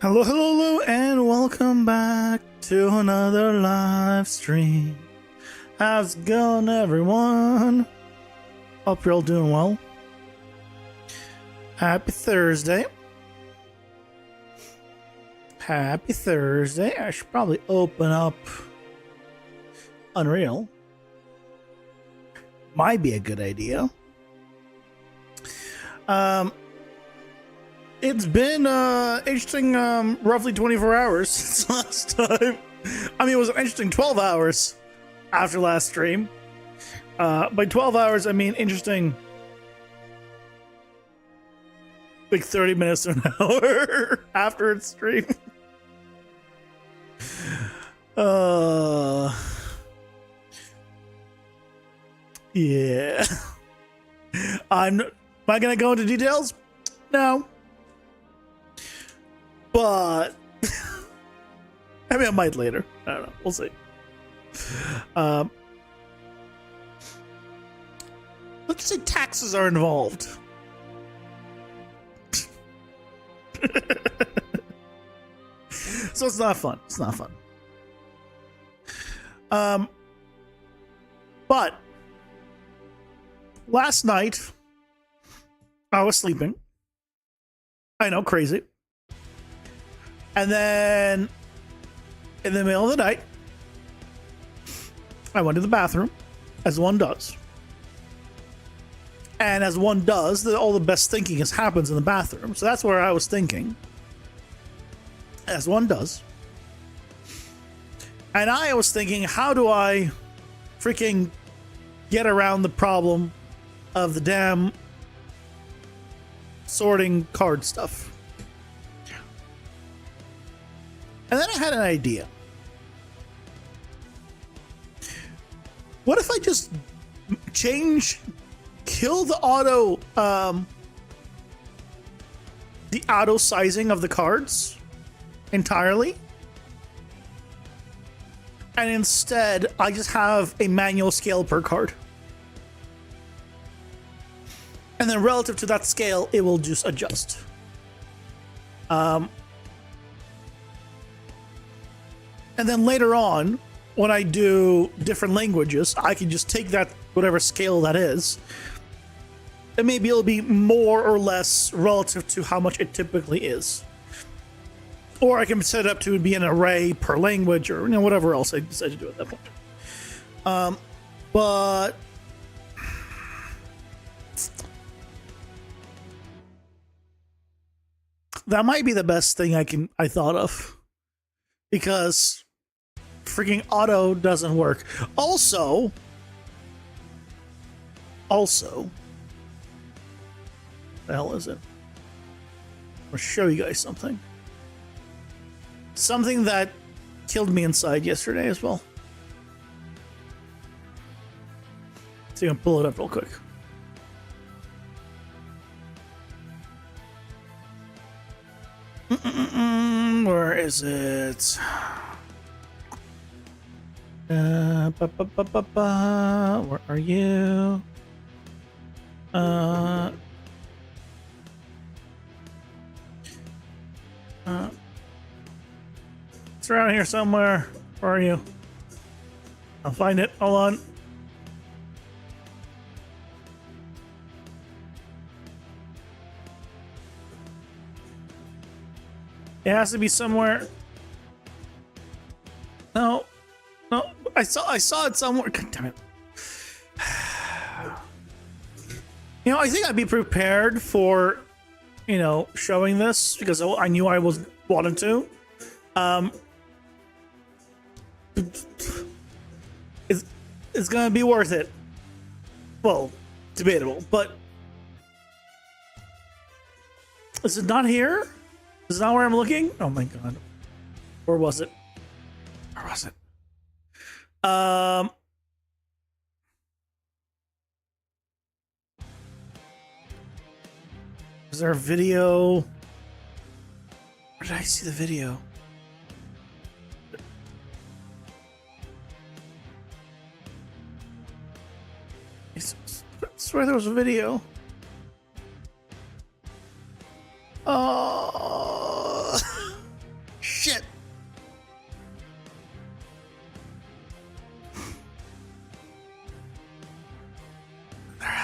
Hello, hello, hello, and welcome back to another live stream. How's it going, everyone? Hope you're all doing well. Happy Thursday. Happy Thursday. I should probably open up Unreal. Might be a good idea. It's been interesting, roughly 24 hours since last time. I mean, it was an interesting 12 hours after last stream. By 12 hours, I mean interesting, like 30 minutes to an hour after its stream. Yeah. Am I gonna go into details? No. But I mean, I might later. I don't know. We'll see. Let's say taxes are involved. So it's not fun. It's not fun. But last night I was sleeping. I know, crazy. And then, in the middle of the night, I went to the bathroom, as one does. And as one does, all the best thinking happens in the bathroom. So that's where I was thinking, as one does. And I was thinking, how do I freaking get around the problem of the damn sorting card stuff? And then I had an idea. What if I just kill the auto sizing of the cards entirely? And instead, I just have a manual scale per card. And then relative to that scale, it will just adjust. And then later on, when I do different languages, I can just take that, whatever scale that is, and maybe it'll be more or less relative to how much it typically is. Or I can set it up to be an array per language, or whatever else I decide to do at that point. But that might be the best thing I thought of, because freaking auto doesn't work. Also, the hell is it? I'll show you guys something. Something that killed me inside yesterday as well. So I'm gonna pull it up real quick. Where is it? Where are you? It's around here somewhere. Where are you? I'll find it. Hold on. It has to be somewhere. No, I saw it somewhere. God damn it! I think I'd be prepared for, showing this, because I knew I was wanted to. It's gonna be worth it. Well, debatable, but is it not here? Is it not where I'm looking? Oh my god. Where was it? Where was it? Is there a video? Where did I see the video? I swear there was a video. Oh.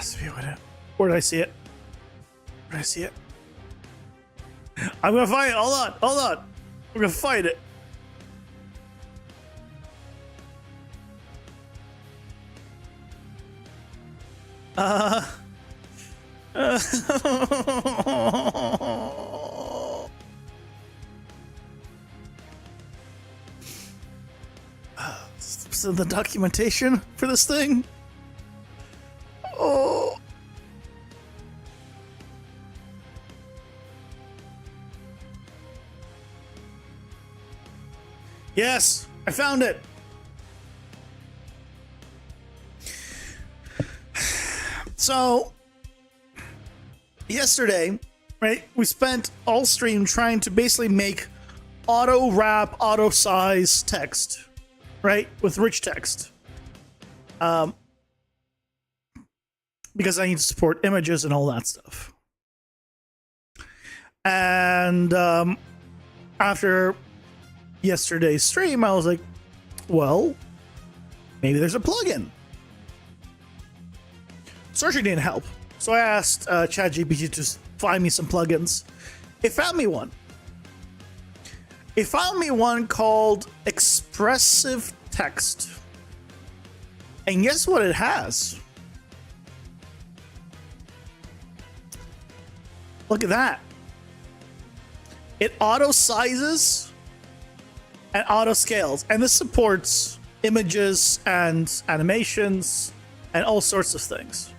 has to be with it. Where did I see it? Where did I see it? I'm gonna find it. Hold on. Hold on. We're gonna find it. So the documentation for this thing. Oh. Yes, I found it. So, yesterday, right, we spent all stream trying to basically make auto wrap, auto size text, right, with rich text. Because I need to support images and all that stuff. And after yesterday's stream, I was like, well, maybe there's a plugin. Searching didn't help, so I asked ChatGPT to find me some plugins. It found me one. It found me one called Expressive Text. And guess what it has? Look at that. It auto sizes and auto scales, and this supports images and animations and all sorts of things.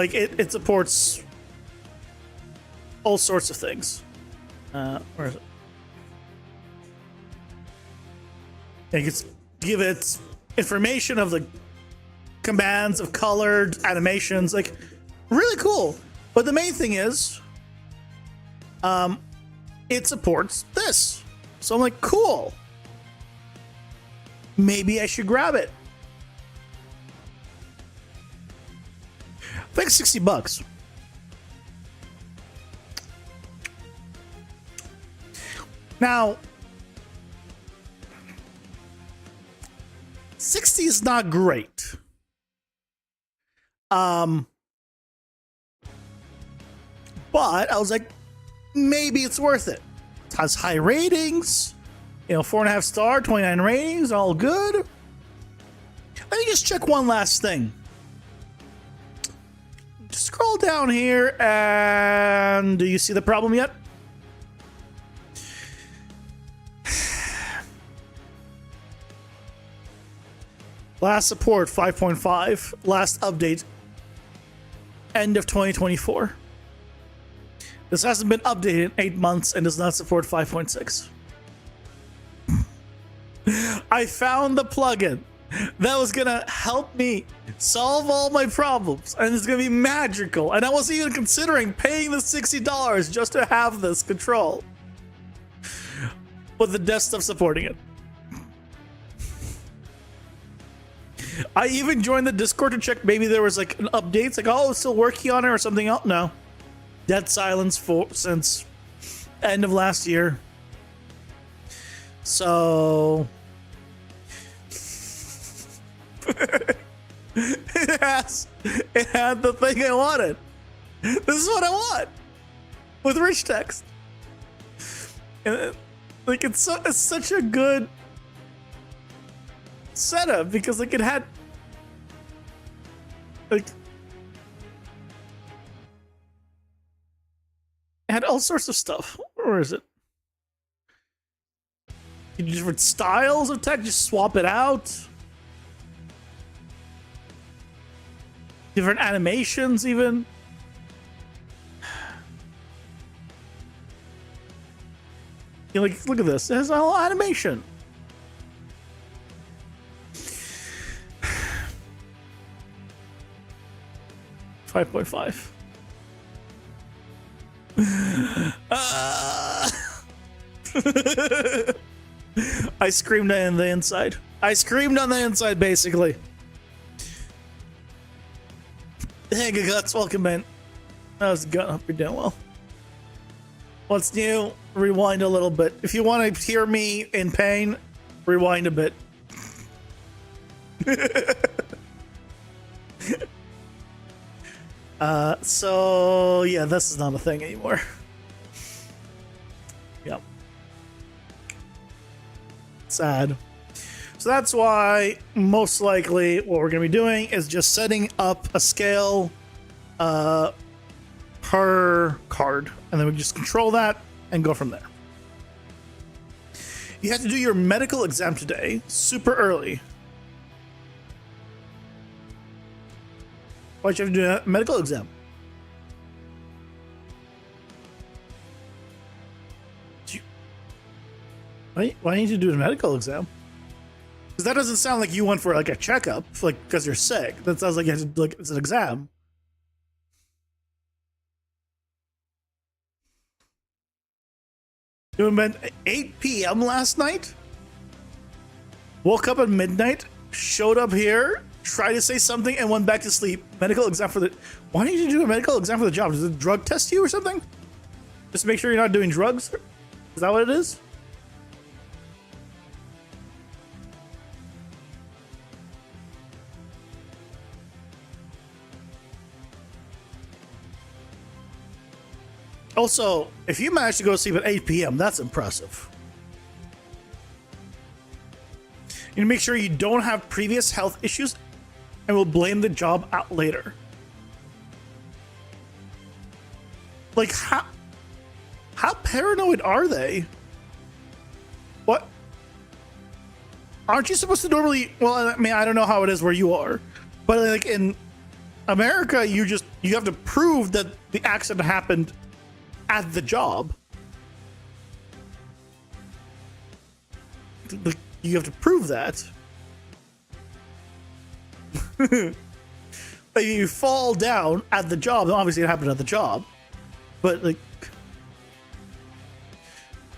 It supports all sorts of things. Where is it? You can give it information of the commands of colored animations, like really cool. But the main thing is, it supports this. So I'm like, cool. Maybe I should grab it. I think $60. Now, 60 is not great. But I was like, maybe it's worth it. It has high ratings, 4.5 star, 29 ratings, all good. Let me just check one last thing. Just scroll down here, and do you see the problem yet? Last support 5.5, last update end of 2024. This hasn't been updated in 8 months and does not support 5.6. I found the plugin that was gonna help me solve all my problems, and it's gonna be magical. And I wasn't even considering paying the $60 just to have this control, with the dev stuff supporting it. I even joined the Discord to check maybe there was like an update. It's like, oh, it's still working on it or something else. No. Dead silence since end of last year. So it had the thing I wanted. This is what I want with rich text. And like it's such a good setup because like it had all sorts of stuff. Where is it? Different styles of text, just swap it out. Different animations even. Like, look at this. It has a whole animation. $5.5. I screamed on the inside. I screamed on the inside, basically. Hey, Guts, welcome in. How's it going? Hope you're doing well. What's new? rewind a little bit. If you want to hear me in pain, rewind a bit. So yeah, this is not a thing anymore. Yep. Sad. So that's why most likely what we're going to be doing is just setting up a scale per card, and then we just control that and go from there. You have to do your medical exam today, super early. Why'd you have to do a medical exam? Why need you do a medical exam? Because that doesn't sound like you went for like a checkup, like because you're sick. That sounds like you have to, like it's an exam. You went 8 p.m. last night. Woke up at midnight. Showed up here. Tried to say something and went back to sleep. Medical exam for the. Why did you do a medical exam for the job? Does it drug test you or something? Just make sure you're not doing drugs. Is that what it is? Also, if you manage to go to sleep at 8 p.m., that's impressive. You need to make sure you don't have previous health issues and will blame the job out later. Like, how paranoid are they? What? Aren't you supposed to normally... Well, I mean, I don't know how it is where you are, but like in America, you have to prove that the accident happened at the job. You have to prove that. Like you fall down at the job, then obviously it happened at the job. But like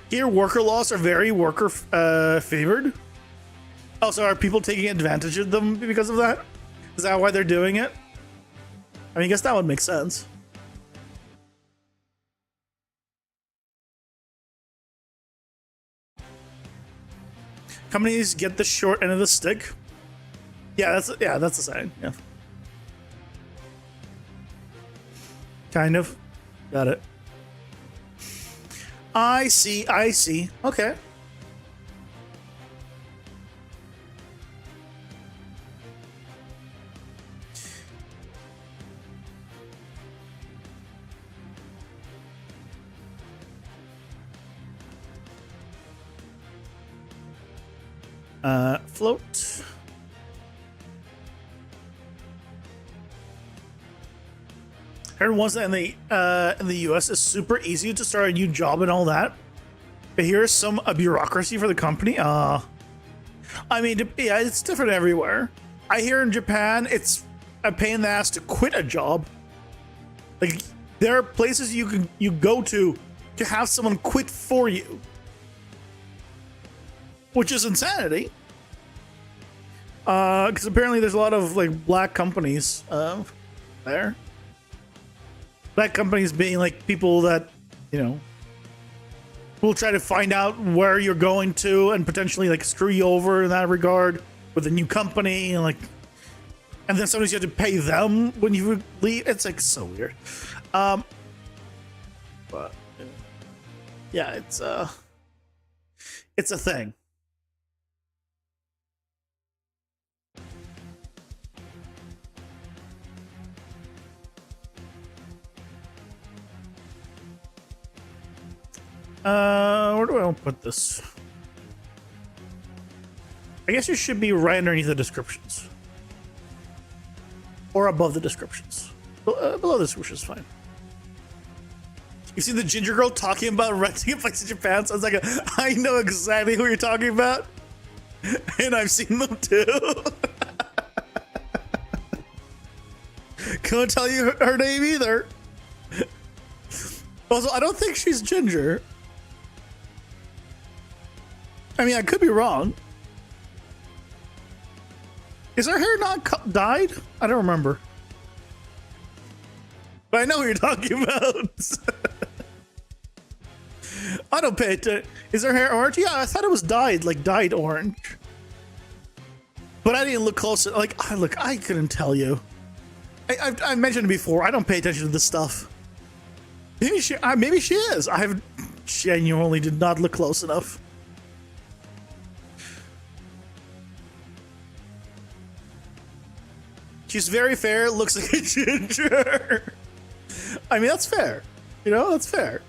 here, worker laws are very worker favored. Also, are people taking advantage of them because of that? Is that why they're doing it? I mean, I guess that would make sense. Companies get the short end of the stick. Yeah, that's the saying. Yeah. Kind of. Got it. I see. Okay. Float. Heard once that in the US it's super easy to start a new job and all that. But here's some bureaucracy for the company. I mean, yeah, it's different everywhere. I hear in Japan it's a pain in the ass to quit a job. Like there are places you go to have someone quit for you, which is insanity. Because apparently there's a lot of like black companies there. Black companies being like people that, you know, will try to find out where you're going to and potentially like screw you over in that regard with a new company and like, and then sometimes you have to pay them when you leave. It's like so weird. But yeah, it's a thing. Where do I want to put this? I guess it should be right underneath the descriptions. Or above the descriptions. Below the description is fine. You see the ginger girl talking about renting a place in Japan? So I was like, I know exactly who you're talking about. And I've seen them too. Can't tell you her name either. Also, I don't think she's ginger. I mean, I could be wrong. Is her hair not dyed? I don't remember. But I know who you're talking about. I don't pay it. Is her hair orange? Yeah, I thought it was dyed, like dyed orange. But I didn't look close. Like, I couldn't tell you. I've mentioned it before. I don't pay attention to this stuff. Maybe she is. I have genuinely did not look close enough. She's very fair. Looks like a ginger. I mean, that's fair. You know, that's fair.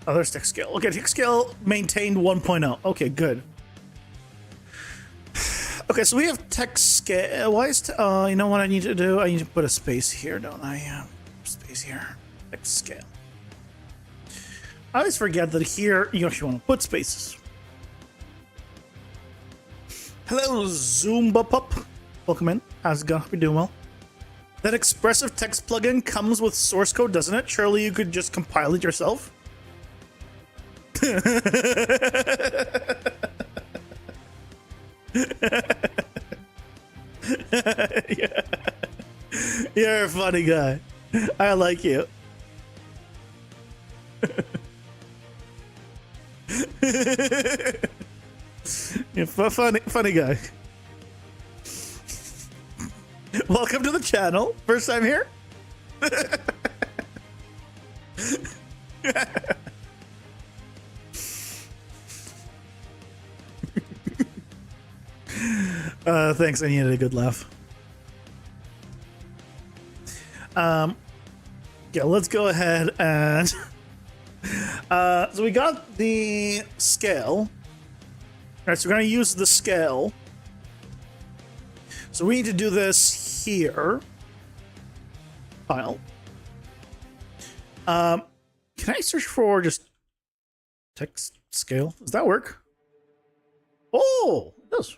Oh, there's text scale. Okay, text scale maintained 1.0. Okay, good. Okay, so we have text scale. Why is you know what I need to do? I need to put a space here, don't I? Space here. Text scale. I always forget that here you actually want to put spaces. Hello, Zumba Pup. Welcome in. How's it going? Hope you're doing well. That expressive text plugin comes with source code, doesn't it? Surely you could just compile it yourself. Yeah. You're a funny guy. I like you. You're funny guy. Welcome to the channel. First time here? Thanks, I needed a good laugh. Yeah, let's go ahead and so we got the scale. All right, so we're going to use the scale. So we need to do this here. File. Can I search for just text scale? Does that work? Oh, it does.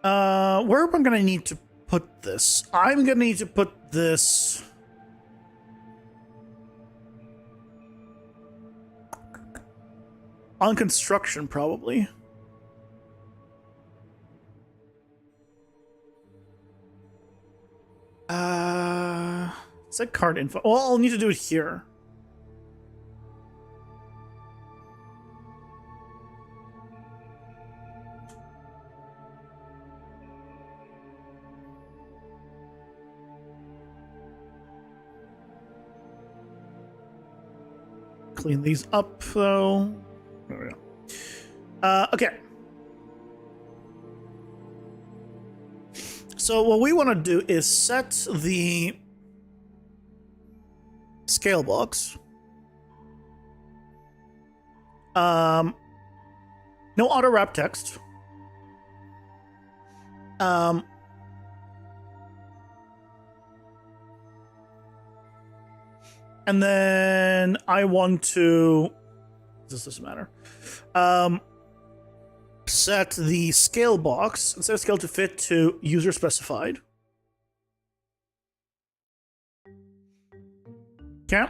Where am I gonna need to put this? I'm gonna need to put this on construction, probably. It's like card info. Well, I'll need to do it here. Clean these up, though. There we go. Okay. So what we want to do is set the scale box. No auto wrap text. And then I want to, this doesn't matter. Set the scale box, instead of scale to fit, to user specified. Okay.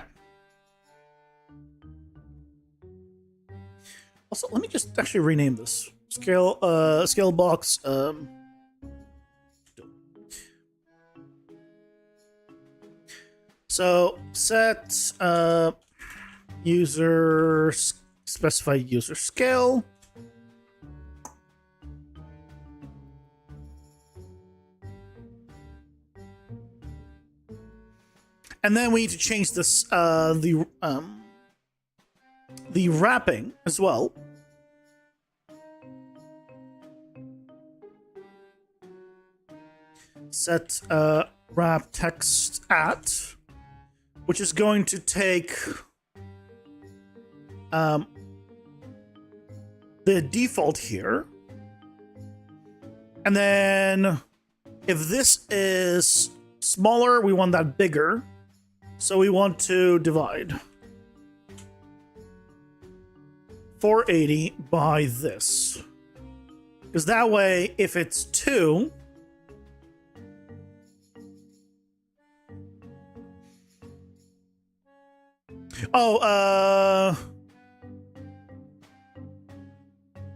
Also, let me just actually rename this. Scale box, so set user specify user scale. And then we need to change this the wrapping as well. Set wrap text at, which is going to take the default here. And then if this is smaller, we want that bigger. So we want to divide. 480 by this. Because that way, if it's 2... Oh,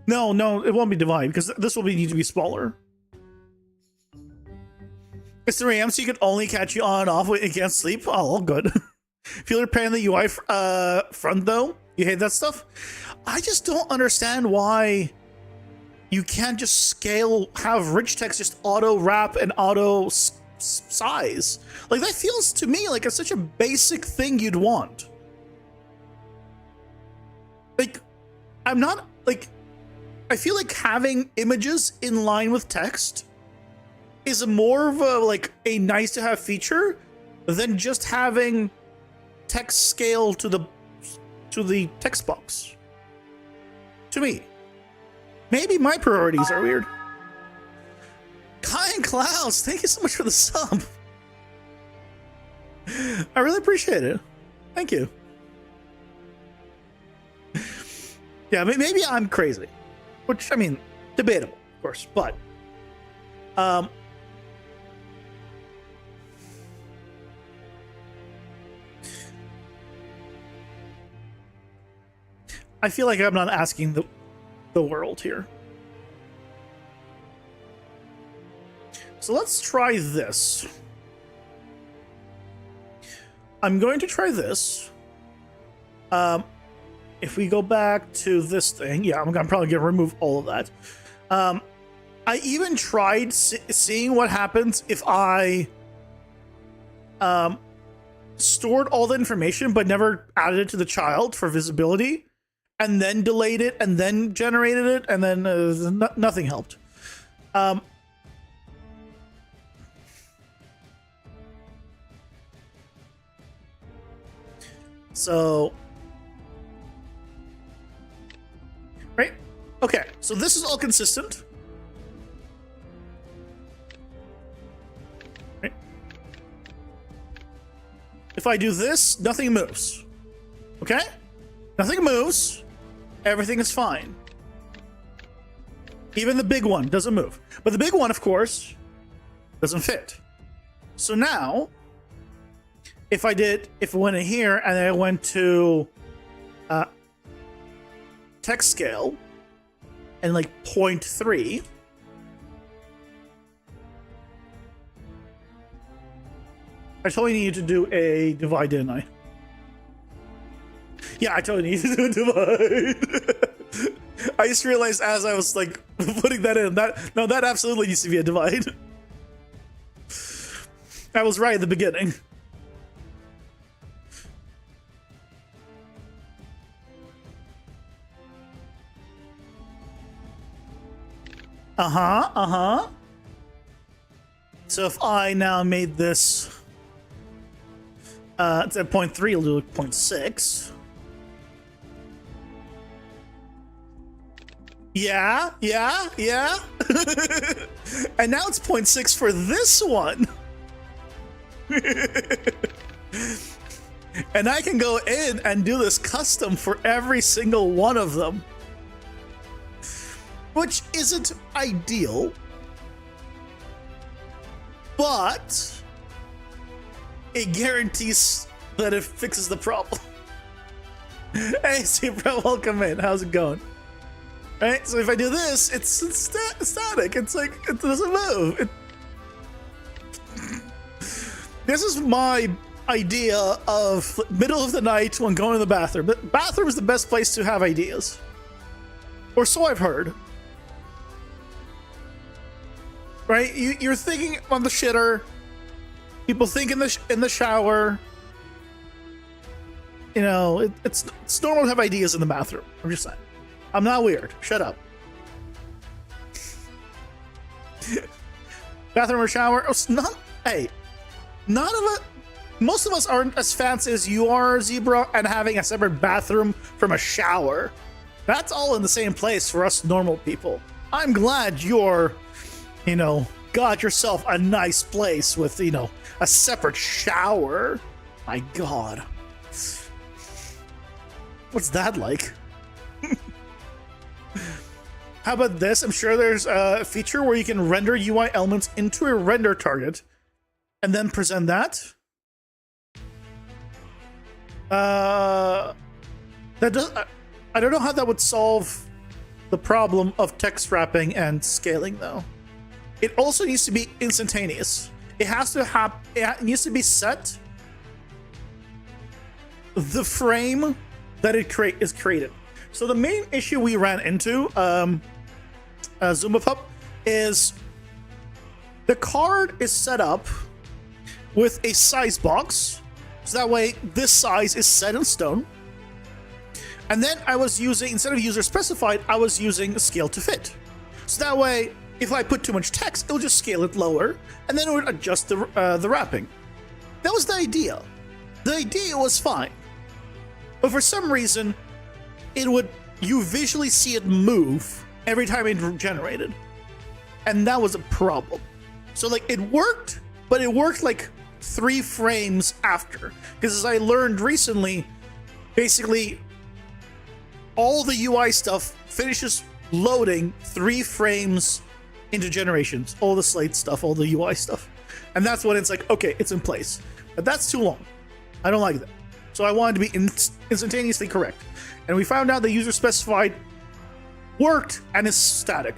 No, it won't be divided, because this will need to be smaller. It's 3 a.m., so you can only catch you on and off when you can't sleep? Oh, good. Feel your pain in the UI front, though? You hate that stuff? I just don't understand why you can't just scale, have rich text just auto-wrap and auto-size. Like, that feels to me like it's such a basic thing you'd want. Like, I'm not, like... I feel like having images in line with text is more of a, like, a nice-to-have feature than just having text scale to the text box. To me. Maybe my priorities are weird. Kai and Klaus, thank you so much for the sub. I really appreciate it. Thank you. Yeah, maybe I'm crazy. Which, I mean, debatable, of course, but... I feel like I'm not asking the world here. So let's try this. I'm going to try this. If we go back to this thing, yeah, I'm probably going to remove all of that. I even tried seeing what happens if I stored all the information but never added it to the child for visibility, and then delayed it, and then generated it, and then nothing helped. So... Right? Okay, so this is all consistent. Right? If I do this, nothing moves. Okay? Nothing moves. Everything is fine. Even the big one doesn't move. But the big one, of course, doesn't fit. So now, if I went in here and I went to text scale and like 0.3, I totally needed to do a divide, didn't I? Yeah, I totally needed to do a divide. I just realized as I was like putting that in, that absolutely needs to be a divide. I was right at the beginning. So if I now made this it's at 0.3, it'll do like 0.6. Yeah. And now it's 0.6 for this one. And I can go in and do this custom for every single one of them. Which isn't ideal, but it guarantees that it fixes the problem. Hey, Zebra, welcome in. How's it going? Right, so if I do this, it's static. It's like, it doesn't move. This is my idea of middle of the night when going to the bathroom. The bathroom is the best place to have ideas. Or so I've heard. Right? You're thinking on the shitter. People think in the shower. You know, it's normal to have ideas in the bathroom. I'm just saying. I'm not weird. Shut up. Bathroom or shower? Oh, hey, none of it. Most of us aren't as fancy as you are, Zebra, and having a separate bathroom from a shower. That's all in the same place for us normal people. I'm glad you're, got yourself a nice place with, a separate shower. My God. What's that like? How about this? I'm sure there's a feature where you can render UI elements into a render target and then present that. That does. I don't know how that would solve the problem of text wrapping and scaling, though. It also needs to be instantaneous. It has to have. It needs to be set the frame that it is created. So the main issue we ran into, ZumaPup, is the card is set up with a size box, so that way this size is set in stone. And then I was using, instead of user specified, I was using scale to fit. So that way, if I put too much text, it'll just scale it lower, and then it would adjust the wrapping. That was the idea. The idea was fine. But for some reason, you visually see it move every time it generated. And that was a problem. So like it worked, but it worked like 3 frames after. Because as I learned recently, basically all the UI stuff finishes loading 3 frames into generations. All the slate stuff, all the UI stuff. And that's when it's like, okay, it's in place. But that's too long. I don't like that. So I wanted to be instantaneously correct. And we found out the user specified worked and is static.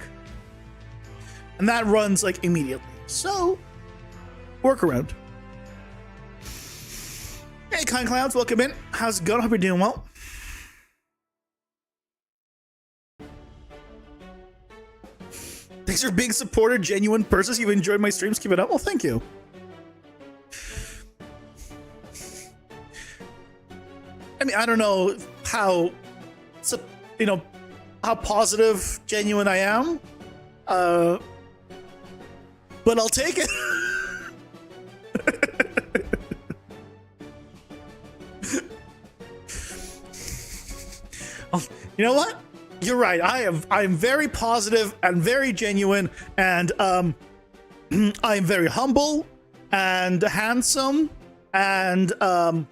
And that runs like immediately. So, workaround. Hey, Kind Clouds, welcome in. How's it going? Hope you're doing well. Thanks for being supported, genuine persons. You've enjoyed my streams. Keep it up. Well, thank you. I mean, I don't know how, how positive, genuine I am, but I'll take it. You know what? You're right. I'm very positive and very genuine, and I'm very humble and handsome, and I'll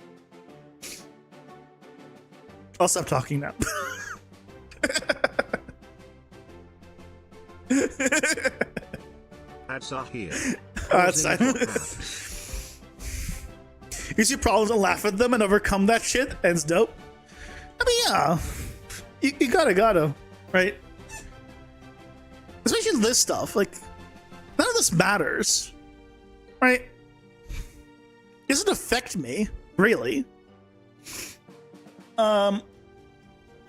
stop talking now. Ads are here. You see problems and laugh at them and overcome that shit, and it's dope. I mean, yeah. You gotta, right? Especially this stuff, like, none of this matters, right? It doesn't affect me, really. I'll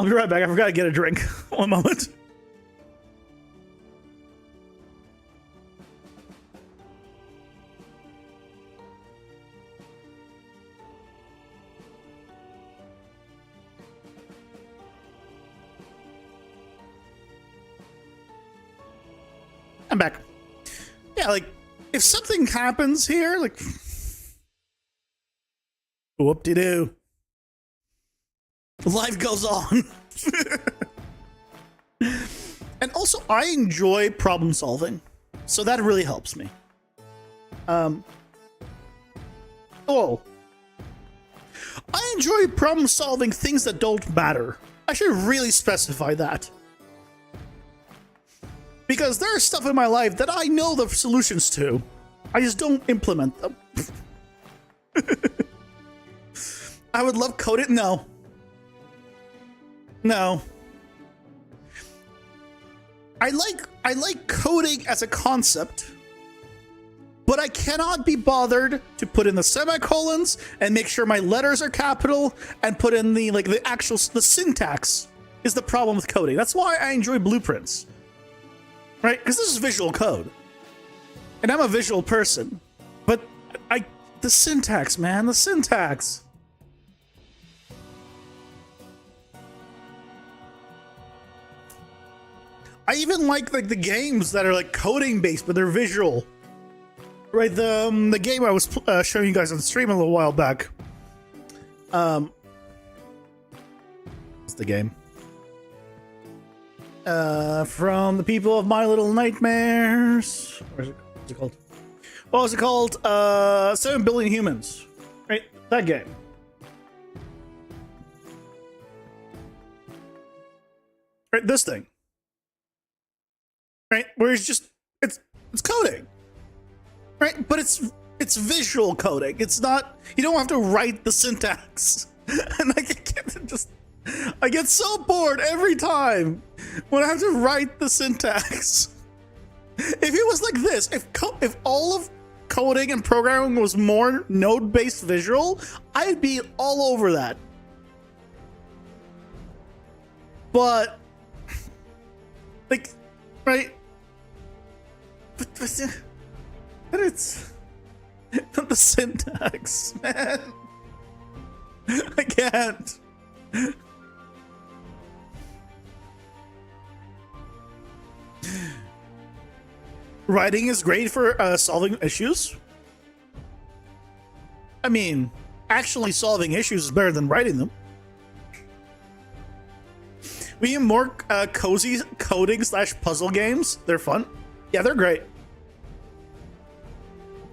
be right back. I forgot to get a drink. One moment. I'm back. Yeah, like, if something happens here, like, whoop-de-doo. Life goes on. And also, I enjoy problem solving, so that really helps me. I enjoy problem solving things that don't matter. I should really specify that. Because there's stuff in my life that I know the solutions to. I just don't implement them. I would love code it. No. No. I like coding as a concept, but I cannot be bothered to put in the semicolons and make sure my letters are capital and put in the the syntax is the problem with coding. That's why I enjoy blueprints. Right? Because this is visual code. And I'm a visual person. But the syntax, man, the syntax. I even like the games that are like coding based, but they're visual. Right? The game I was showing you guys on stream a little while back. What's the game? From the people of My Little Nightmares. What's it called? What was it called? 7 Billion Humans. Right? That game. Right, this thing. right? Where it's coding, right? But it's visual coding. It's not. You don't have to write the syntax. And I get so bored every time when I have to write the syntax. If it was like this, if all of coding and programming was more node-based visual, I'd be all over that. But like, right? But it's not the syntax, man. I can't. Writing is great for solving issues. I mean, actually solving issues is better than writing them. We need more cozy coding / puzzle games. They're fun. Yeah, they're great.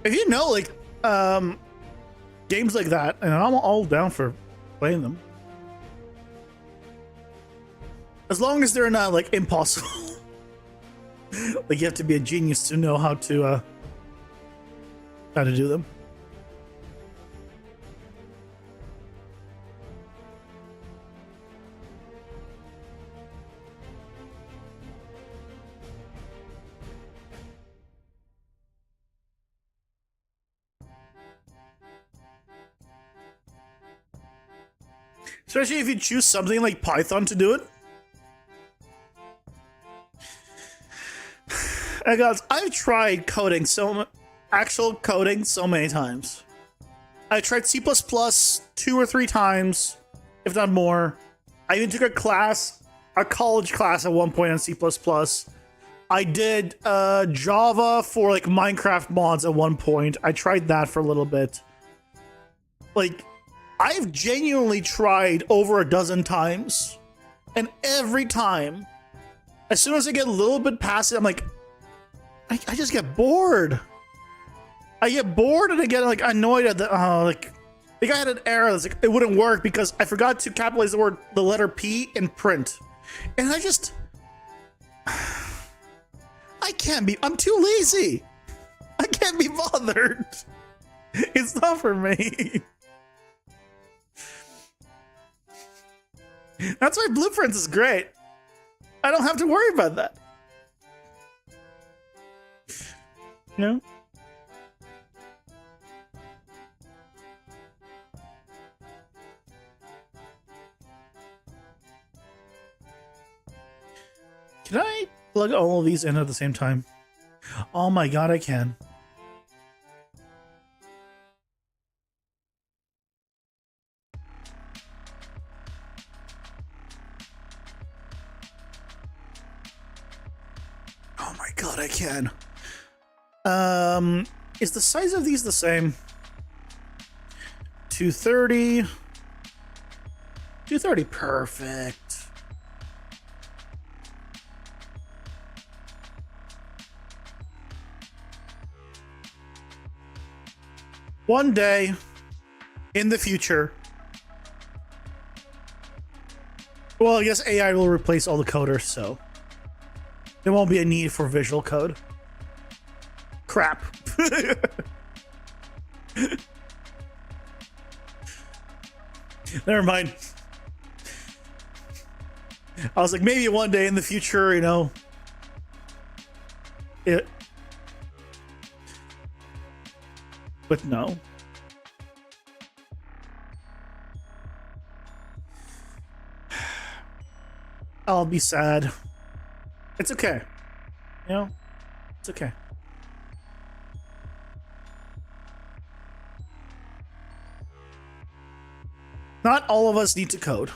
If you know, like, games like that, and I'm all down for playing them. As long as they're not, like, impossible. Like, you have to be a genius to know how to do them. Especially if you choose something like Python to do it. And guys, I've tried coding actual coding so many times. I tried C++ 2 or 3 times, if not more. I even took a college class at one point on C++. I did Java for like Minecraft mods at one point. I tried that for a little bit. Like, I've genuinely tried over a dozen times, and every time, as soon as I get a little bit past it, I'm like, I just get bored. I get bored and I get like annoyed at the like I had an error that's like it wouldn't work because I forgot to capitalize the letter P in print, and I can't be. I'm too lazy. I can't be bothered. It's not for me. That's why Blueprints is great. I don't have to worry about that. You know? Can I plug all of these in at the same time? Oh my god, I can. Oh my god, I can. Is the size of these the same? 230. 230, perfect. One day in the future, well, I guess AI will replace all the coders, so there won't be a need for visual code. Crap. Never mind. I was like, maybe one day in the future, you know, it. But no. I'll be sad. It's okay. You know, it's okay. Not all of us need to code.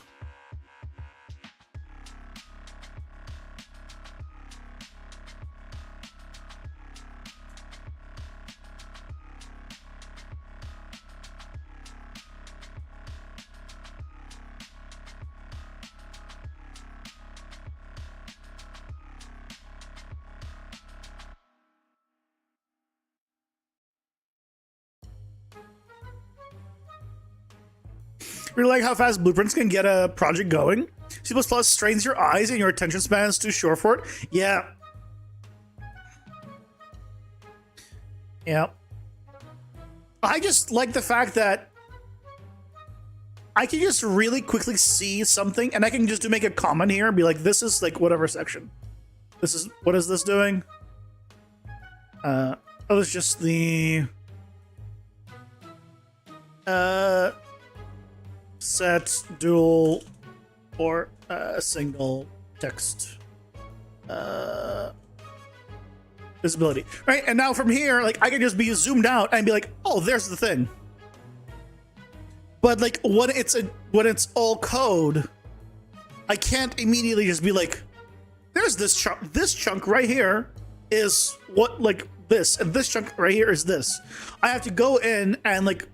Really like how fast Blueprints can get a project going. C++ strains your eyes and your attention span is too short for it. Yeah. Yeah. I just like the fact that I can just really quickly see something and I can just make a comment here and be like, this is like whatever section. This is, what is this doing? Oh, it's just the set dual or single text visibility, right? And now from here, like I can just be zoomed out and be like, oh, there's the thing. But like when it's all code, I can't immediately just be like, there's this chunk. This chunk right here is what, like this, and this chunk right here is this. I have to go in and like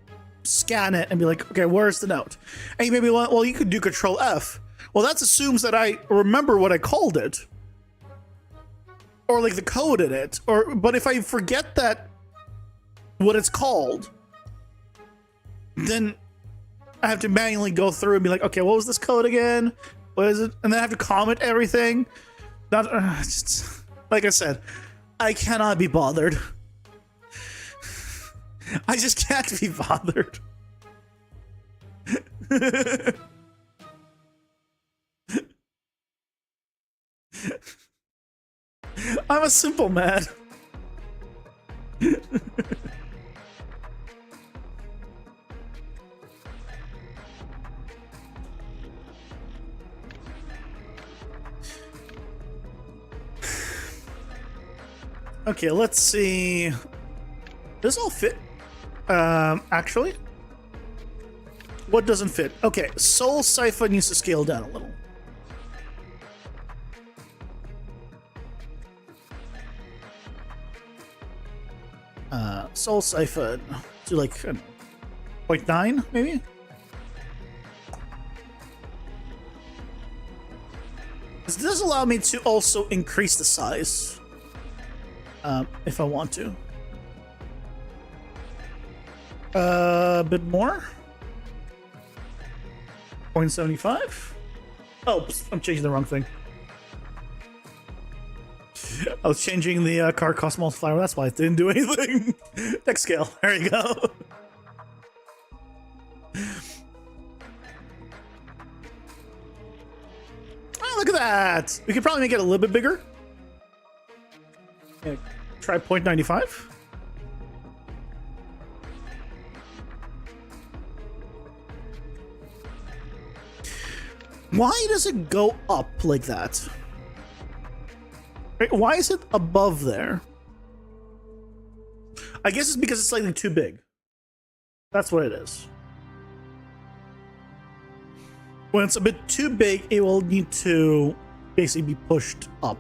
scan it and be like, okay, where's the note? And you maybe want, well, you could do Control F. Well, that assumes that I remember what I called it, or like the code in it. Or but if I forget that what it's called, then I have to manually go through and be like, okay, what was this code again? What is it? And then I have to comment everything. Not just, like I said, I cannot be bothered. I just can't be bothered. I'm a simple man. Okay, let's see. Does all fit? Actually, what doesn't fit? Okay, Soul Sypha needs to scale down a little. Soul Sypha to like 0.9 maybe. This does allow me to also increase the size. If I want to. A bit more. 0.75. Oh, I'm changing the wrong thing. I was changing the car cost multiplier. That's why it didn't do anything. Text scale. There you go. Oh, look at that. We could probably make it a little bit bigger. Yeah, try 0.95. Why does it go up like that? Right, why is it above there? I guess it's because it's slightly too big. That's what it is. When it's a bit too big, it will need to basically be pushed up.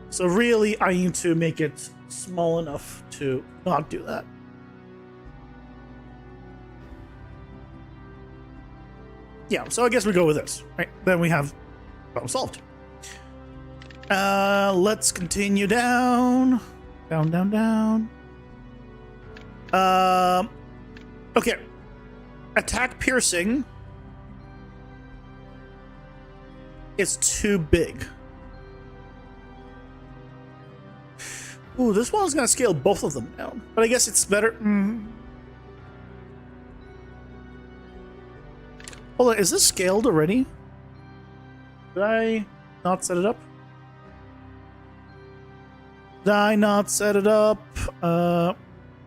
So really, I need to make it small enough to not do that. Yeah, so I guess we go with this, right? Then we have problem solved. Let's continue down. Down, down, down. Okay. Attack piercing is too big. Ooh, this one's gonna scale both of them down. But I guess it's better. Hold on, is this scaled already? Did I not set it up? Did I not set it up?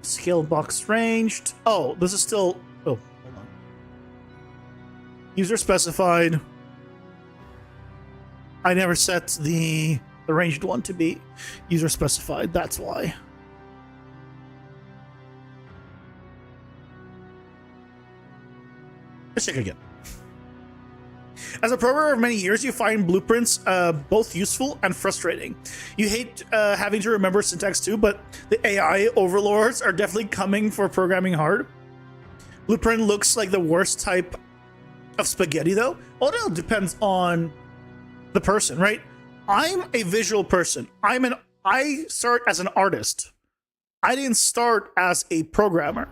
Scale box ranged. Oh, this is still. Oh, hold on. User specified. I never set the ranged one to be user specified. That's why. Let's check again. As a programmer of many years, you find blueprints both useful and frustrating. You hate having to remember syntax too, but the AI overlords are definitely coming for programming hard. Blueprint looks like the worst type of spaghetti though. Well, it all depends on the person, right? I'm a visual person. I start as an artist. I didn't start as a programmer.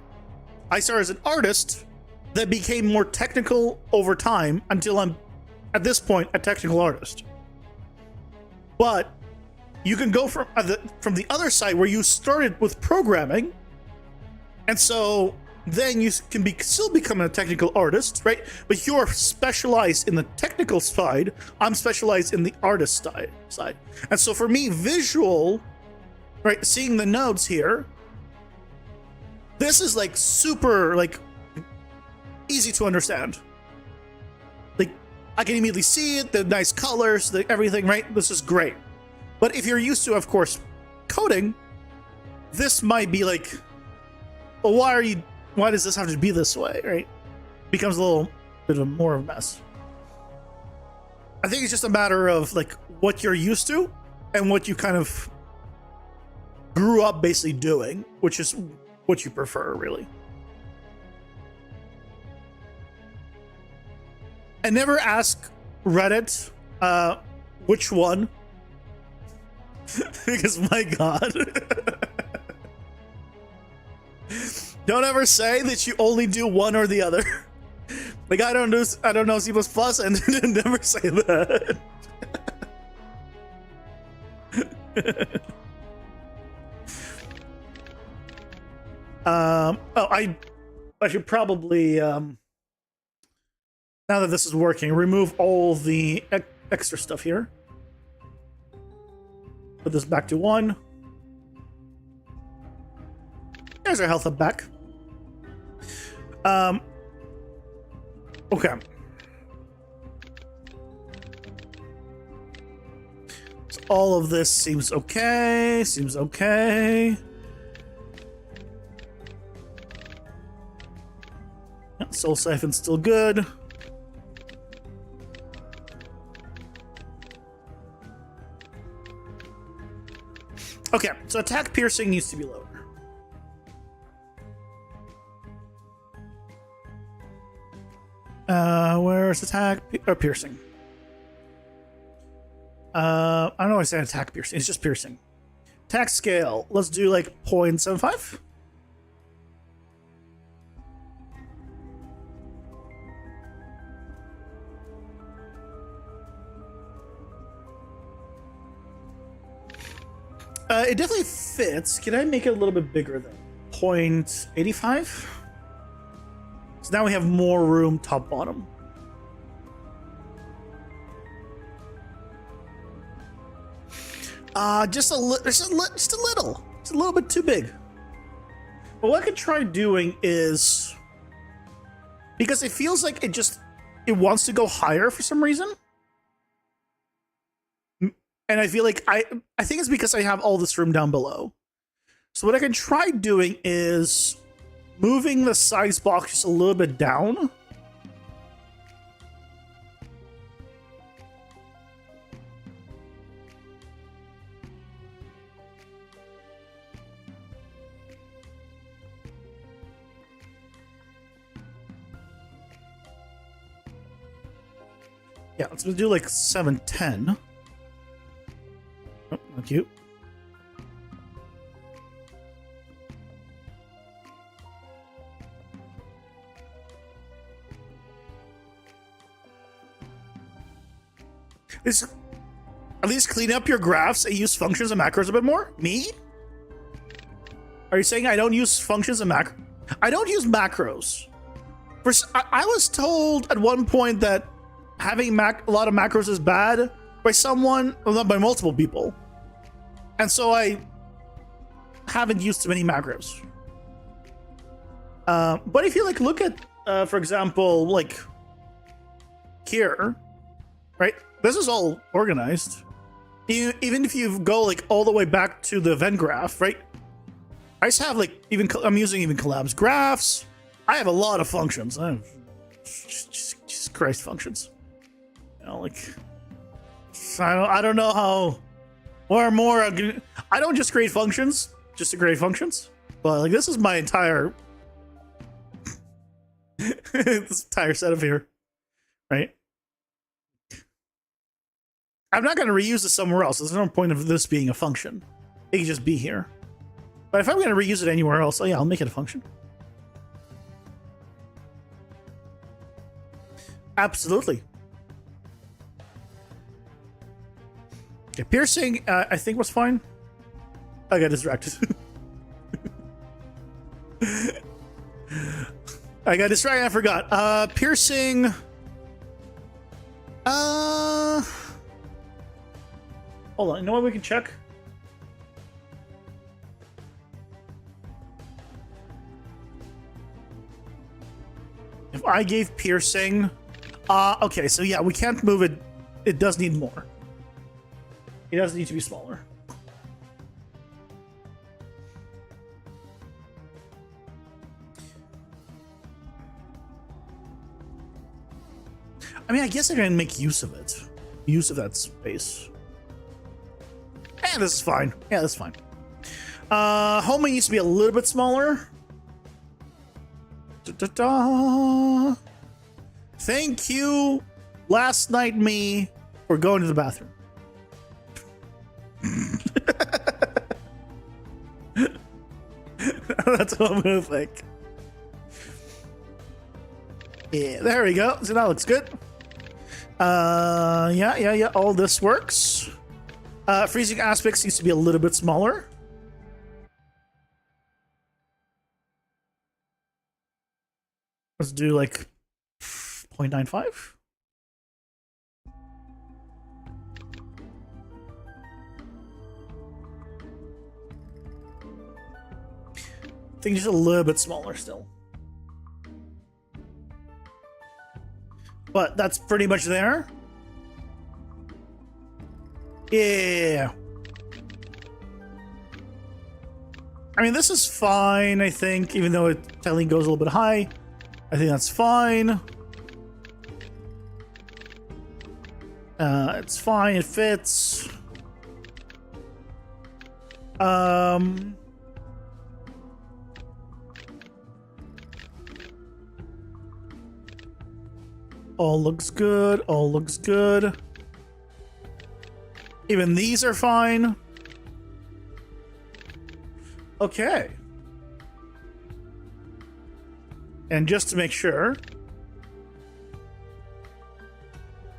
I started as an artist that became more technical over time until I'm, at this point, a technical artist. But you can go from the other side where you started with programming, and so then you can still become a technical artist, right? But you're specialized in the technical side. I'm specialized in the artist side. And so for me, visual, right, seeing the nodes here, this is like super like easy to understand. Like I can immediately see it, the nice colors, the everything, right? This is great. But if you're used to, of course, coding, this might be like, well, why does this have to be this way, right? Becomes a little bit of more of a mess. I think it's just a matter of like what you're used to and what you kind of grew up basically doing, which is what you prefer, really. And never ask Reddit which one, because my God. Don't ever say that you only do one or the other. Like I don't know C++ and never say that. I should probably now that this is working, remove all the extra stuff here. Put this back to 1. There's our health up back. Okay. So all of this seems okay. Yeah, soul siphon's still good. Okay, so attack piercing needs to be lower. Where's attack or piercing? I don't know why I said attack piercing. It's just piercing. Attack scale. Let's do like 0.75. It definitely fits. Can I make it a little bit bigger then? 0.85? So now we have more room top bottom. Just a little. It's a little bit too big. But what I could try doing is, because it feels like it wants to go higher for some reason. And I feel like I think it's because I have all this room down below. So what I can try doing is moving the size box just a little bit down. Yeah, let's do like 710. Oh, thank you. At least clean up your graphs and use functions and macros a bit more? Me? Are you saying I don't use functions and macros? I don't use macros. I was told at one point that having a lot of macros is bad by someone, well, not by multiple people. And so I haven't used too many macros. But if you like look at, for example, like here, right? This is all organized. Even if you go like all the way back to the event graph, right? I just have like I'm using even collabs graphs. I have a lot of functions. I have Jesus Christ functions. You know, like I don't know how more. I don't just create functions just to create functions, but like this is my entire this entire setup here, right? I'm not going to reuse this somewhere else. There's no point of this being a function. It can just be here. But if I'm going to reuse it anywhere else, oh yeah, I'll make it a function. Absolutely. Okay, piercing, I think was fine. I got distracted. I forgot. Piercing. Hold on. You know what we can check? If I gave piercing, okay, so yeah, we can't move it. It does need more. It does need to be smaller. I mean, I guess I can make use of it. Use of that space. And this is fine. Yeah, this is fine. Homing needs to be a little bit smaller. Da-da-da. Thank you, last night me, for going to the bathroom. That's what I'm gonna think. Yeah, there we go. So that looks good. Yeah. All this works. Freezing aspects needs to be a little bit smaller. Let's do like 0.95. I think just a little bit smaller still. But that's pretty much there. Yeah. I mean, this is fine, I think, even though it technically goes a little bit high. I think that's fine. It's fine, it fits. All looks good, all looks good. Even these are fine. Okay. And just to make sure,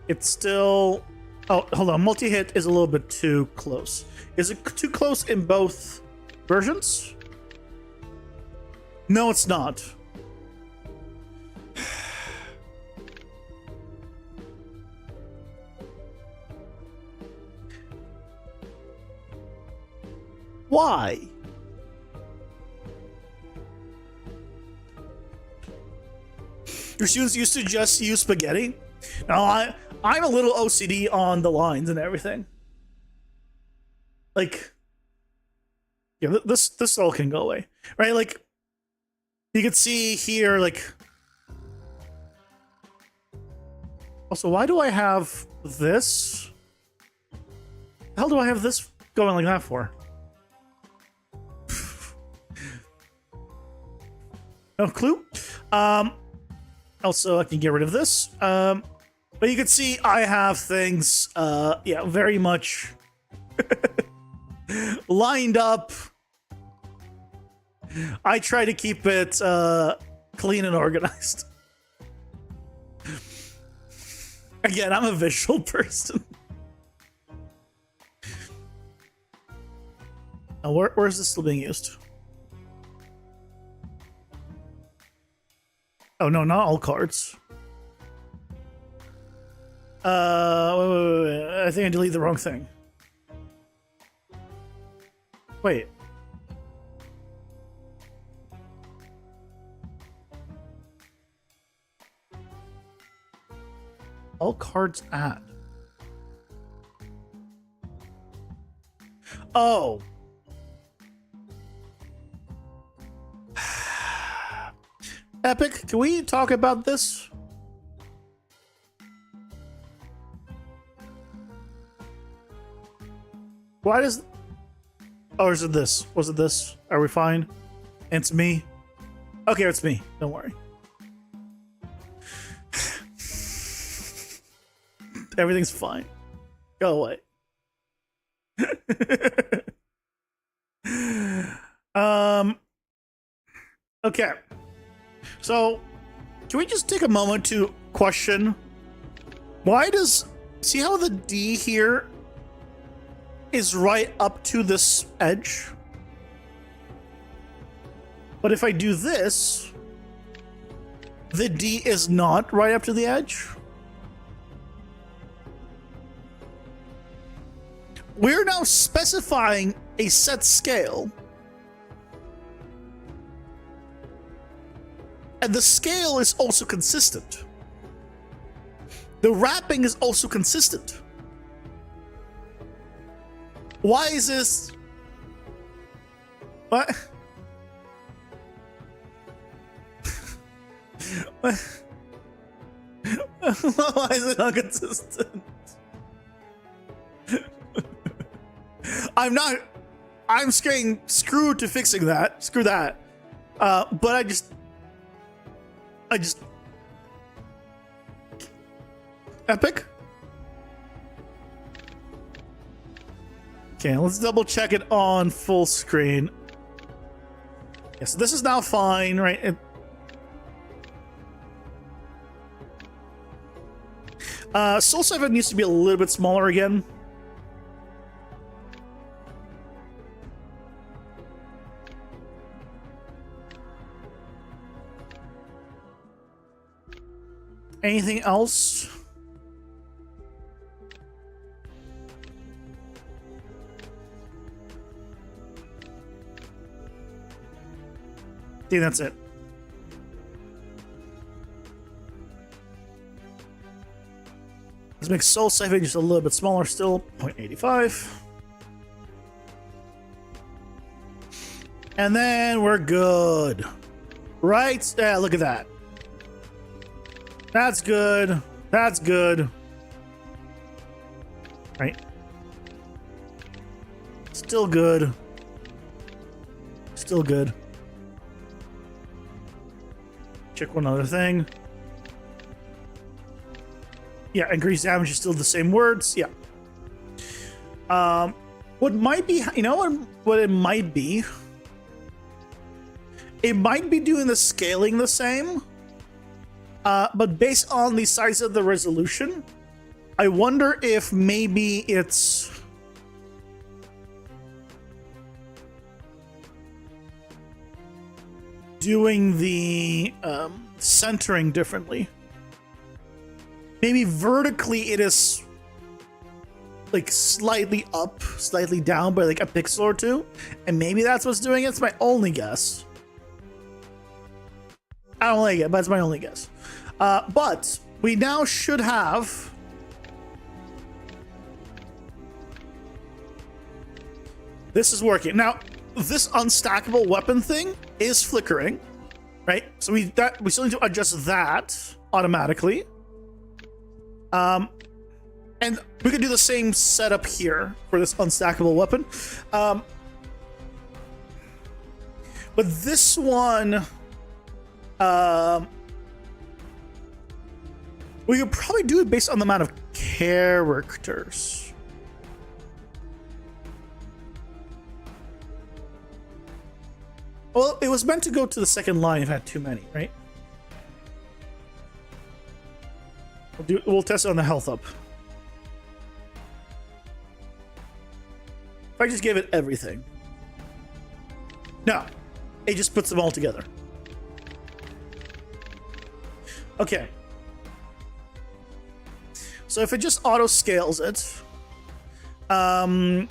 it's still... Oh, hold on. Multi-hit is a little bit too close. Is it too close in both versions? No, it's not. Why? Your students used to just use spaghetti? No, I'm a little OCD on the lines and everything. Like, yeah, this all can go away, right? Like, you can see here, like. Also, why do I have this? The hell do I have this going like that for? No clue. Also, I can get rid of this. But you can see I have things, yeah, very much lined up. I try to keep it clean and organized. Again, I'm a visual person. Now, where is this still being used? Oh, no, not all cards. Wait. I think I deleted the wrong thing. Wait. All cards add. Oh. Epic, can we talk about this? Why does... Oh, is it this? Was it this? Are we fine? It's me? Okay, it's me. Don't worry. Everything's fine. Go away. Okay. So, can we just take a moment to question why does... See how the D here is right up to this edge. But if I do this, the D is not right up to the edge. We're now specifying a set scale. And the scale is also consistent. The wrapping is also consistent. Why is this? What? Why is it not consistent? I'm saying screw to fixing that. Screw that. But I just Epic? Okay, let's double check it on full screen. Yes, this is now fine, right? Soul 7 needs to be a little bit smaller again. Anything else? I think that's it. Let's make soul saving just a little bit smaller still, 0.85. And then we're good. Right? Yeah, look at that. That's good. That's good. Right. Still good. Still good. Check one other thing. Yeah, increased damage is still the same words. Yeah. What might be, you know what it might be? It might be doing the scaling the same. But based on the size of the resolution, I wonder if maybe it's doing the centering differently. Maybe vertically it is like slightly up, slightly down by like a pixel or two, and maybe that's what's doing it. It's my only guess. I don't like it, but it's my only guess. But we now should have this is working. Now, this unstackable weapon thing is flickering, right? So we still need to adjust that automatically. And we could do the same setup here for this unstackable weapon. But this one, we could probably do it based on the amount of characters. Well, it was meant to go to the second line if it had too many, right? We'll test it on the health up. If I just gave it everything. No, it just puts them all together. Okay. So if it just auto scales it, then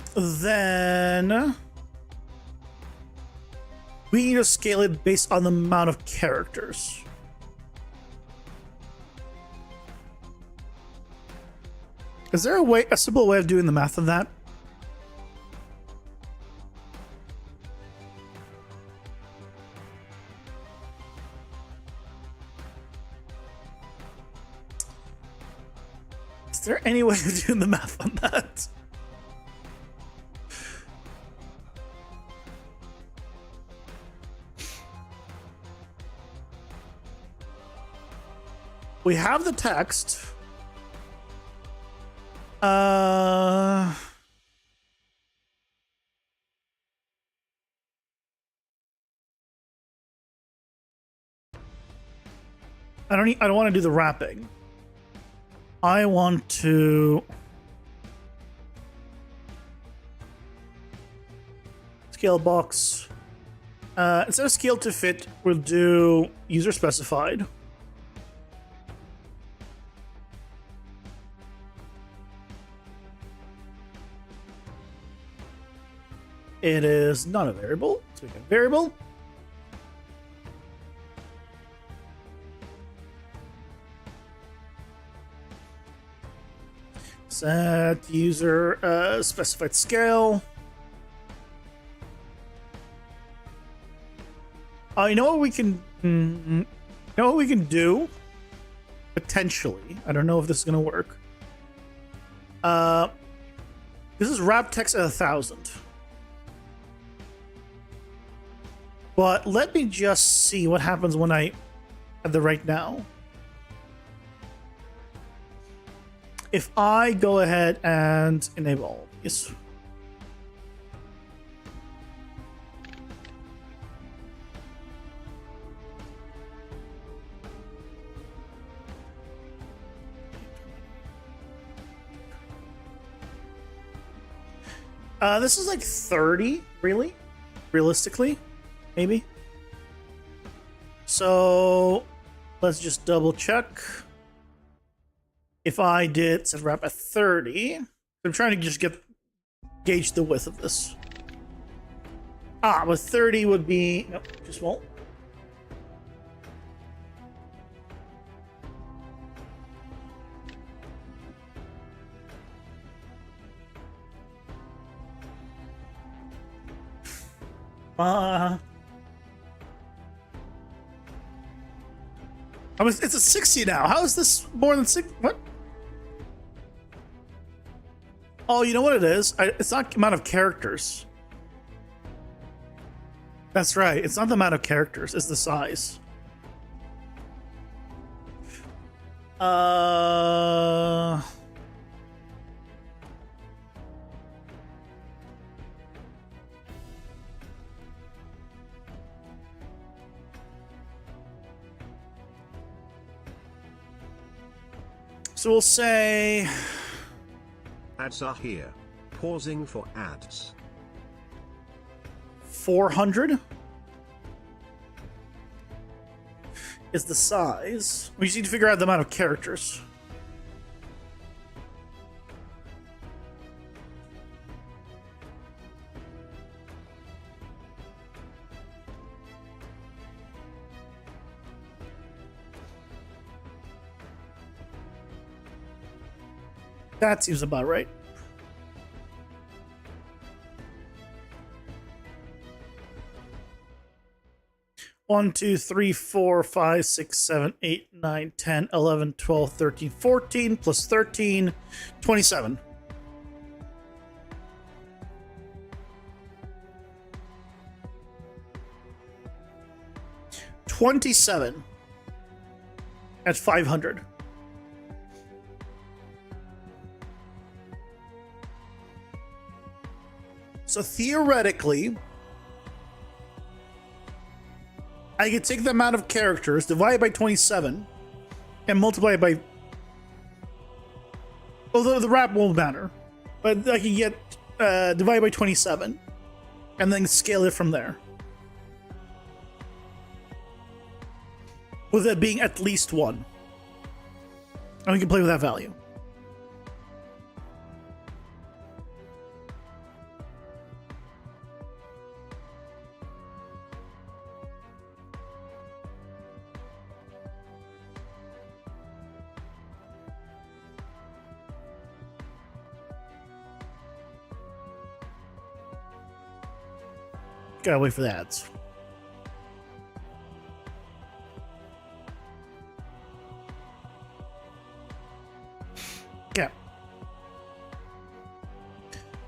we need to scale it based on the amount of characters. Is there a simple way of doing the math of that? Is there any way of doing the math on that? We have the text. I don't want to do the wrapping. I want to Scale box. Instead of scale to fit, we'll do user specified. It is not a variable, so we get variable. Set user specified scale. You know what we can? You know what we can do? Potentially, I don't know if this is gonna work. This is wrap text at 1,000. But let me just see what happens when I add the right now. If I go ahead and enable all of these. This is like 30, really? Realistically, maybe? So let's just double check. If I did set wrap at 30, I'm trying to just gauge the width of this. But 30 would be, nope, just won't. It's a 60 now. How is this more than 6? What? Oh, you know what it is? It's not the amount of characters. That's right. It's not the amount of characters. It's the size. So we'll say Ads are here. Pausing for ads. 400 is the size. We just need to figure out the amount of characters. That seems about right. One, 2, 3, 4, 5, 6, 7, 8, 9, 10, 11, 12, 13, 14, plus 13, 27. $27 at 500. So theoretically, I could take the amount of characters, divide it by 27, and multiply it by... Although the wrap won't matter. But I can get divided by 27, and then scale it from there. With it being at least 1. And we can play with that value. Gotta wait for the ads. Yeah.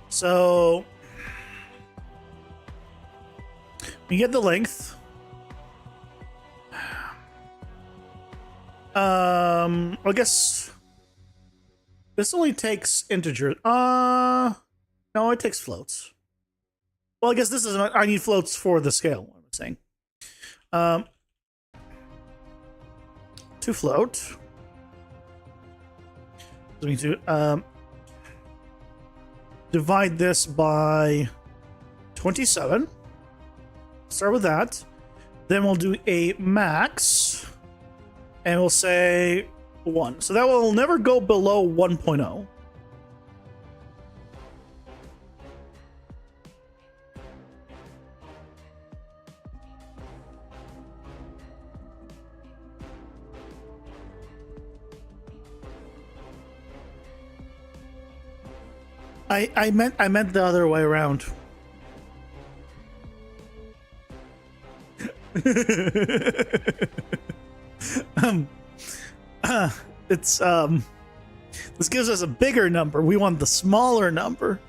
So we get the length. I guess this only takes integers. No, it takes floats. Well, I guess this is. I need floats for the scale. What I'm saying. To float. So we need to divide this by 27. Start with that. Then we'll do a max. And we'll say 1. So that will never go below 1.0. I meant the other way around. It's this gives us a bigger number. We want the smaller number.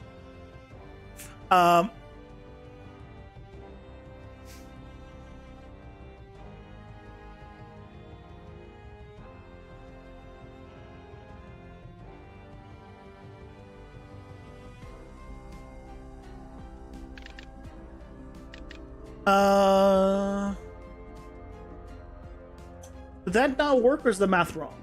Did that not work, or is the math wrong?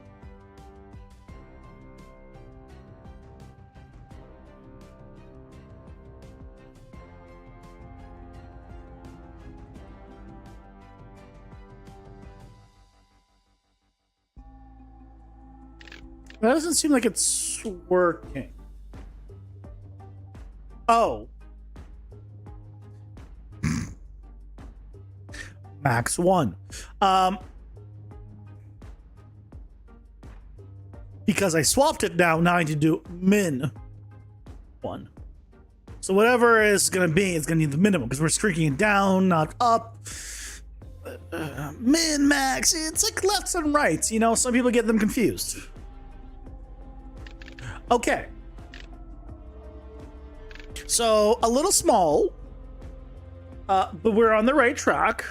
That doesn't seem like it's working. Oh. Max 1. Because I swapped it now I need to do min 1. So whatever is going to be, it's going to need the minimum because we're streaking it down, not up. Min, max, it's like lefts and rights. You know, some people get them confused. Okay. So a little small, but we're on the right track.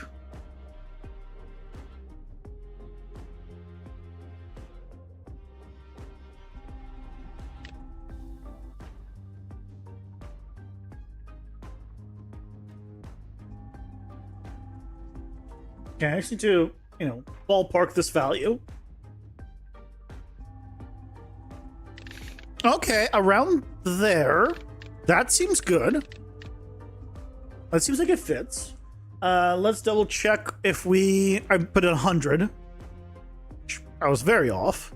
Okay, I actually need to, ballpark this value. Okay, around there. That seems good. That seems like it fits. Let's double check if I put in 100. I was very off.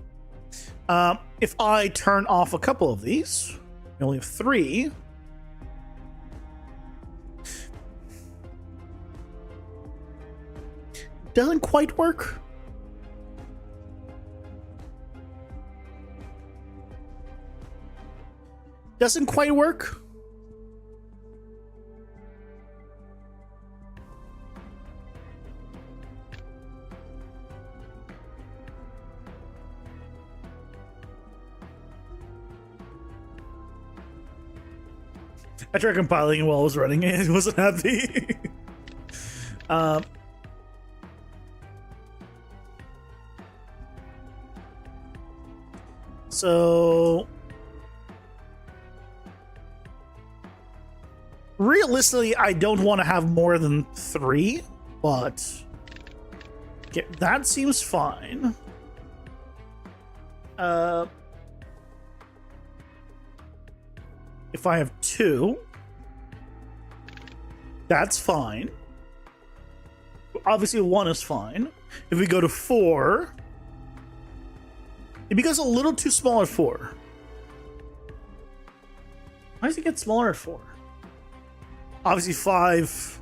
If I turn off a couple of these, we only have 3. Doesn't quite work. Doesn't quite work. I tried compiling it while I was running it. I wasn't happy. So realistically, I don't want to have more than 3, but okay, that seems fine. If I have 2, that's fine. Obviously, 1 is fine. If we go to 4, it becomes a little too small at 4. Why does it get smaller at 4? Obviously 5.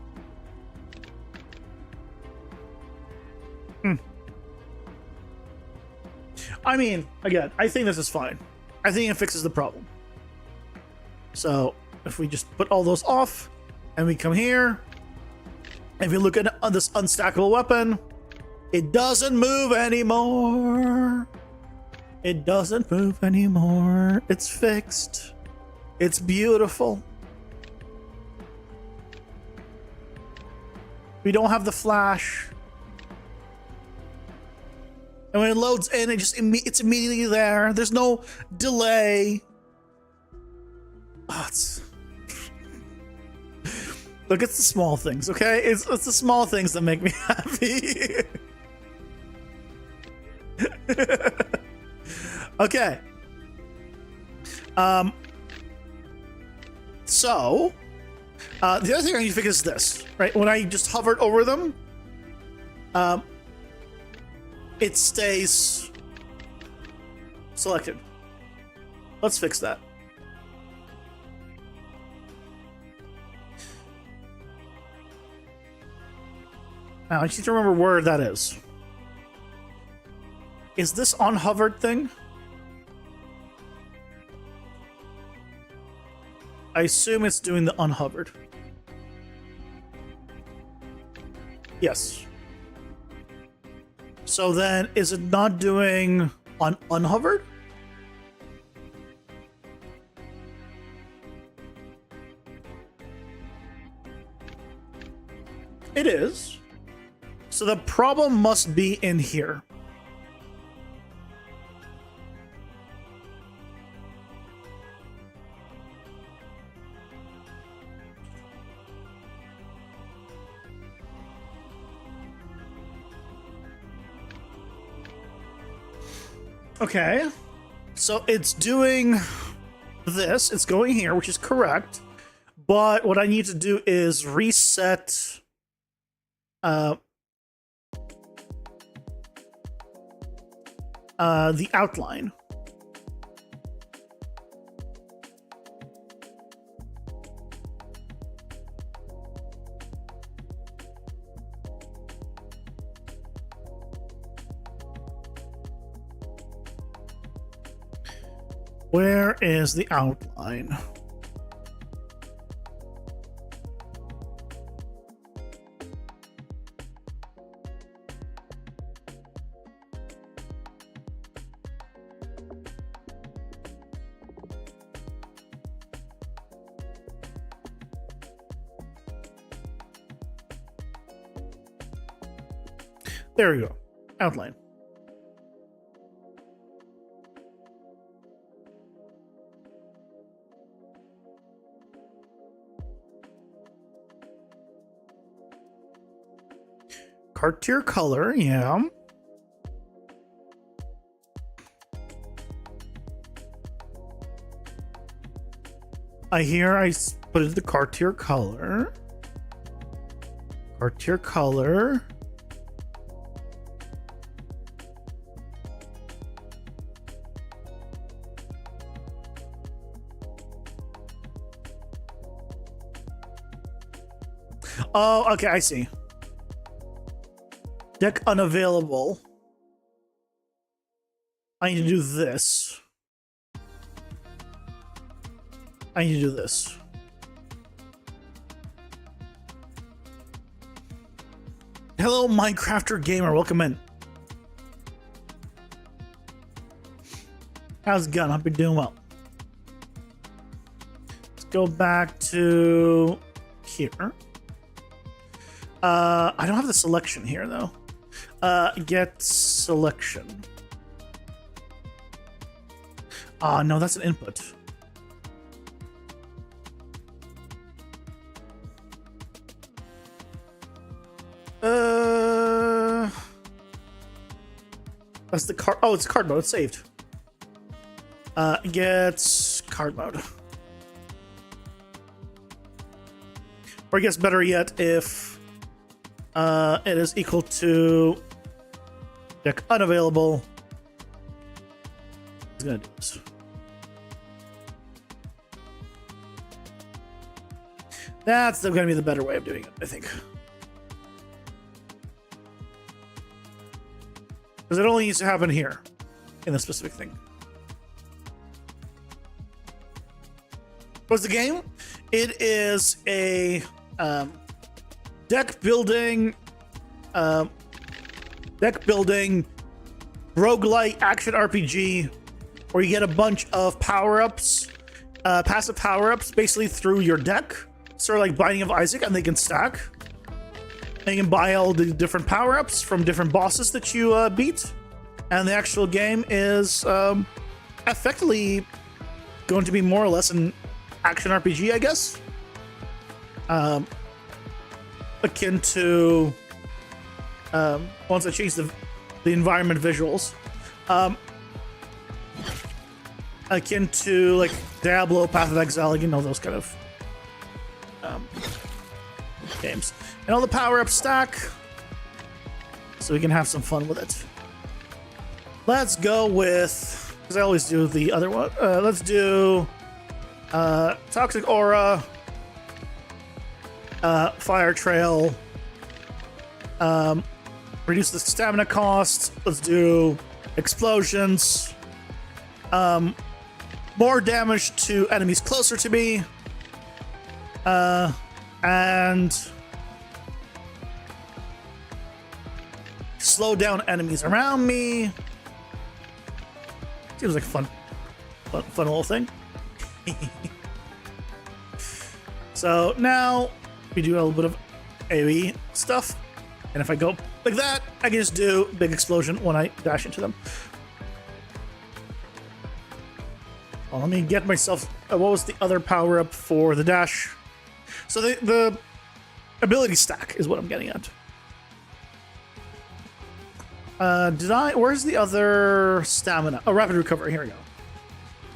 I mean, again, I think this is fine. I think it fixes the problem. So if we just put all those off and we come here, if you look at this unstackable weapon, it doesn't move anymore. It doesn't move anymore. It's fixed. It's beautiful. We don't have the flash. And when it loads in, it's immediately there. There's no delay. Oh, look, it's the small things, okay? It's the small things that make me happy. Okay. So The other thing I need to fix is this, right? When I just hovered over them, it stays selected. Let's fix that. Now I just need to remember where that is. Is this unhovered thing? I assume it's doing the unhovered. Yes. So then, is it not doing on unhovered? It is. So the problem must be in here. Okay, so it's doing this, it's going here, which is correct, but what I need to do is reset the outline. Where is the outline? There we go. Outline. Cartier color, yeah. I put it the Cartier color. Cartier color. Oh, okay, I see. Deck unavailable. I need to do this. I need to do this. Hello, Minecrafter gamer. Welcome in. How's it going? Hope you're doing well. Let's go back to here. I don't have the selection here though. Get selection. No, that's an input. That's the card. Oh, it's card mode. It's saved. Gets card mode. Or I guess better yet, if it is equal to deck unavailable. It's gonna do this. That's gonna be the better way of doing it, I think. Because it only needs to happen here in the specific thing. What's the game? It is a deck building roguelite action RPG where you get a bunch of power-ups, passive power-ups basically through your deck, sort of like Binding of Isaac, and they can stack. And you can buy all the different power-ups from different bosses that you beat. And the actual game is effectively going to be more or less an action RPG, I guess. Akin to once I change the environment visuals. Akin to like Diablo, Path of Exile, you know, those kind of games. And all the power-ups stack, so we can have some fun with it. Let's go with, because I always do the other one. Let's do Toxic Aura, Fire Trail, reduce the stamina cost. Let's do Explosions, more damage to enemies closer to me, and slow down enemies around me. Seems like a fun little thing. So now we do a little bit of AoE stuff, and if I go like that, I can just do big explosion when I dash into them. Well, let me get myself. What was the other power up for the dash? So the ability stack is what I'm getting at. Where's the other stamina? Oh, rapid recovery. Here we go.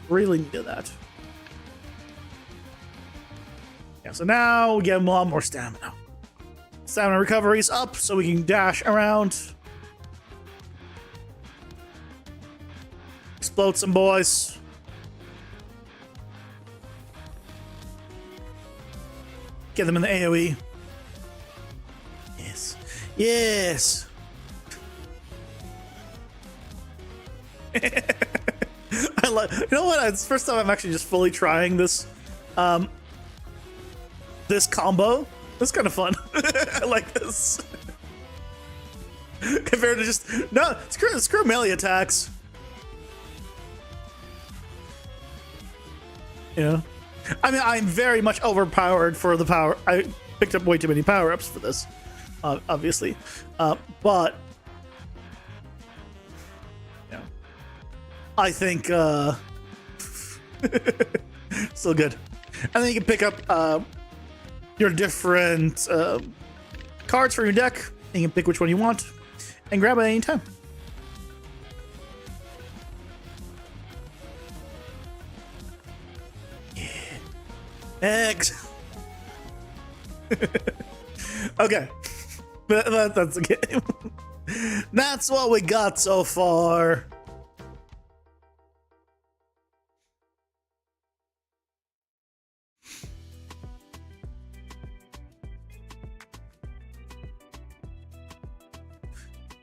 Really needed that. Yeah, so now we get a lot more stamina. Stamina recovery is up, so we can dash around. Explode some boys. Get them in the AoE. Yes. Yes. I like. You know what? It's the first time I'm actually just fully trying this. This combo. It's kind of fun. I like this. Compared to just no screw melee attacks. Yeah. I mean, I'm very much overpowered for the power. I picked up way too many power-ups for this, obviously. But yeah, I think still good. And then you can pick up your different cards from your deck, and you can pick which one you want and grab it at any time. Yeah. Eggs. Okay. That's the game. That's what we got so far.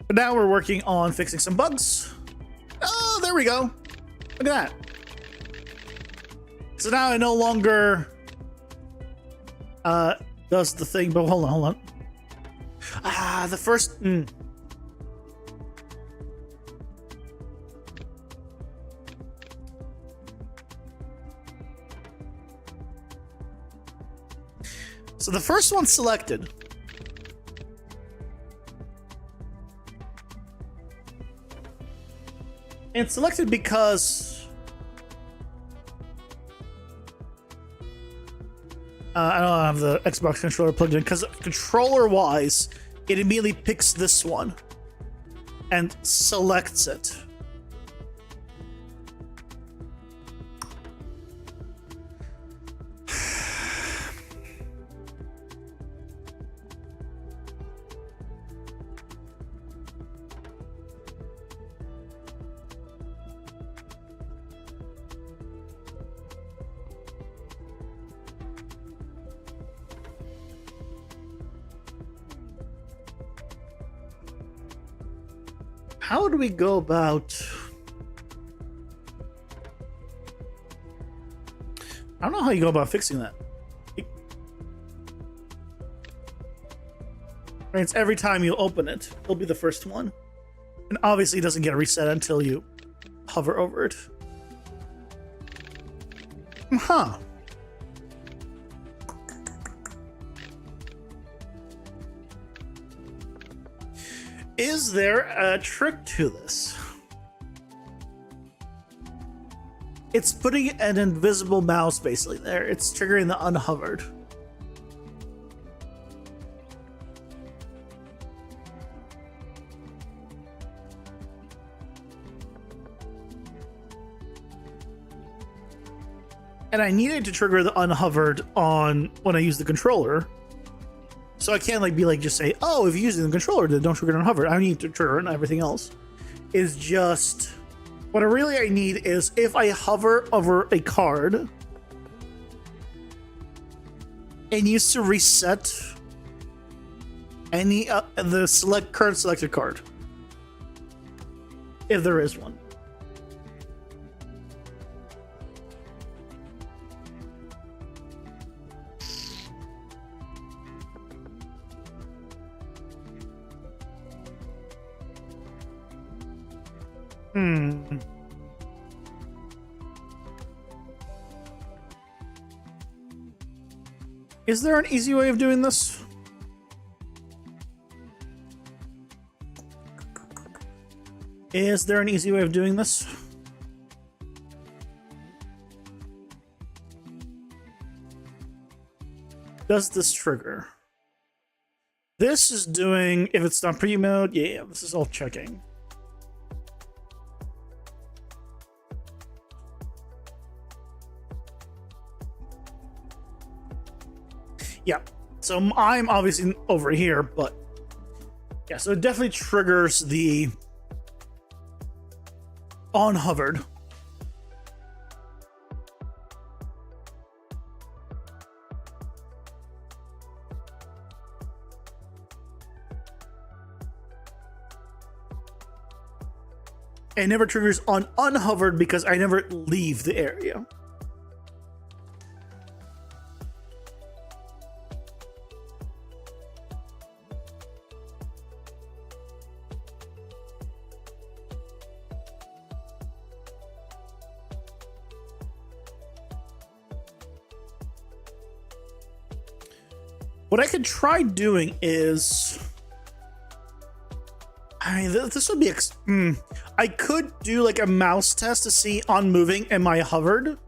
But now we're working on fixing some bugs. Oh, there we go. Look at that. So now I no longer does the thing, but hold on. The first. So the first one's selected. And it's selected because I don't have the Xbox controller plugged in, because controller-wise, it immediately picks this one and selects it. How do we go about... I don't know how you go about fixing that. It's every time you open it, it'll be the first one. And obviously it doesn't get reset until you hover over it. Huh. Is there a trick to this? It's putting an invisible mouse basically there. It's triggering the unhovered. And I needed to trigger the unhovered on when I use the controller. So I can't like be like just say, oh, if you're using the controller, then don't trigger it on hover. I need to trigger it and everything else. Is just what I need is if I hover over a card, it needs to reset any the current selected card, if there is one. Is there an easy way of doing this? Is there an easy way of doing this? Does this trigger? This is doing, if it's not preview mode, yeah, this is all checking. Yeah, so I'm obviously over here, but yeah, so it definitely triggers the on hovered. It never triggers on unhovered because I never leave the area. What I could try doing is, this would be, I could do like a mouse test to see on moving, am I hovered?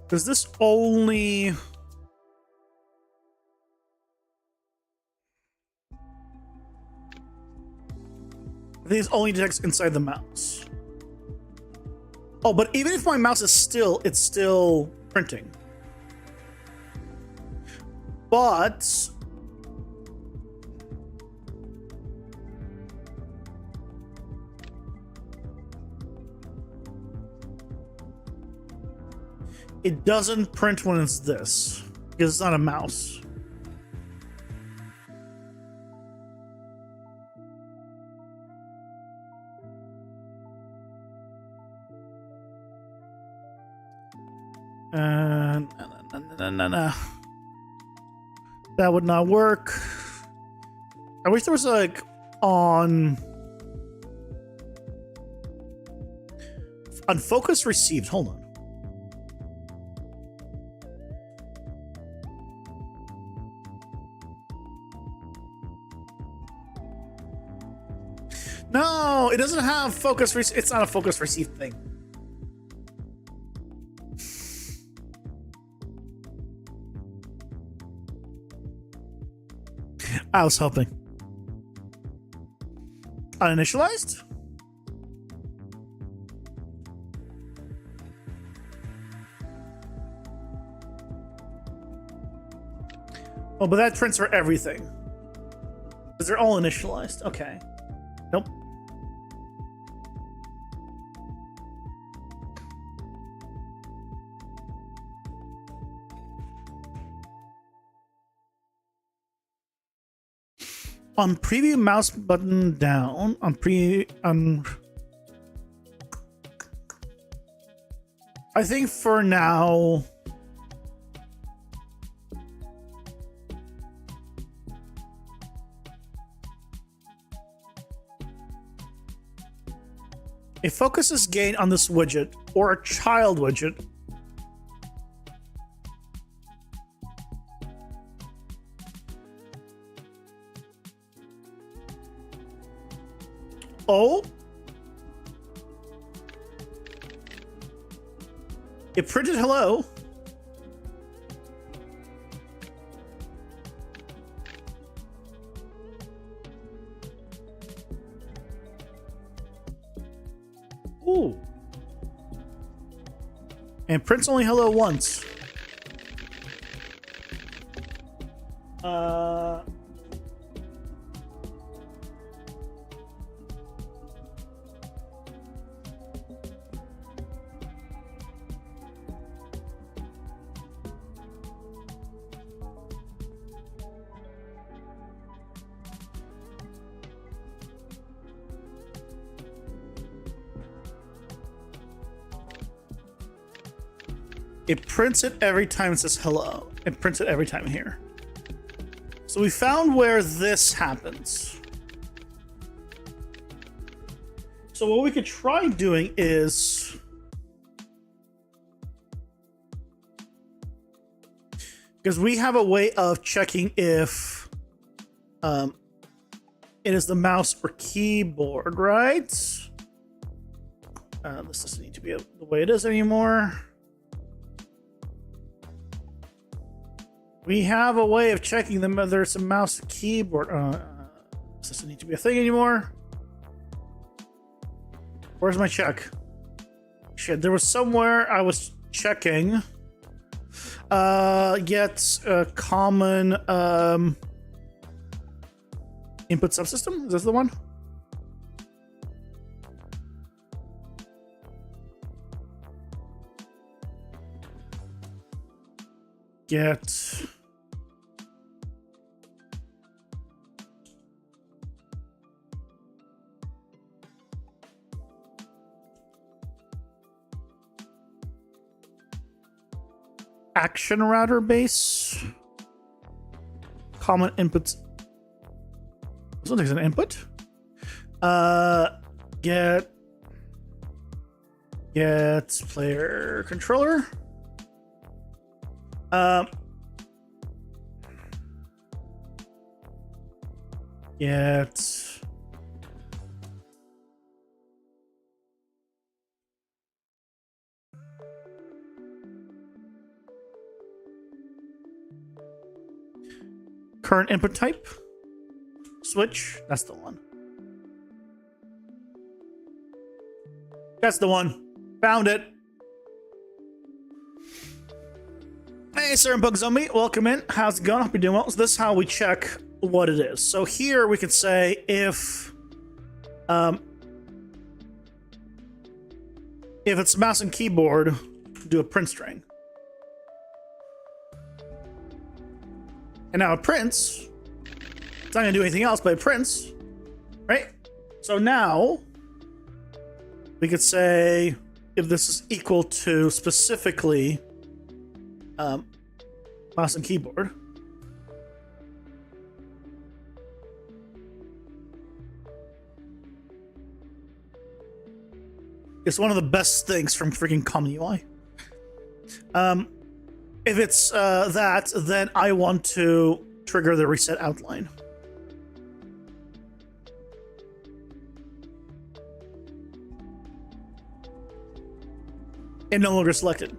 Does this only... I think it only detects inside the mouse. Oh, but even if my mouse is still, it's still printing. But... it doesn't print when it's this, because it's not a mouse. No. That would not work. I wish there was like on focus received. Hold on. No, it doesn't have focus. It's not a focus received thing. I was hoping. Uninitialized? Oh, but that prints for everything. Because they're all initialized. Okay. Nope. On preview mouse button down, on I think for now, a focus is gained on this widget or a child widget. Oh. It printed hello. Ooh. And prints only hello once. It prints it every time it says hello. It prints it every time here. So we found where this happens. So what we could try doing is... because we have a way of checking if it is the mouse or keyboard, right? This doesn't need to be the way it is anymore. We have a way of checking them whether it's a mouse or keyboard. This doesn't need to be a thing anymore. Where's my check? Shit, there was somewhere I was checking. Get a common input subsystem. Is this the one? Get action router base. Common inputs. This one takes an input. Get player controller. Get current input type. Switch. That's the one. That's the one. Found it. Hey, Sir and Bug Zombie, welcome in. How's it going? Hope you're doing well. So this is how we check what it is. So here we could say if it's mouse and keyboard, do a print string. And now it prints. It's not gonna do anything else, but it prints, right? So now we could say if this is equal to specifically mouse and keyboard. It's one of the best things from freaking Common UI. If it's that, then I want to trigger the reset outline. And no longer selected.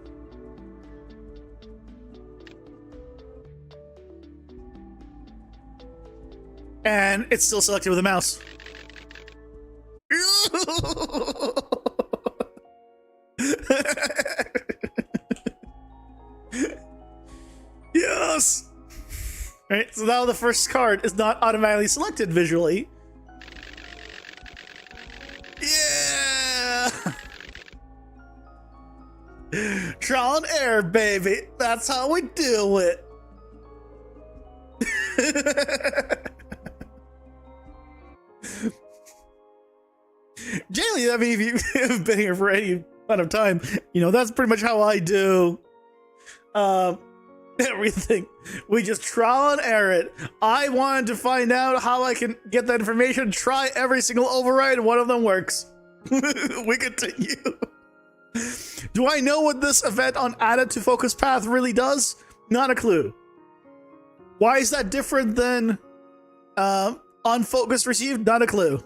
And it's still selected with a mouse. Yes! Right, so now the first card is not automatically selected visually. Yeah! Trial and error, baby. That's how we do it. Generally, I mean, if you've been here for any amount of time, you know, that's pretty much how I do everything. We just trial and error it. I wanted to find out how I can get that information, try every single override, and one of them works. We continue. Do I know what this event on added to focus path really does? Not a clue. Why is that different than on focus received? Not a clue.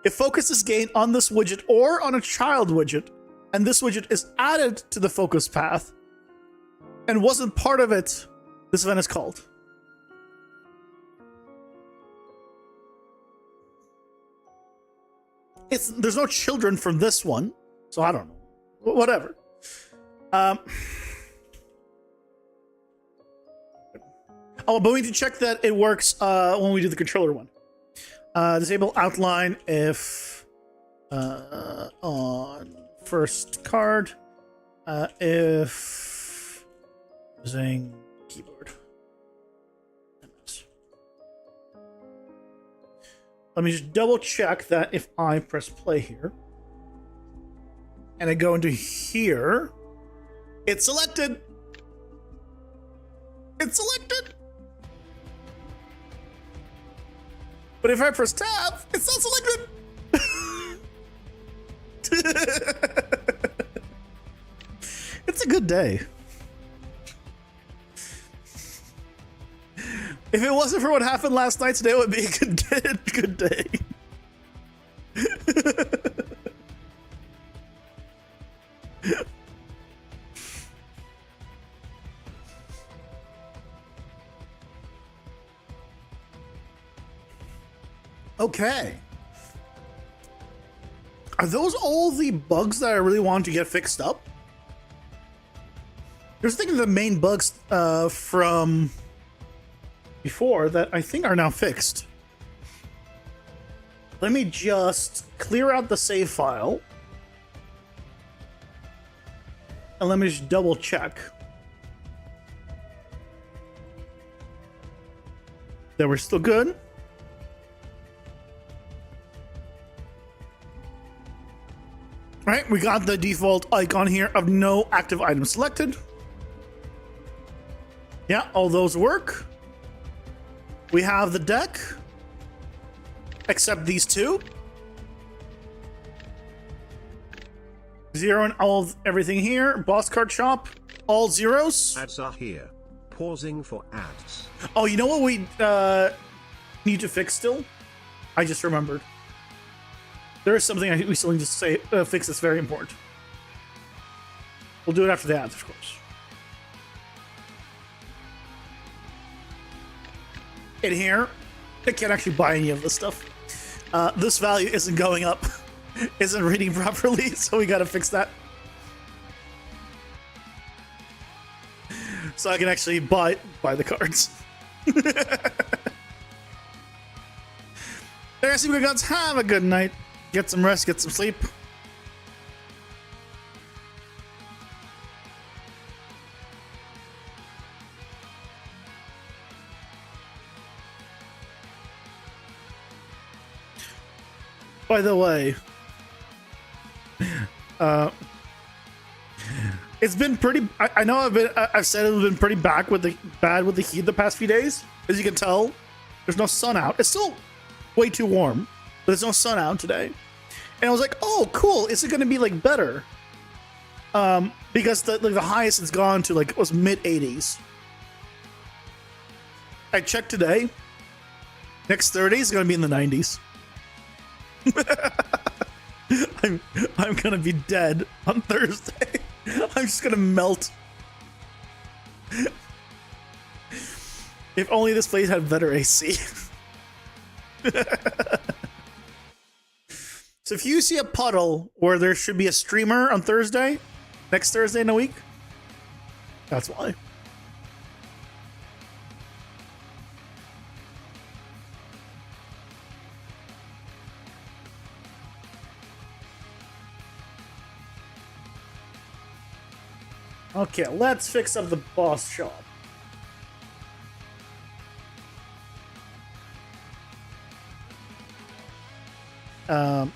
If focus is gained on this widget or on a child widget, and this widget is added to the focus path and wasn't part of it, this event is called. There's no children from this one, so I don't know. Whatever. Oh, but we need to check that it works when we do the controller one. Disable outline if on first card if using keyboard. Let me just double check that if I press play here and I go into here, it's selected. It's selected. But if I press tab, it's not selected. It's a good day. If it wasn't for what happened last night, today would be a good day. Okay. Are those all the bugs that I really want to get fixed up? There's thinking of the main bugs from before that I think are now fixed. Let me just clear out the save file. And let me just double check that we're still good. All right, we got the default icon here of no active items selected. Yeah, all those work. We have the deck, except these two. Zero and everything here. Boss card shop, all zeros. Ads are here. Pausing for ads. Oh, you know what we need to fix still? I just remembered. There is something we still need to fix that's very important. We'll do it after the ads, of course. In here, I can't actually buy any of this stuff. This value isn't going up, isn't reading properly, so we gotta fix that. So I can actually buy the cards. There, super good guns. Have a good night. Get some rest, get some sleep. By the way, it's been pretty. I know I've said it's been pretty bad with the heat the past few days. As you can tell, there's no sun out. It's still way too warm, but there's no sun out today. And I was like, oh, cool. Is it going to be like better? Because the highest it's gone to like was mid 80s. I checked today. Next 30 is going to be in the 90s. I'm gonna be dead on Thursday. I'm just gonna melt. If only this place had better AC. So if you see a puddle where there should be a streamer on Thursday, next Thursday in a week, that's why. Okay, let's fix up the boss shop. Oh,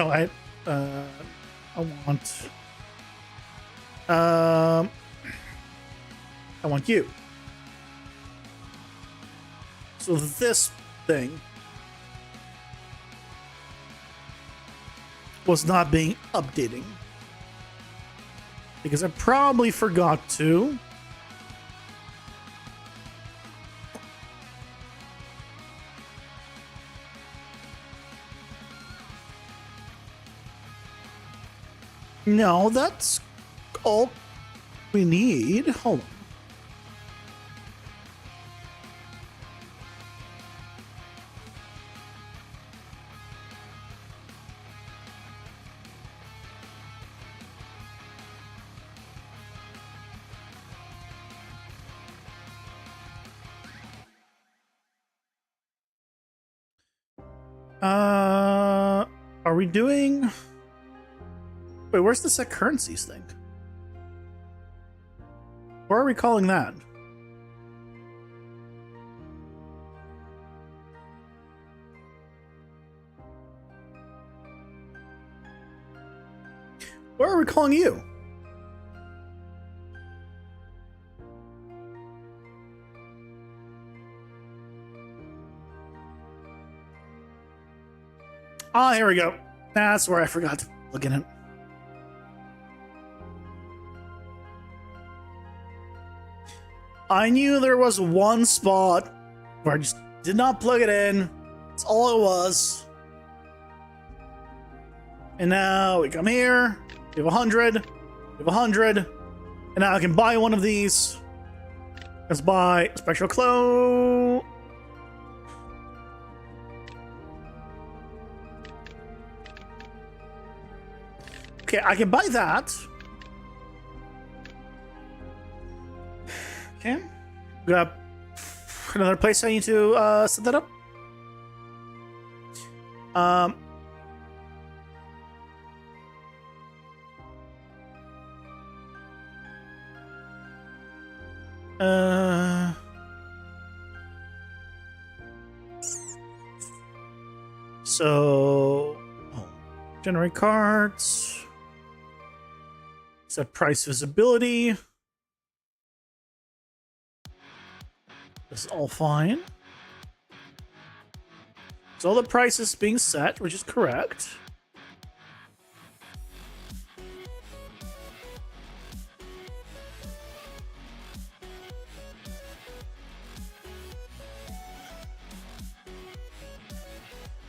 I want you. So this thing was not being updating because I probably forgot to No, that's all we need. Hold on. Are we doing... Wait, where's the set currencies thing? Where are we calling that? Where are we calling you? Ah, here we go. That's where I forgot to plug in it. I knew there was one spot where I just did not plug it in. That's all it was. And now we come here. We have 100. We have 100. And now I can buy one of these. Let's buy Spectral Clo. Okay, I can buy that. Okay. Got another place I need to set that up. So, generate cards. Set price visibility. This is all fine. So all the prices being set, which is correct.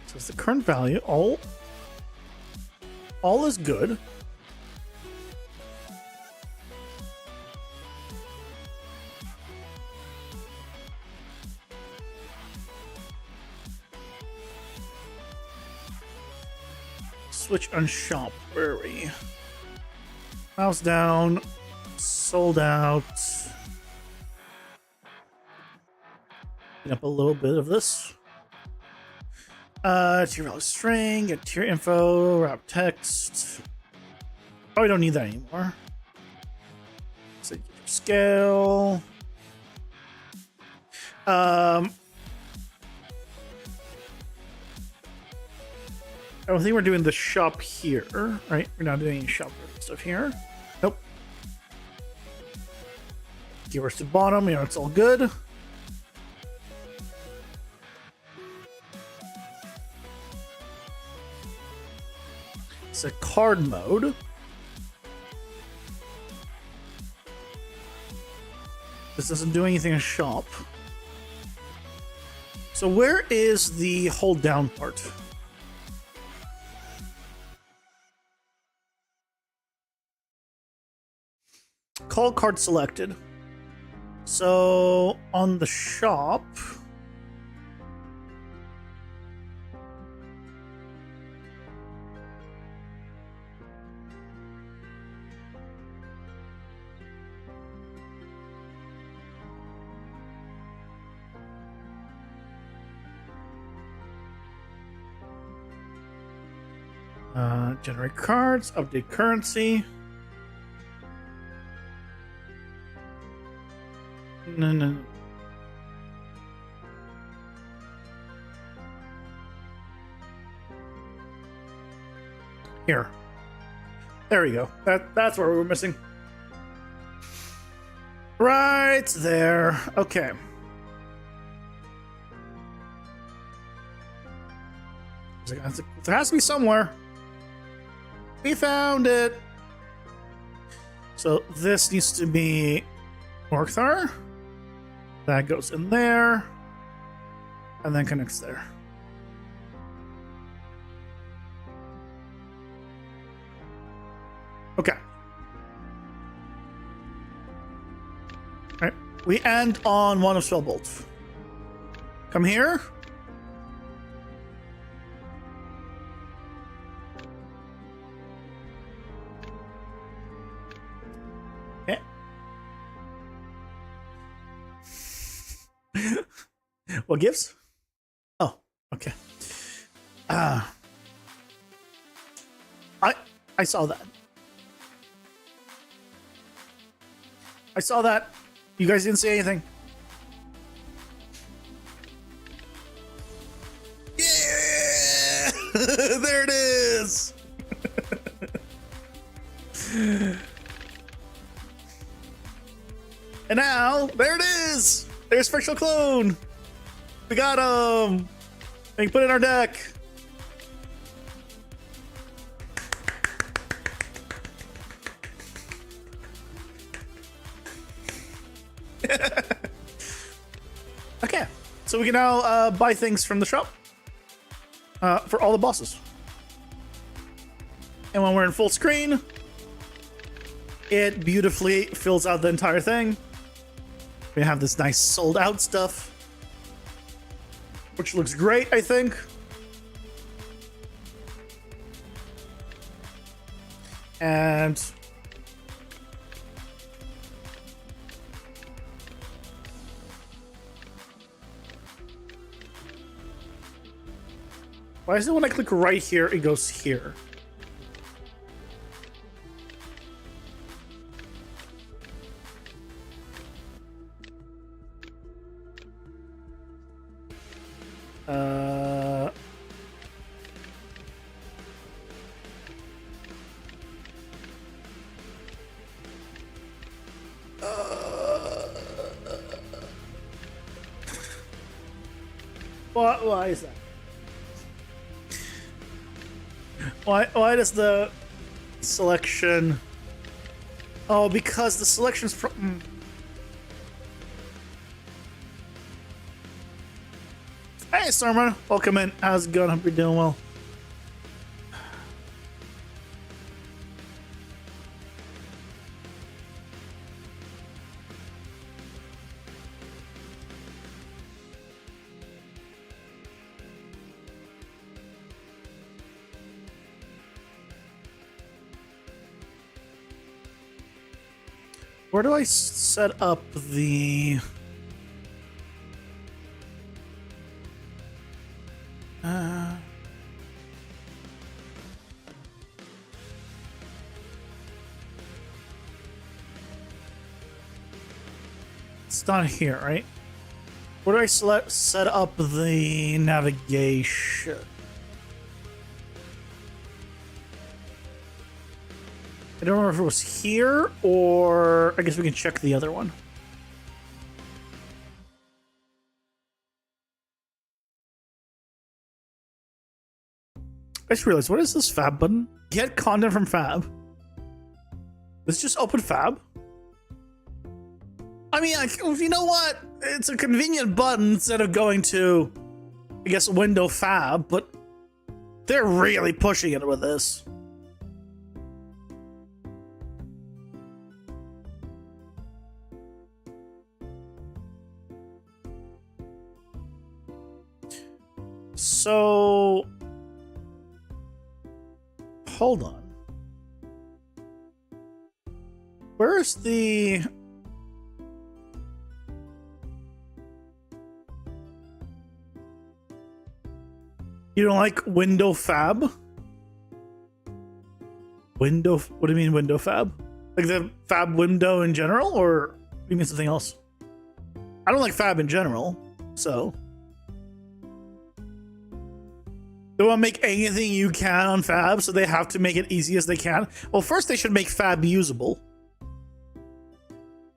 So it's the current value. All is good. Switch on shop. Where are we? Mouse down. Sold out. Get up a little bit of this. Tier value string. Get tier info. Wrap text. Oh, we don't need that anymore. So scale. I don't think we're doing the shop here, right? We're not doing any shop stuff here. Nope. Keywords to bottom, you know, it's all good. It's a card mode. This doesn't do anything in shop. So where is the hold down part? Call card selected. So on the shop, generate cards, update currency. No. Here. There we go. That's where we were missing. Right there. Okay. There has to be somewhere. We found it. So this needs to be Orkthar. That goes in there. And then connects there. Okay. All right. We end on one of Spellbolt. Come here. Okay. What gives? Oh, okay. I saw that. I saw that. You guys didn't say anything. Yeah! There it is! And now, there it is! There's Frictional Clone! We got him! We can put it in our deck. Okay, so we can now buy things from the shop for all the bosses. And when we're in full screen, it beautifully fills out the entire thing. We have this nice sold out stuff, which looks great, I think. And why is it when I click right here, it goes here? Why is that? Why does the selection? Oh, because the selection's from. Hey, Stormer, welcome in. How's it going? Hope you're doing well. Where do I set up the... It's not here, right? Where do I set up the navigation? I don't remember if it was here or I guess we can check the other one. I just realized, what is this Fab button? Get content from Fab. Let's just open Fab. I mean, you know what? It's a convenient button instead of going to, I guess, window Fab, but they're really pushing it with this. So, hold on. Where's the... You don't like window Fab? Window... What do you mean window Fab? Like the Fab window in general, or do you mean something else? I don't like Fab in general, so... They want to make anything you can on Fab, so they have to make it easy as they can. Well, first they should make Fab usable.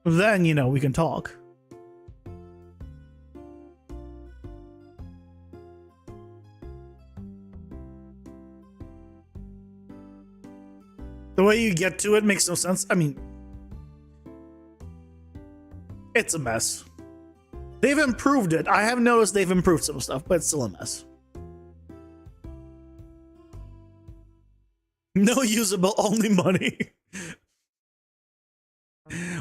Then, you know, we can talk. The way you get to it makes no sense. I mean, it's a mess. They've improved it. I have noticed they've improved some stuff, but it's still a mess. No usable, only money.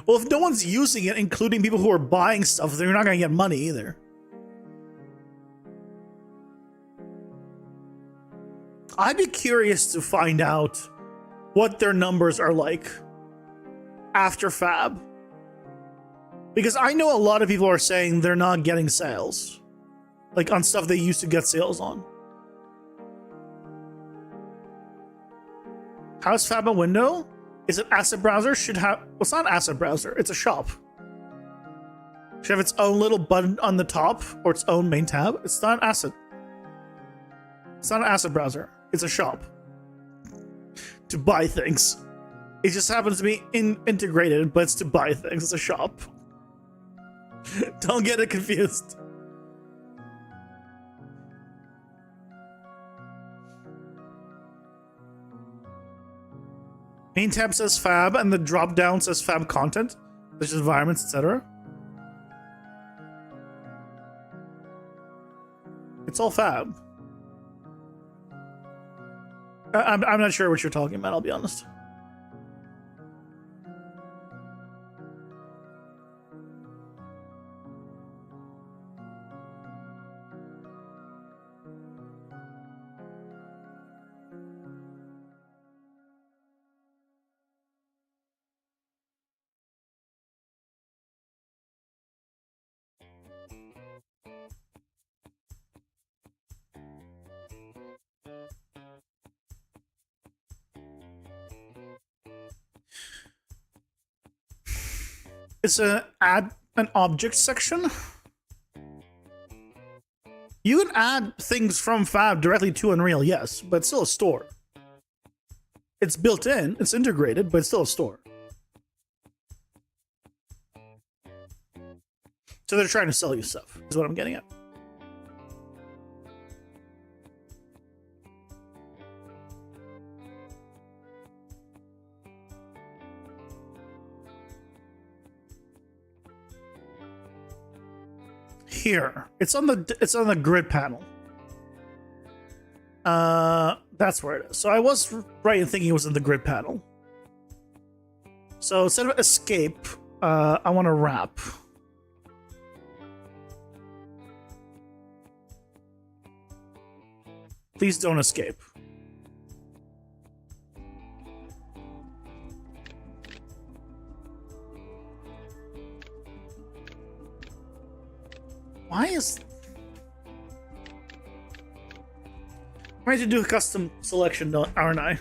Well, if no one's using it, including people who are buying stuff, then you're not going to get money either. I'd be curious to find out what their numbers are like after Fab. Because I know a lot of people are saying they're not getting sales. Like on stuff they used to get sales on. How's Fab a window? Is it asset browser? Should have, well, it's not an asset browser, it's a shop. Should have its own little button on the top or its own main tab. It's not an asset. It's not an asset browser. It's a shop to buy things. It just happens to be integrated, but it's to buy things. It's a shop. Don't get it confused. Main tab says Fab, and the drop down says Fab content, such as environments, etc. It's all Fab. I'm not sure what you're talking about, I'll be honest. It's an add an object section. You can add things from Fab directly to Unreal, yes, but it's still a store. It's built in, it's integrated, but it's still a store. So they're trying to sell you stuff, is what I'm getting at. Here, it's on the grid panel. That's where it is. So I was right in thinking it was in the grid panel. So instead of escape, I want to wrap. Please don't escape. Why is... I need to do a custom selection, aren't I?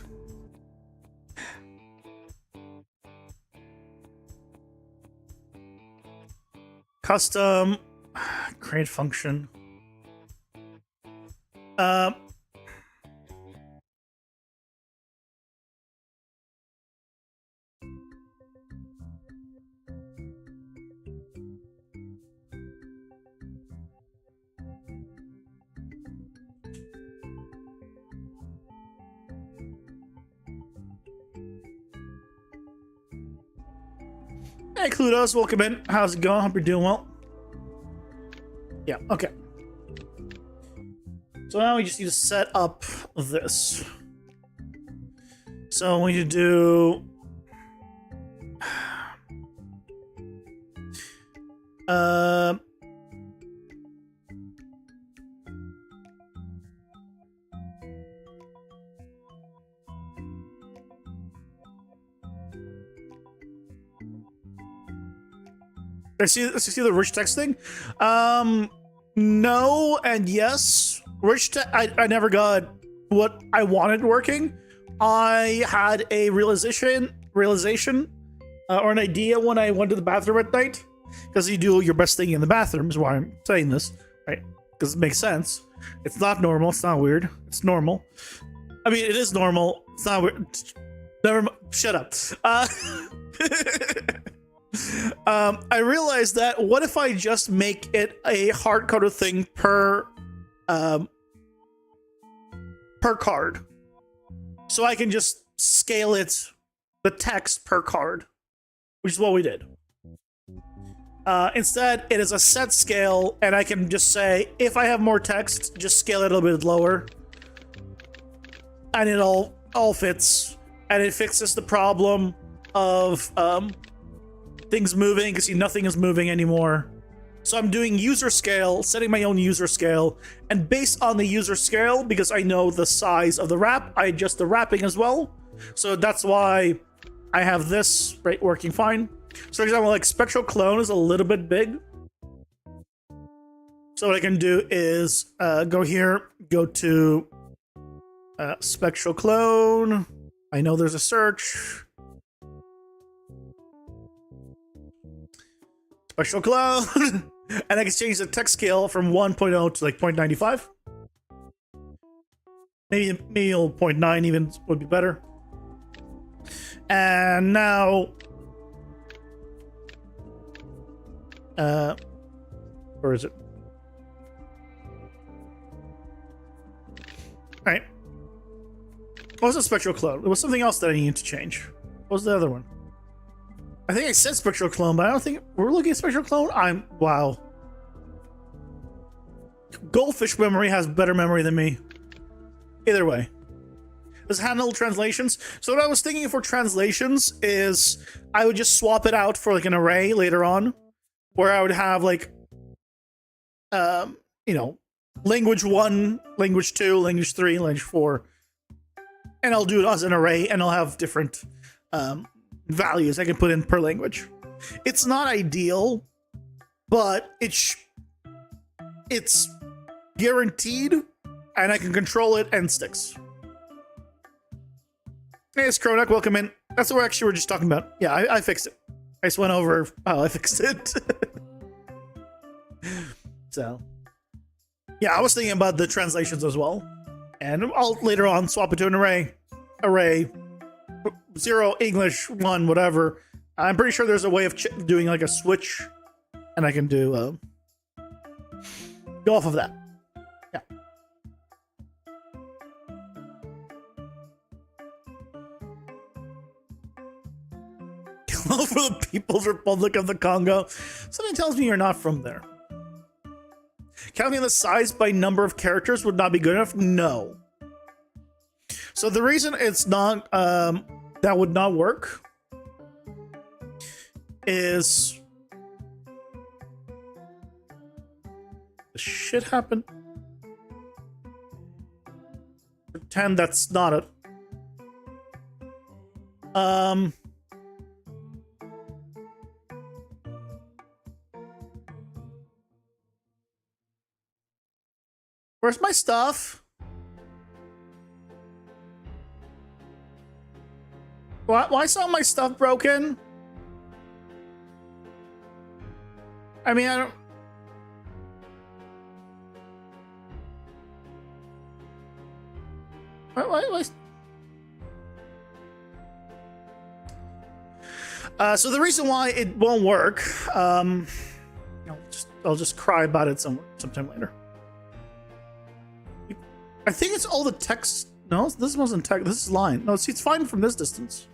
Custom... create function. Hey, Cludos, welcome in. How's it going? Hope you're doing well. Yeah, okay. So now we just need to set up this. So we need to do... I see the rich text thing. No and yes. Rich text. I never got what I wanted working. I had a realization, or an idea when I went to the bathroom at night, because you do your best thing in the bathroom is why I'm saying this, right? Because it makes sense. It's not normal. It's not weird. It's normal. I mean, it is normal. It's not weird. Never. Shut up. I realized that what if I just make it a hard-coded thing per card, so I can just scale it, the text per card, which is what we did. Instead, it is a set scale, and I can just say, if I have more text, just scale it a little bit lower, and it all fits, and it fixes the problem of things moving. You can see nothing is moving anymore. So I'm doing user scale, setting my own user scale, and based on the user scale, because I know the size of the wrap, I adjust the wrapping as well. So that's why I have this right working fine. So for example, like spectral clone is a little bit big. So what I can do is go here, go to spectral clone. I know there's a search. Spectral clone. And I can change the text scale from 1.0 to like 0.95. Maybe 0.9 even would be better. And now, where is it? All right. What was the spectral clone? There was something else that I needed to change. What was the other one? I think I said spectral clone, but I don't think we're looking at spectral clone. Wow. Goldfish memory has better memory than me. Either way. Does handle translations? So what I was thinking for translations is I would just swap it out for like an array later on, where I would have like, you know, language 1, language 2, language 3, language 4, and I'll do it as an array, and I'll have different values I can put in per language. It's not ideal, but it's guaranteed, and I can control it and sticks. Hey, it's Kronak, welcome in. That's what we're just talking about. Yeah, I fixed it. I just went over how I fixed it. So, yeah, I was thinking about the translations as well. And I'll later on swap it to an array. Array 0, English 1, whatever. I'm pretty sure there's a way of doing like a switch, and I can do go off of that. Yeah. Hello for the People's Republic of the Congo. Something tells me you're not from there. Counting the size by number of characters would not be good enough? No. So the reason it's not, that would not work is... The shit happened? Pretend that's not it. Where's my stuff? Why is all my stuff broken? I mean, I don't... Why? So the reason why it won't work, I'll just cry about it sometime later. I think it's all the text. No, this wasn't text. This is line. No, see, it's fine from this distance.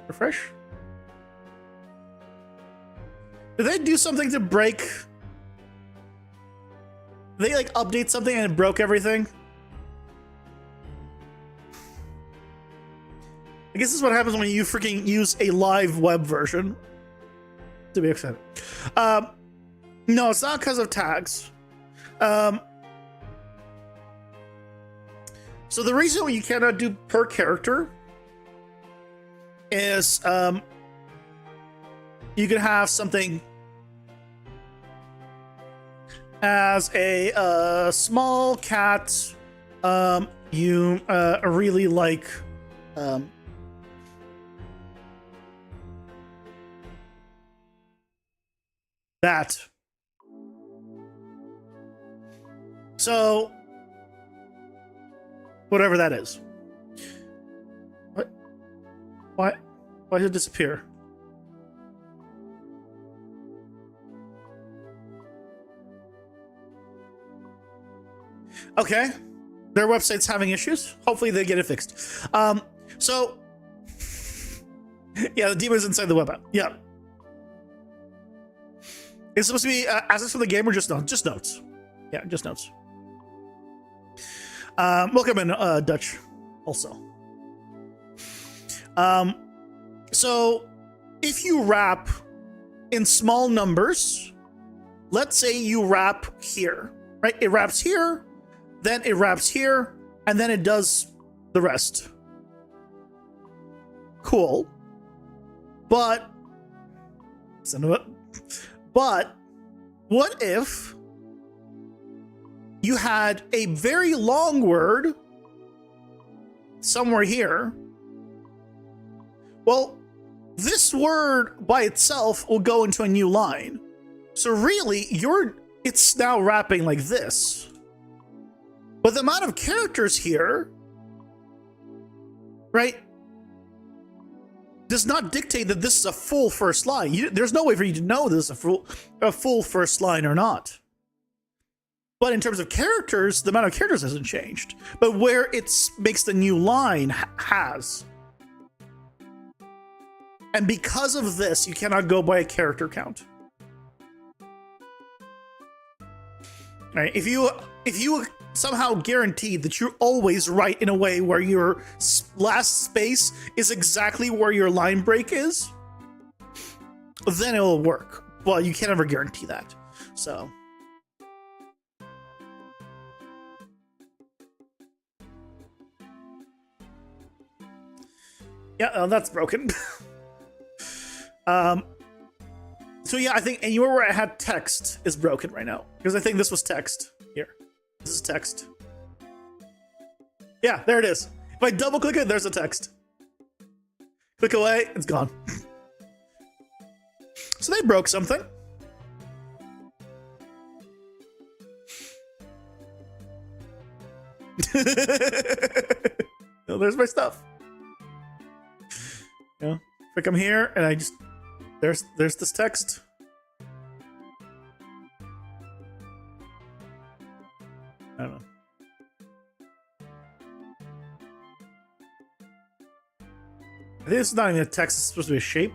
Refresh. Did they do something to break? Did they like update something and it broke everything? I guess this is what happens when you freaking use a live web version. To be excited. No, it's not because of tags. So the reason you cannot do per character is you can have something as a small cat you really like that. So whatever that is. What? Why did it disappear? Okay. Their website's having issues. Hopefully they get it fixed. So yeah, the demon's inside the web app. Yeah. It's supposed to be assets from the game or just notes? Just notes. Yeah, just notes. Welcome in, Dutch, also. So if you wrap in small numbers, let's say you wrap here, right? It wraps here, then it wraps here, and then it does the rest. Cool. But what if you had a very long word somewhere here? Well, this word by itself will go into a new line. So really, it's now wrapping like this. But the amount of characters here, right, does not dictate that this is a full first line. There's no way for you to know this is a full first line or not. But in terms of characters, the amount of characters hasn't changed. But where it makes the new line has. And because of this, you cannot go by a character count. Right? If you somehow guaranteed that you're always right in a way where your last space is exactly where your line break is, then it will work. Well, you can't ever guarantee that. So. Yeah, that's broken. So yeah, I think anywhere where I had text is broken right now. Because I think this was text. Here. This is text. Yeah, there it is. If I double click it, there's a text. Click away, it's gone. So they broke something. Oh, there's my stuff. Yeah. Click I'm here and I just there's this text. I don't know. I think this is not even a text, it's supposed to be a shape.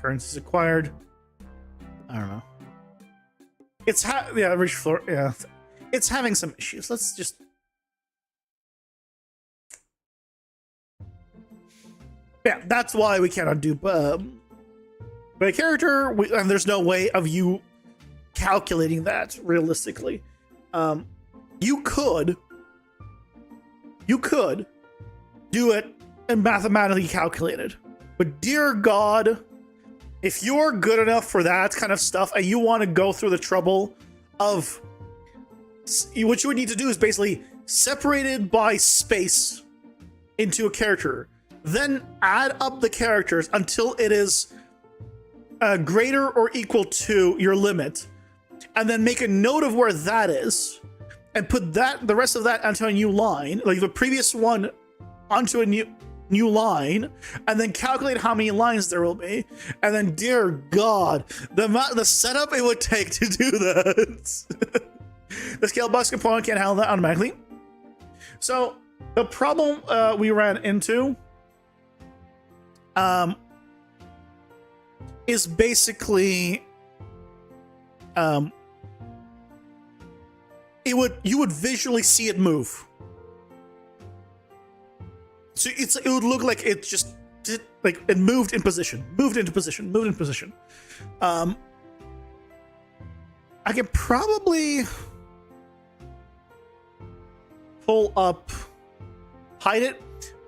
Currencies acquired. I don't know. It's yeah, reach floor, yeah. It's having some issues. Let's just yeah, that's why we cannot do by a character, and there's no way of you calculating that realistically. You could do it and mathematically calculate it, but dear God, if you're good enough for that kind of stuff and you want to go through the trouble of what you would need to do is basically separated by space into a character, then add up the characters until it is greater or equal to your limit, and then make a note of where that is, and put the rest of that onto a new line, like the previous one onto a new line, and then calculate how many lines there will be, and then dear God, the setup it would take to do that. The scale box component can't handle that automatically. So the problem we ran into is basically you would visually see it move. So it would look like it just did, like it moved in position, moved into position, moved in position. I could probably pull up, hide it,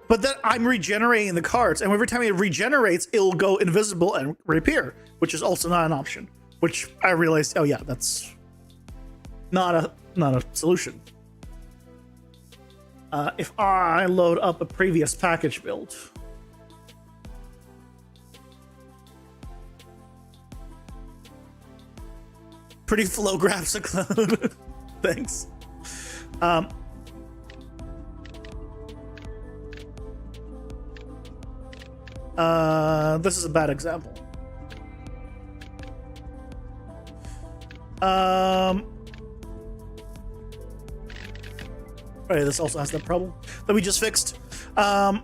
but then I'm regenerating the cards, and every time it regenerates, it'll go invisible and reappear, which is also not an option. Which I realized, oh yeah, that's not a solution. If I load up a previous package build, pretty flow graphs of cloud. Thanks. This is a bad example. Right, this also has that problem that we just fixed. None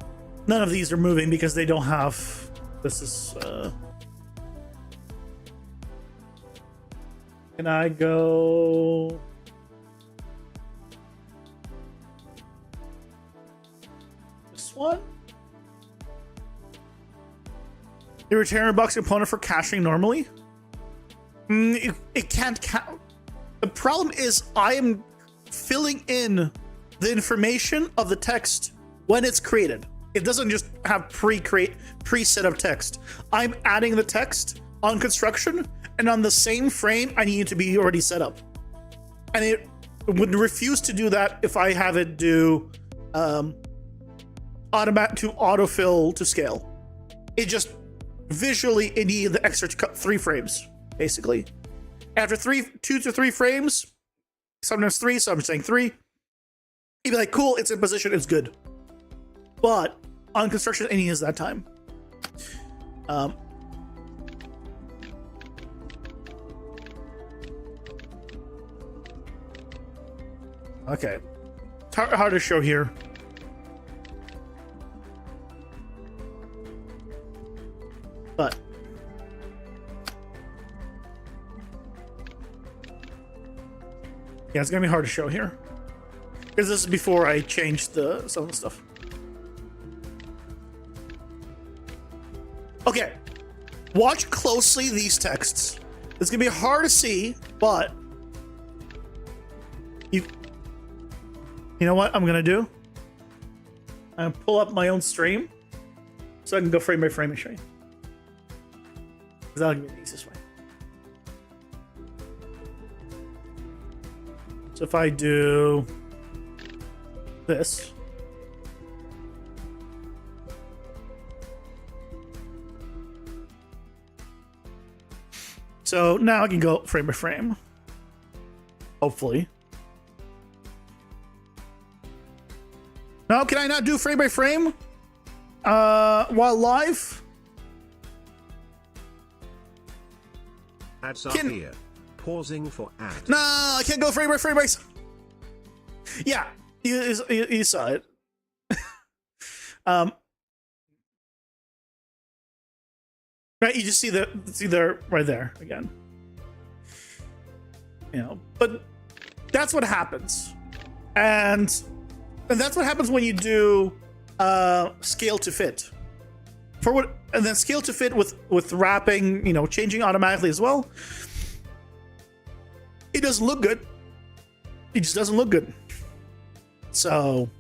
of these are moving because they don't have. This is. Can I go? one. You return a box component for caching normally. It can't count. The problem is I am filling in the information of the text when it's created. It doesn't just have pre-set up text. I'm adding the text on construction, and on the same frame, I need it to be already set up. And it would refuse to do that if I have it do autofill to scale. It just visually it needed the extra 3 frames, basically. After 2 to 3 frames, sometimes 3, so I'm saying 3, you'd be like, cool, it's in position, it's good. But on construction, it needs that time. Okay. It's hard to show here. But yeah, it's gonna be hard to show here because this is before I changed some of the stuff. Okay, watch closely these texts. It's gonna be hard to see, but you know what I'm gonna do? I'm gonna pull up my own stream so I can go frame by frame and show you. That'll give me the easiest way. So if I do this, so now I can go frame by frame, hopefully. Now, can I not do frame by frame while live? Ads are here. Pausing for ads. No, I can't go frame by frame. Yeah, you saw it. Right, you just see the right there again. You know, but that's what happens, and that's what happens when you do scale to fit. For what, and then scale to fit with wrapping, you know, changing automatically as well. It doesn't look good. It just doesn't look good. So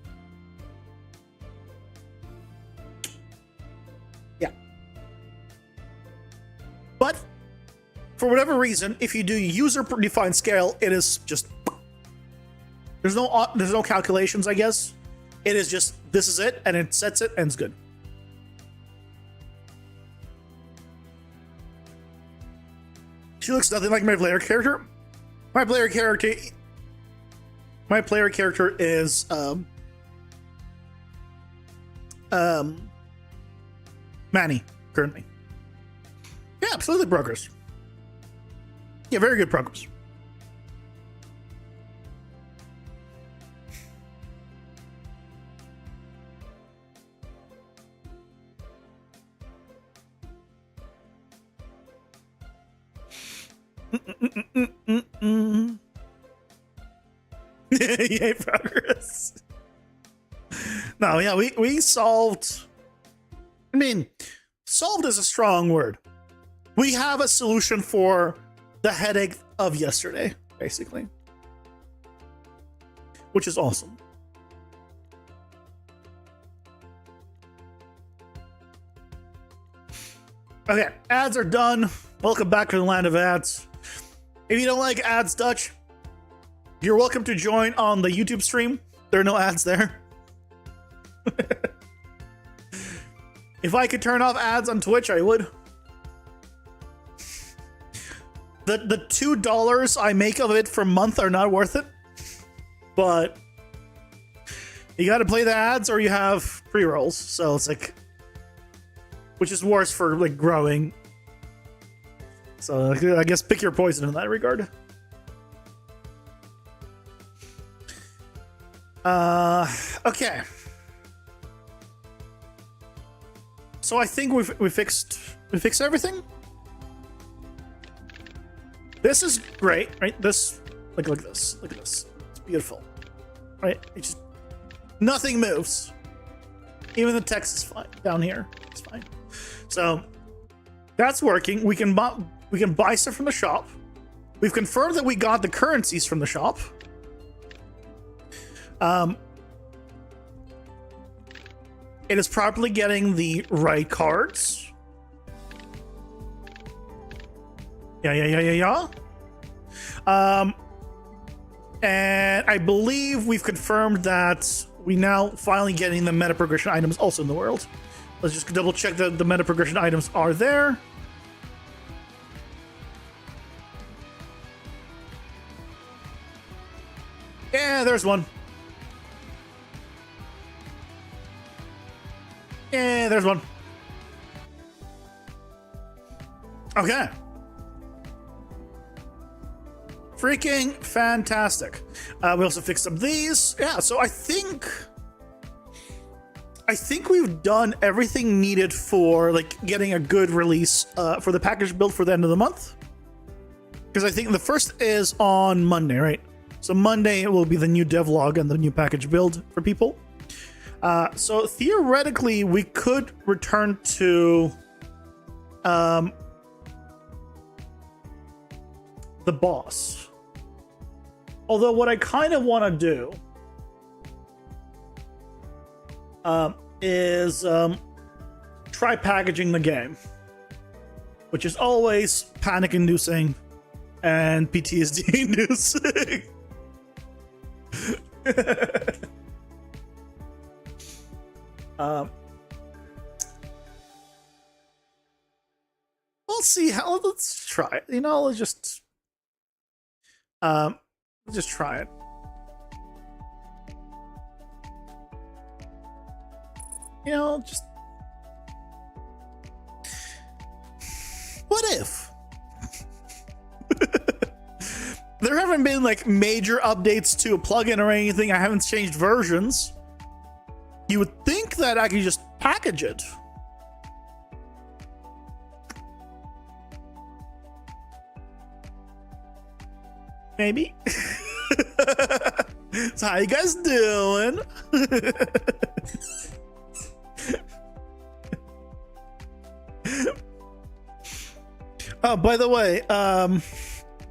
yeah. But for whatever reason, if you do user defined scale, it is just there's no calculations, I guess. It is just this is it, and it sets it, and it's good. She looks nothing like my player character. My player character is Manny currently. Yeah, absolutely progress. Yeah, very good progress. Yay, progress. No, yeah, we solved. I mean, solved is a strong word. We have a solution for the headache of yesterday, basically, which is awesome. Okay, ads are done. Welcome back to the land of ads. If you don't like ads, Dutch, you're welcome to join on the YouTube stream. There are no ads there. If I could turn off ads on Twitch, I would. The $2 I make of it for a month are not worth it. But you got to play the ads or you have pre-rolls. So it's like, which is worse for like growing. So I guess pick your poison in that regard. Okay. So I think we fixed everything. This is great, right? This look at this. Look at this. It's beautiful. Right? It just nothing moves. Even the text is fine down here. It's fine. So that's working. We can buy stuff from the shop. We've confirmed that we got the currencies from the shop. It is properly getting the right cards. Yeah. And I believe we've confirmed that we now finally getting the meta progression items also in the world. Let's just double check that the meta progression items are there. Yeah, there's one. Yeah, there's one. Okay. Freaking fantastic. We also fixed up these. Yeah, so I think we've done everything needed for like getting a good release for the package build for the end of the month. Because I think the first is on Monday, right? So Monday will be the new devlog and the new package build for people. So theoretically, we could return to the boss. Although what I kind of want to do is try packaging the game, which is always panic-inducing and PTSD-inducing. We'll see how. Let's try it. You know, let's just try it. You know, just what if? There haven't been like major updates to a plugin or anything. I haven't changed versions. You would think that I could just package it. Maybe. So how you guys doing? Oh, by the way,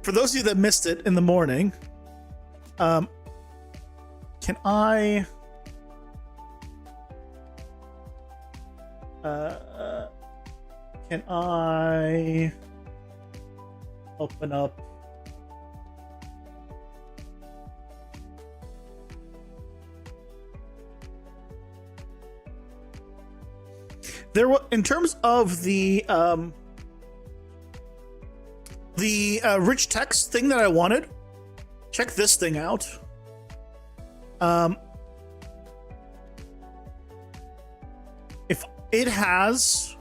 for those of you that missed it in the morning, can I open up there in terms of the rich text thing that I wanted? Check this thing out. If it has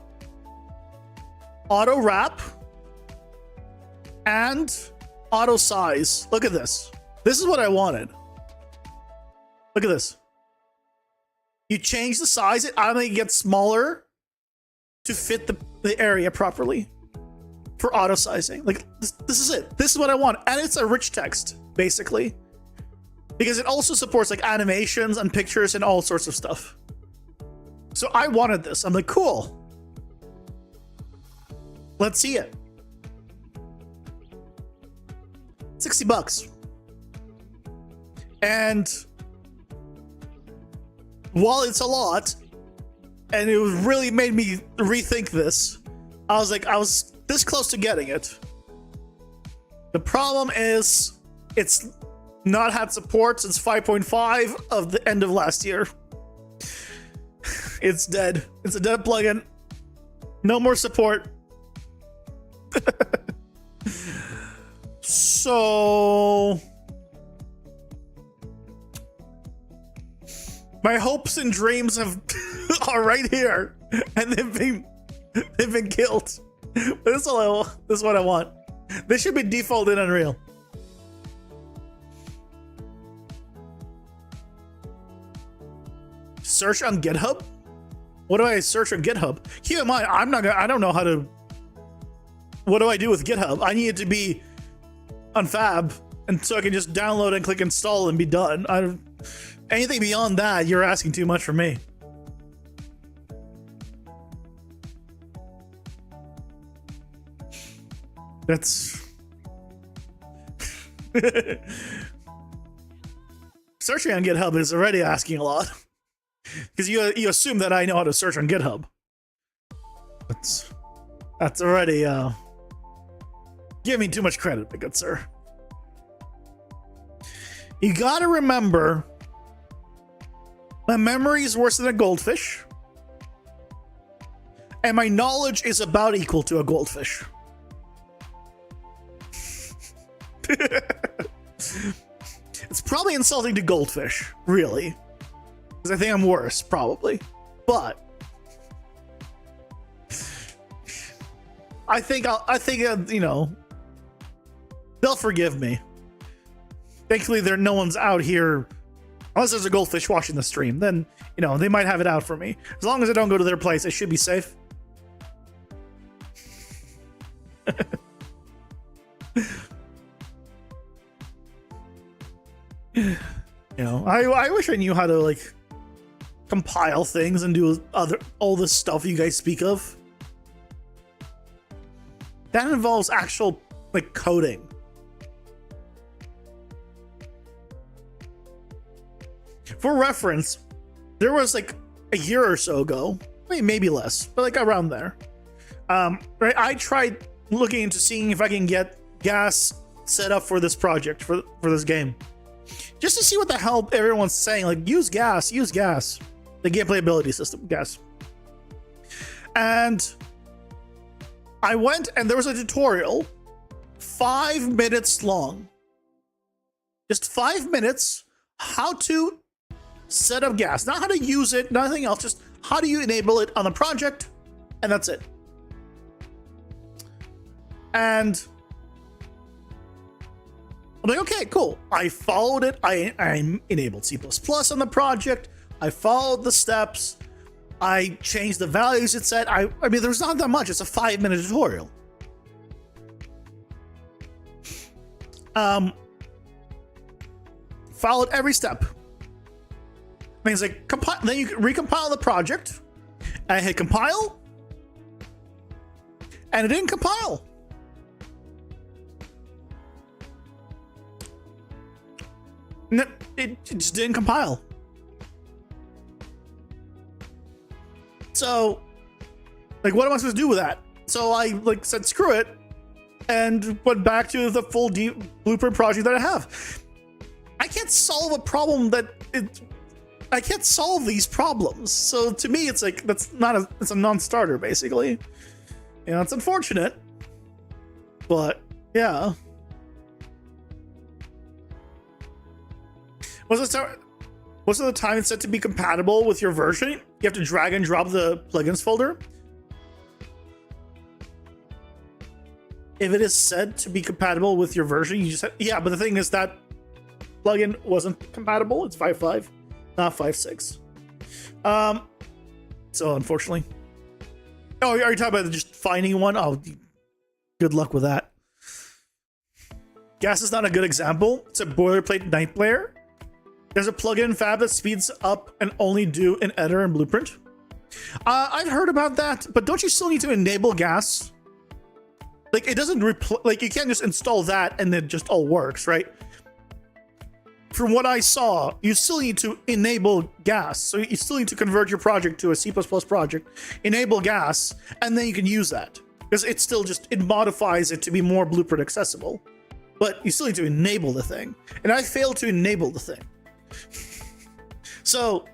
auto wrap and auto size. Look at this. This is what I wanted. Look at this. You change the size, it automatically gets smaller to fit the area properly for auto sizing. Like this is it. This is what I want. And it's a rich text, basically. Because it also supports like animations and pictures and all sorts of stuff. So I wanted this. I'm like, cool. Let's see it. $60. And while it's a lot, and it really made me rethink this, I was this close to getting it. The problem is it's not had support since 5.5 of the end of last year. It's dead. It's a dead plugin. No more support. So my hopes and dreams are right here, and they've been killed. But this is what I want. This should be default in Unreal. Search on GitHub? What do I search on GitHub? Keep in mind, I don't know how to. What do I do with GitHub? I need it to be on Fab, and so I can just download and click install and be done. Anything beyond that, you're asking too much from me. That's searching on GitHub is already asking a lot because you assume that I know how to search on GitHub. That's already giving too much credit, my good sir. You gotta remember, my memory is worse than a goldfish, and my knowledge is about equal to a goldfish. It's probably insulting to goldfish, really, because I think I'm worse, probably. But I think you know, they'll forgive me. Thankfully, no one's out here, unless there's a goldfish watching the stream. Then, you know, they might have it out for me. As long as I don't go to their place, I should be safe. You know, I wish I knew how to like compile things and do all this stuff you guys speak of. That involves actual like coding. For reference, there was like a year or so ago, maybe less, but like around there. Right, I tried looking into seeing if I can get gas set up for this project, for this game, just to see what the hell everyone's saying. Like, use gas, the gameplay ability system, gas. And I went and there was a tutorial, 5 minutes long, just 5 minutes, how to set up gas, not how to use it, nothing else, just how do you enable it on the project, and that's it. And I'm like, okay, cool. I followed it. I enabled C++ on the project. I followed the steps. I changed the values it said. I mean, there's not that much. It's a 5-minute tutorial. Followed every step. Things like compile, then you can recompile the project. I hit compile, and it didn't compile. No, it just didn't compile. So, like, what am I supposed to do with that? So I like said screw it, and went back to the full blueprint project that I have. I can't solve a problem I can't solve these problems. So to me, it's like it's a non-starter basically. You know, it's unfortunate, but yeah. Most of the time it's set to be compatible with your version. You have to drag and drop the plugins folder. If it is said to be compatible with your version, you just yeah, but the thing is that plugin wasn't compatible. It's 5.5, not 5.6. So unfortunately. Oh, are you talking about just finding one? Oh, good luck with that. Gas is not a good example. It's a boilerplate night player. There's a plugin in Fab that speeds up and only do an editor and blueprint. I've heard about that, but don't you still need to enable gas? Like, it doesn't like, you can't just install that and it just all works, right? From what I saw, you still need to enable gas. So you still need to convert your project to a C++ project, enable gas, and then you can use that. Because it still just, it modifies it to be more blueprint accessible. But you still need to enable the thing. And I failed to enable the thing. So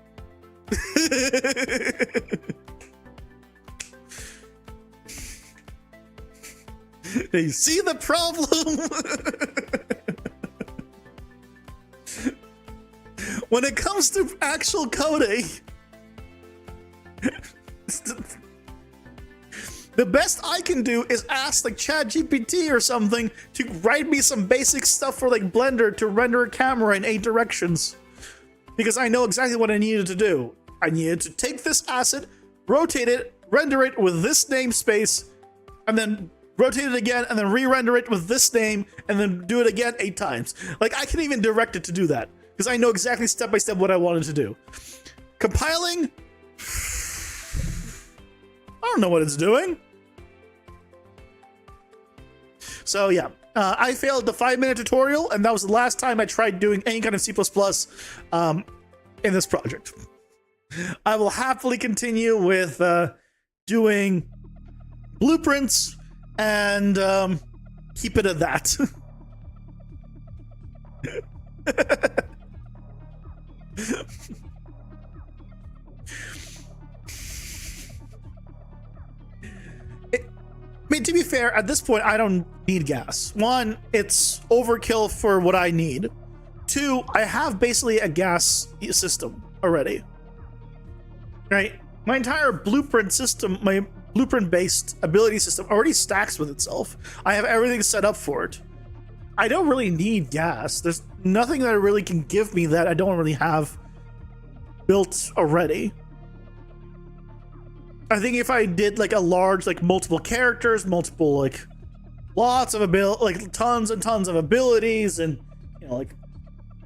you see the problem? When it comes to actual coding, the best I can do is ask like ChatGPT or something to write me some basic stuff for like Blender to render a camera in 8 directions. Because I know exactly what I needed to do. I needed to take this asset, rotate it, render it with this namespace, and then rotate it again, and then re-render it with this name, and then do it again 8 times. Like, I can even direct it to do that, because I know exactly step by step what I wanted to do. Compiling, I don't know what it's doing. So yeah, I failed the 5-minute tutorial, and that was the last time I tried doing any kind of C++ in this project. I will happily continue with doing blueprints and keep it at that. I mean, to be fair, at this point, I don't need gas. One, it's overkill for what I need. Two, I have basically a gas system already. Right? My entire blueprint system, my blueprint-based ability system already stacks with itself. I have everything set up for it. I don't really need gas. There's nothing that it really can give me that I don't really have built already. I think if I did like a large, like multiple characters, multiple like lots of like tons and tons of abilities, and you know, like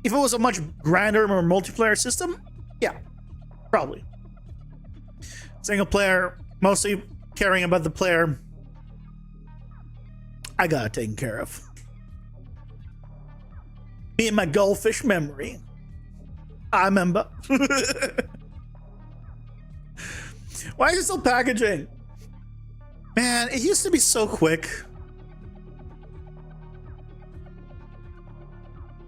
if it was a much grander, more multiplayer system, yeah, probably. Single player, mostly caring about the player, I got it taken care of. Me and my goldfish memory. I remember. Why is it still packaging? Man, it used to be so quick.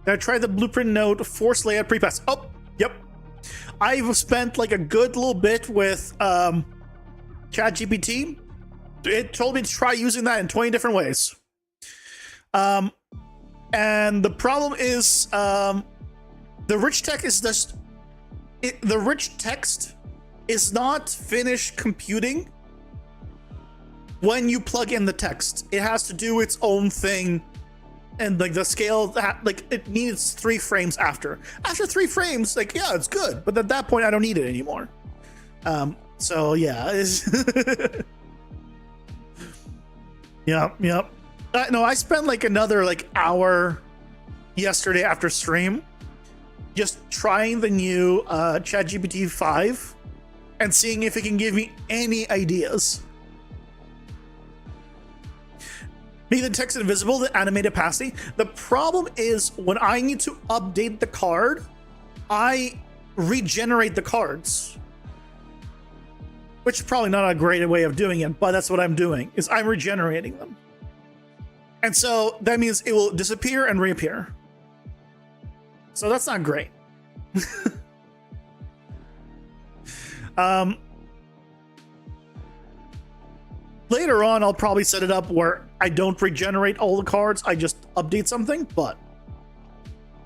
I tried the blueprint node, force layout prepass. Oh, yep. I've spent like a good little bit with ChatGPT. It told me to try using that in 20 different ways. And the problem is the rich text is just the rich text is not finished computing when you plug in the text. It has to do its own thing, and like the scale that like it needs 3 frames after 3 frames, like yeah, it's good, but at that point I don't need it anymore. So yeah, yep. No, I spent like another like hour yesterday after stream just trying the new ChatGPT 5 and seeing if it can give me any ideas. Make the text invisible, the animated opacity. The problem is when I need to update the card, I regenerate the cards. Which is probably not a great way of doing it, but that's what I'm doing, is I'm regenerating them. And so that means it will disappear and reappear. So that's not great. Later on, I'll probably set it up where I don't regenerate all the cards, I just update something, but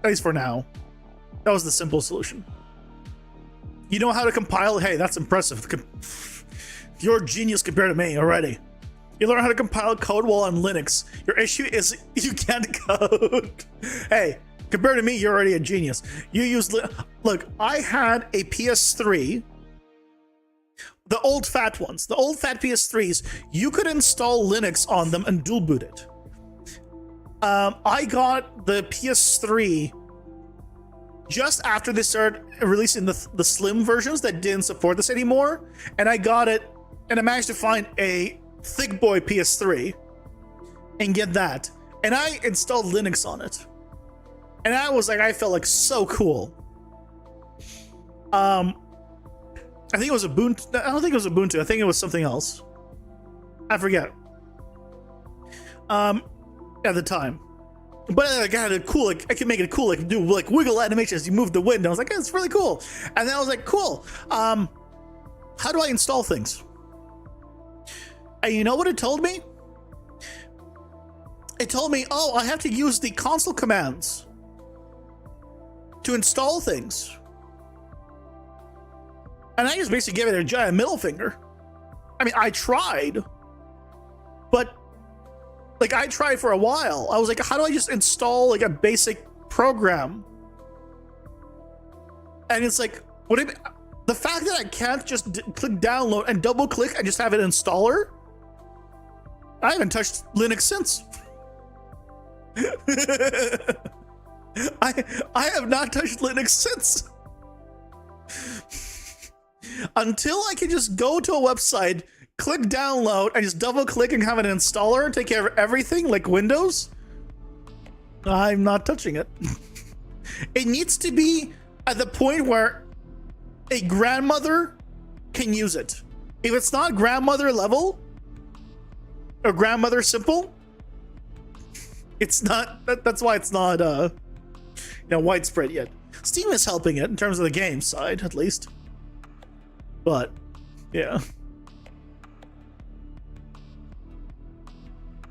at least for now, that was the simple solution. You know how to compile? Hey, that's impressive. You're a genius compared to me already. You learn how to compile code while on Linux. Your issue is you can't code. Hey, compared to me, you're already a genius. You use... Look, I had a PS3... The old fat ones, the old fat PS3s, you could install Linux on them and dual boot it. I got the PS3 just after they started releasing the slim versions that didn't support this anymore, and I got it, and I managed to find a thick boy PS3 and get that, and I installed Linux on it, and I felt like so cool. I think it was Ubuntu. I don't think it was Ubuntu. I think it was something else. I forget. At the time, but I had it cool. Like I can make it cool. I can do like wiggle animations as you move the window. I was like, yeah, it's really cool. And then I was like, cool. How do I install things? And you know what it told me? It told me, oh, I have to use the console commands to install things. And I just basically gave it a giant middle finger. I mean, I tried, but like I tried for a while. I was like, how do I just install like a basic program? And it's like, what do you mean? The fact that I can't just click download and double click and just have it installer? I haven't touched Linux since. I have not touched Linux since. Until I can just go to a website, click download and just double click and have an installer take care of everything like Windows, I'm not touching it. It needs to be at the point where a grandmother can use it. If it's not grandmother level or grandmother simple, it's not. That's why it's not widespread yet. Steam is helping it in terms of the game side, at least. But yeah.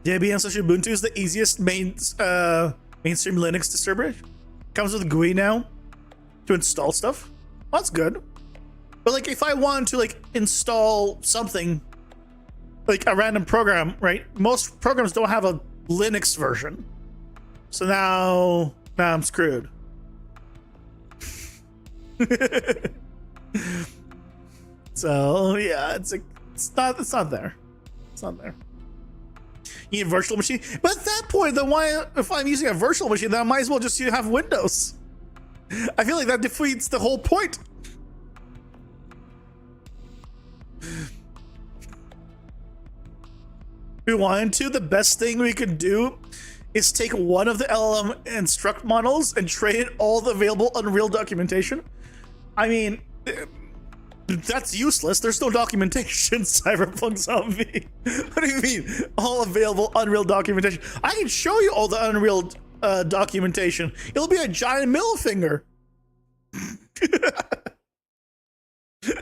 Debian slash Ubuntu is the easiest mainstream Linux distributor. Comes with GUI now to install stuff. Well, that's good. But like, if I wanted to like install something, like a random program, right? Most programs don't have a Linux version, so now I'm screwed. So yeah, it's not there. It's not there. You need a virtual machine, but at that point, then why? If I'm using a virtual machine, then I might as well just have Windows. I feel like that defeats the whole point. We wanted to. The best thing we could do is take one of the LLM instruct models and train all the available Unreal documentation. I mean, that's useless. There's no documentation, Cyberpunk Zombie. What do you mean? All available Unreal documentation. I can show you all the Unreal documentation. It'll be a giant middle finger.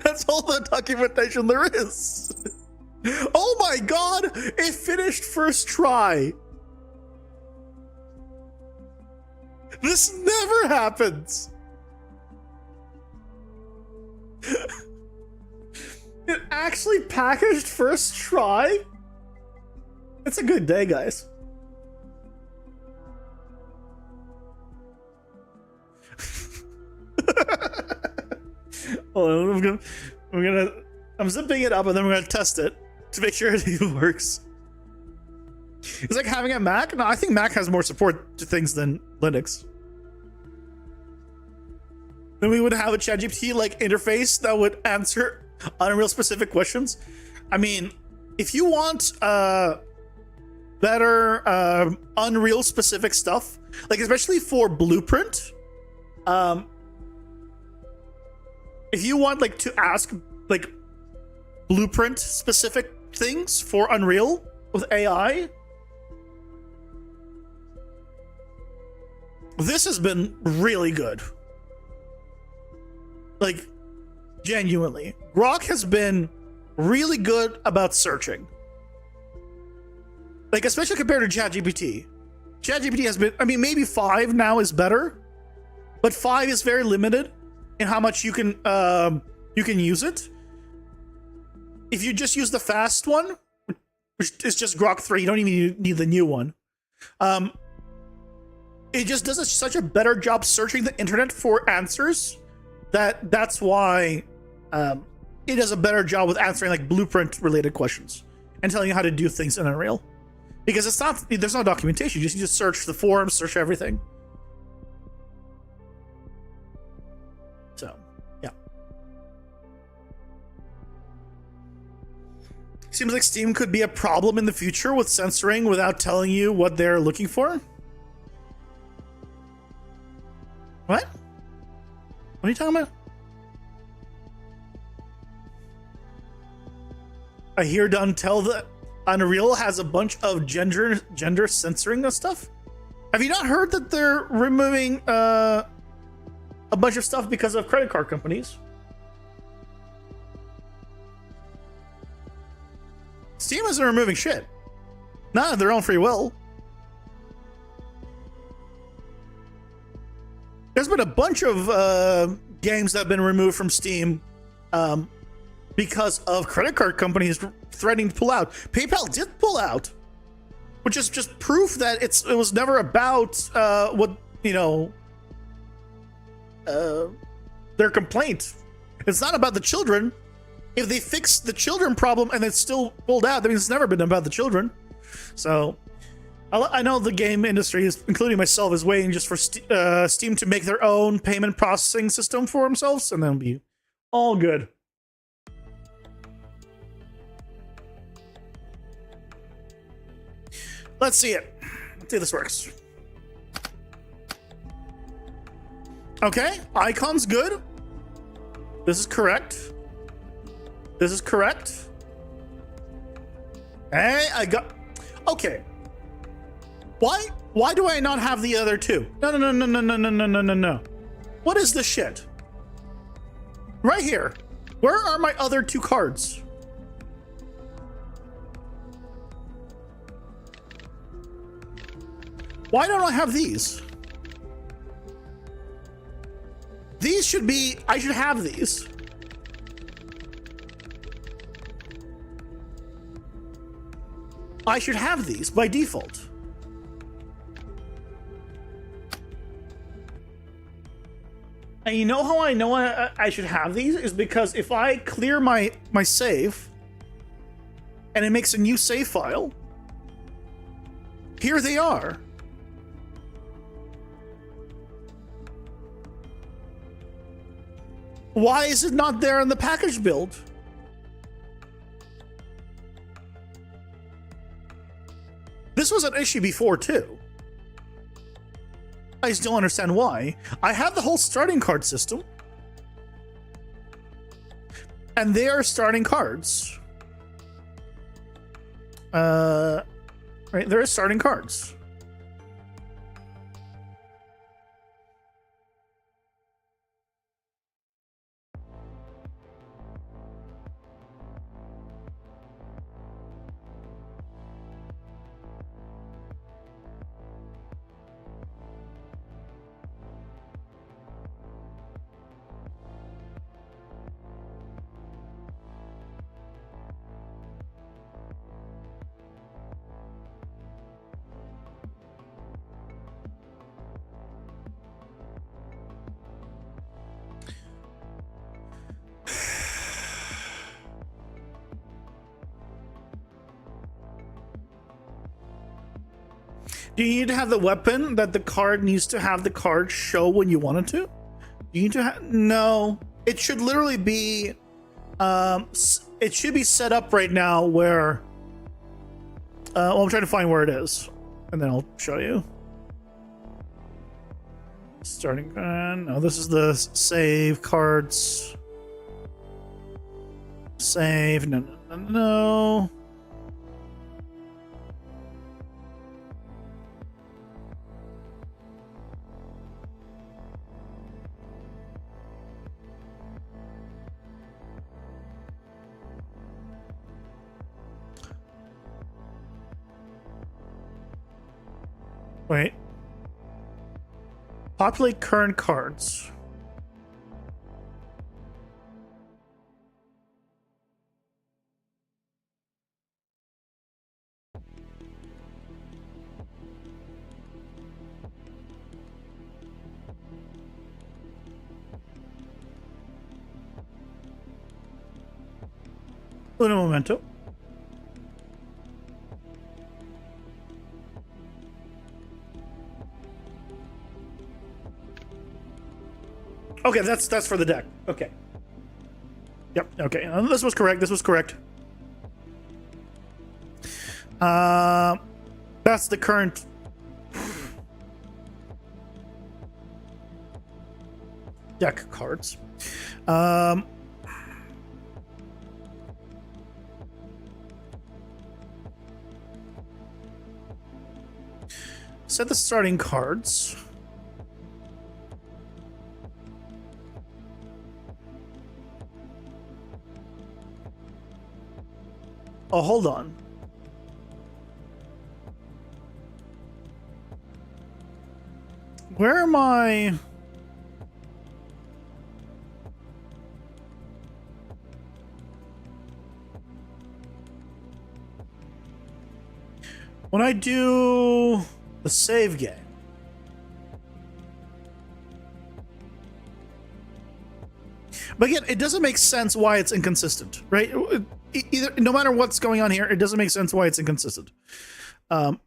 That's all the documentation there is. Oh my god! It finished first try. This never happens. It actually packaged first try? It's a good day, guys. Hold on, I'm zipping it up and then we're gonna test it to make sure it works. It's like having a Mac. No, I think Mac has more support to things than Linux. Then we would have a ChatGPT like interface that would answer Unreal specific questions. I mean, if you want better Unreal specific stuff, like especially for Blueprint, if you want like to ask like Blueprint specific things for Unreal with AI, this has been really good. Like, genuinely, Grok has been really good about searching. Like, especially compared to ChatGPT. ChatGPT has been, I mean, maybe 5 now is better, but 5 is very limited in how much you can use it. If you just use the fast one, which is just Grok 3, you don't even need the new one. It just does such a better job searching the internet for answers that's why it does a better job with answering like Blueprint related questions and telling you how to do things in Unreal. Because there's no documentation. You just need to search the forums, search everything. So, yeah. Seems like Steam could be a problem in the future with censoring without telling you what they're looking for. What? What are you talking about? I hear Tell that Unreal has a bunch of gender censoring of stuff. Have you not heard that they're removing a bunch of stuff because of credit card companies? Steam isn't removing shit. Not of their own free will. There's been a bunch of games that have been removed from Steam because of credit card companies threatening to pull out. PayPal did pull out, which is just proof that it was never about what, you know, their complaint. It's not about the children. If they fix the children problem and it's still pulled out, that means it's never been about the children. So I know the game industry, including myself, is waiting just for Steam to make their own payment processing system for themselves, and then it'll be all good. Let's see it. Let's see if this works. Okay, icon's good. This is correct. This is correct. Hey, I got... Okay. Why do I not have the other two? No, no, no, no, no, no, no, no, no, no, no. What is this shit? Right here. Where are my other two cards? Why don't I have these? These should be... I should have these. I should have these by default. And you know how I know I should have these? Is because if I clear my save and it makes a new save file, here they are. Why is it not there in the package build? This was an issue before too. I just don't understand why. I have the whole starting card system. And they are starting cards. Right, there are starting cards. Do you need to have the weapon that the card needs to have the card show when you want it to? Do you need to have... No. It should literally be... it should be set up right now where... well, I'm trying to find where it is. And then I'll show you. Starting... no, this is the save cards. Save... No, no, no, no. Wait. Populate current cards. Un momento. Okay, that's for the deck. Okay. Yep. Okay. This was correct. This was correct. That's the current. Deck cards. Set the starting cards. Oh, hold on. Where am I? When I do the save game. But again, it doesn't make sense why it's inconsistent, right? Either, no matter what's going on here, it doesn't make sense why it's inconsistent. If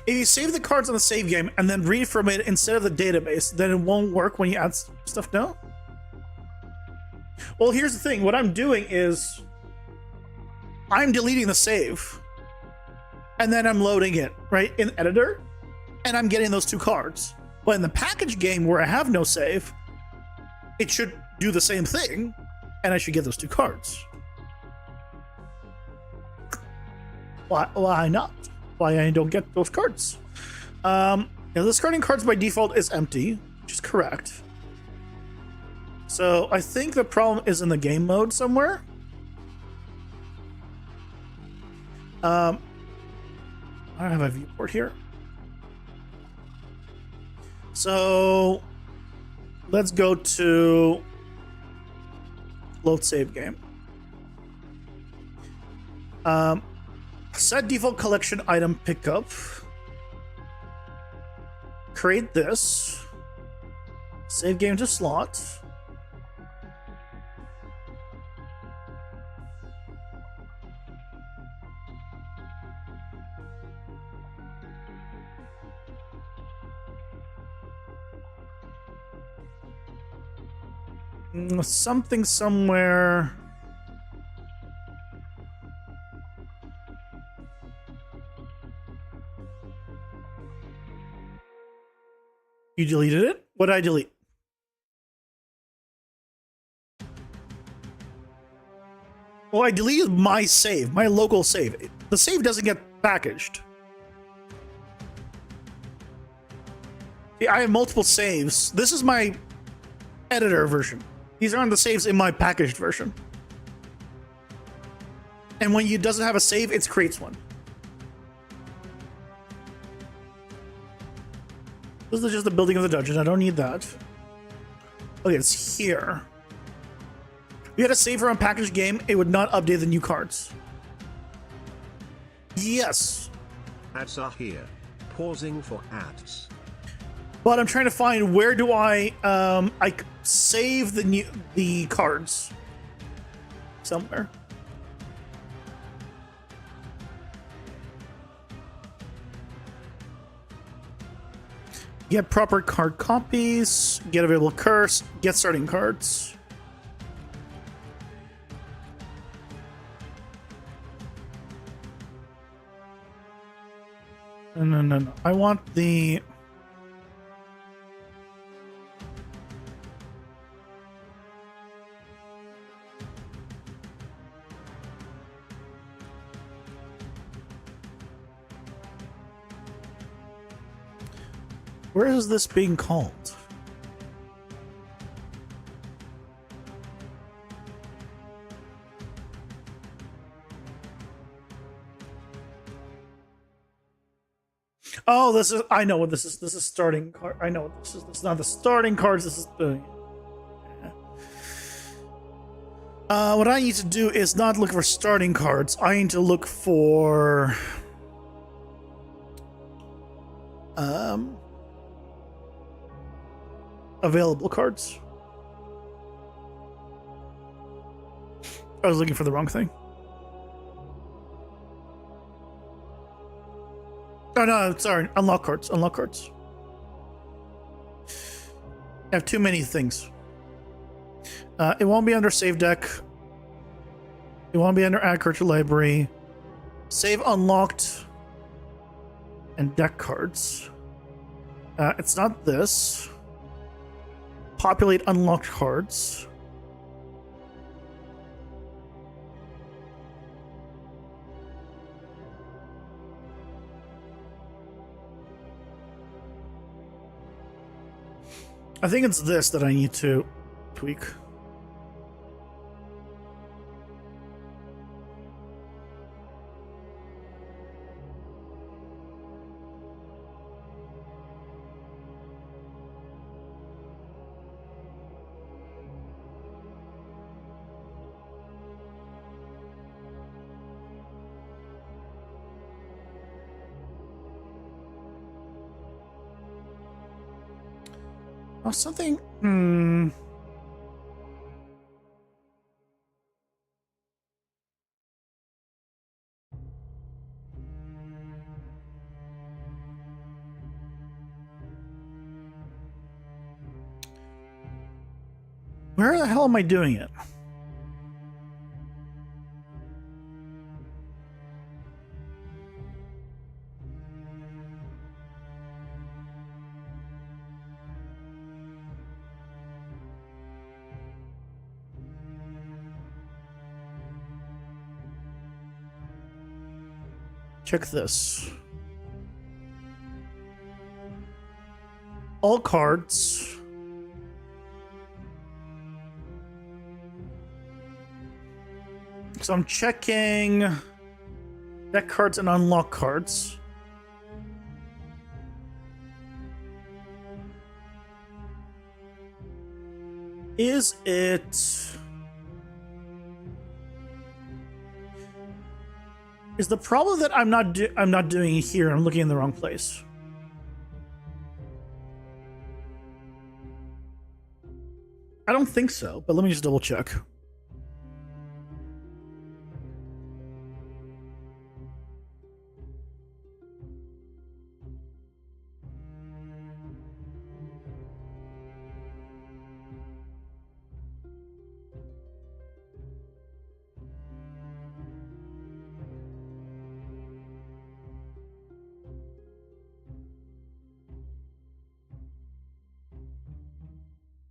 you save the cards on the save game and then read from it instead of the database, then it won't work when you add stuff, no? Well, here's the thing. What I'm doing is I'm deleting the save, and then I'm loading it, right, in editor, and I'm getting those 2 cards. But in the package game where I have no save, it should do the same thing, and I should get those 2 cards. Why not? Why I don't get those cards? Discarding cards by default is empty, which is correct. So I think the problem is in the game mode somewhere. I don't have a viewport here. So let's go to load save game. Set default collection item pickup. Create this. Save game to slot. Something somewhere. You deleted it? What did I delete? Well, I deleted my save, my local save. The save doesn't get packaged. Yeah, I have multiple saves. This is my editor version. These aren't the saves in my packaged version. And when it doesn't have a save, it creates one. This is just the building of the dungeon. I don't need that. Okay, it's here. If you had a save for a packaged game, it would not update the new cards. Yes. Ads are here. Pausing for ads. But I'm trying to find where do I save the cards somewhere. Get proper card copies, get available curse, get starting cards. No. I want the... Where is this being called? Oh, this is... I know what this is. This is starting card. I know what this is. This is not the starting cards. This is the... what I need to do is not look for starting cards. I need to look for... available cards. I was looking for the wrong thing. Oh no, sorry. Unlock cards. Unlock cards. I have too many things. It won't be under save deck. It won't be under add card to library. Save unlocked. And deck cards. It's not this. Populate unlocked cards. I think it's this that I need to tweak. Oh, something. Where the hell am I doing it? Check this. All cards. So I'm checking deck cards and unlock cards. Is it... Is the problem that I'm not doing it here? I'm looking in the wrong place. I don't think so, but let me just double check.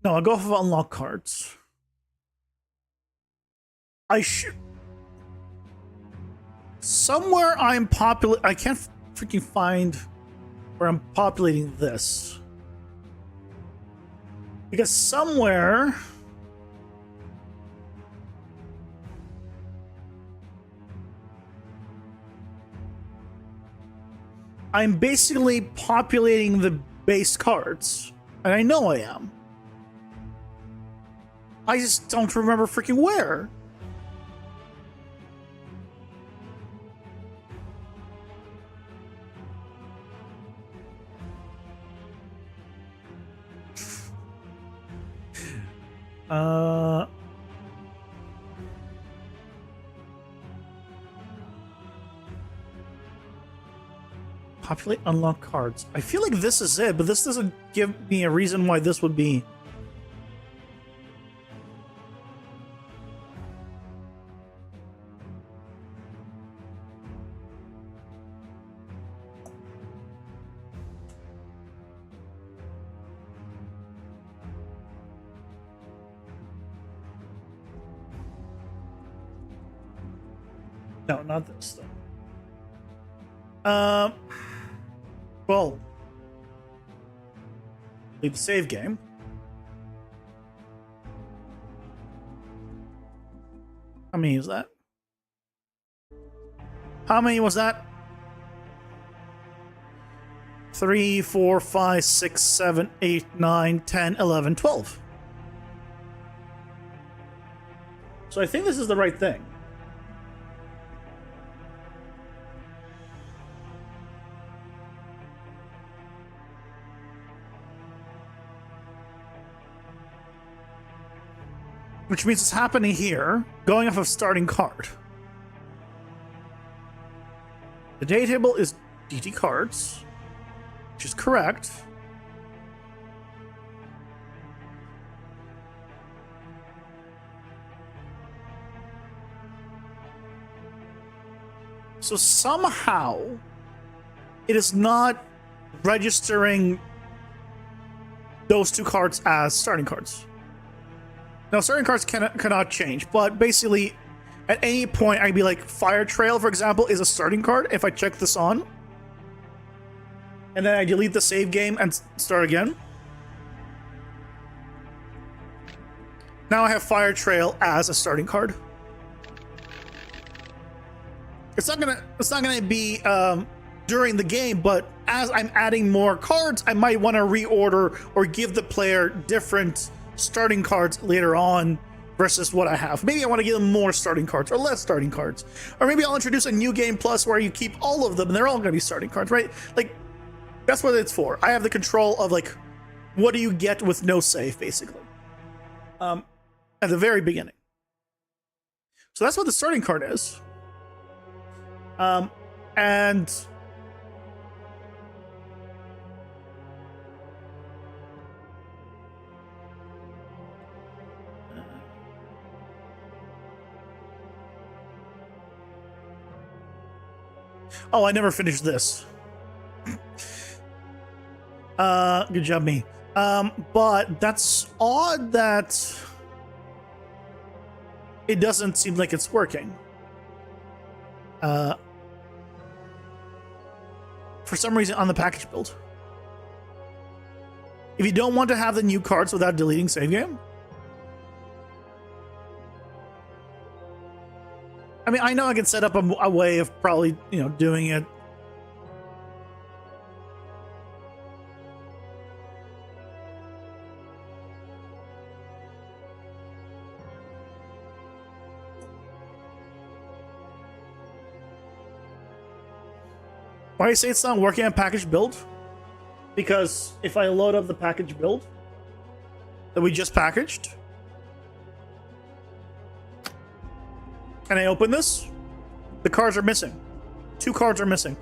No, I'll go off of unlock cards. I should... Somewhere I'm populating... I can't freaking find where I'm populating this. Because somewhere... I'm basically populating the base cards. And I know I am. I just don't remember freaking where. Populate unlock cards. I feel like this is it, but this doesn't give me a reason why this would be. No, not this though. Well, leave the save game. How many was that? How many was that? 3, 4, 5, 6, 7, 8, 9, 10, 11, 12. So I think this is the right thing. Which means it's happening here, going off of starting card. The day table is DT cards, which is correct. So somehow it is not registering those two cards as starting cards. Now, starting cards cannot change, but basically, at any point, I'd be like, Fire Trail, for example, is a starting card if I check this on. And then I delete the save game and start again. Now I have Fire Trail as a starting card. It's not gonna be during the game, but as I'm adding more cards, I might want to reorder or give the player different starting cards later on versus what I have. Maybe I want to give them more starting cards or less starting cards. Or maybe I'll introduce a new game plus where you keep all of them and they're all going to be starting cards, right? Like, that's what it's for. I have the control of, like, what do you get with no save, basically. At the very beginning. So that's what the starting card is. And Oh, I never finished this. Good job, me. But that's odd that it doesn't seem like it's working. For some reason on the package build. If you don't want to have the new cards without deleting save game. I mean, I know I can set up a way of probably, you know, doing it. Why do you say it's not working on package build? Because if I load up the package build that we just packaged, and I open this, the cards are missing. 2 cards are missing.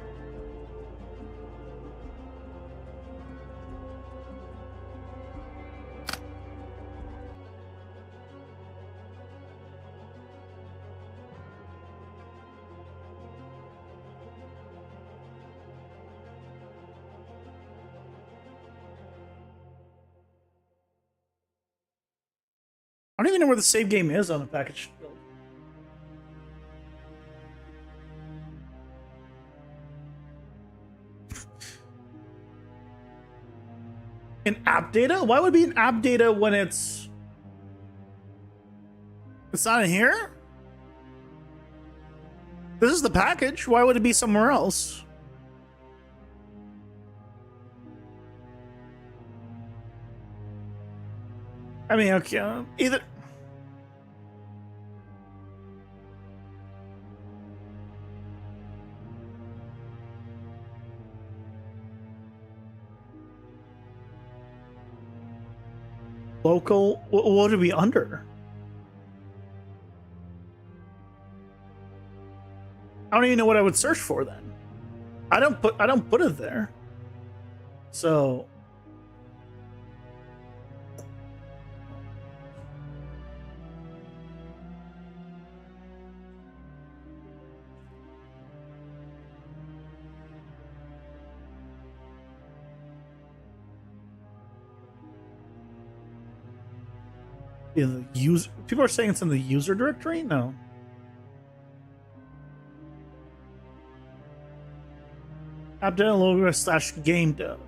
I don't even know where the save game is on the package build. In app data? Why would it be in app data when it's not in here? This is the package. Why would it be somewhere else? I mean, okay, either. Local, what are we under? I don't even know what I would search for then. I don't put it there. So in the user, people are saying it's in the user directory? No. App data logo / game dev.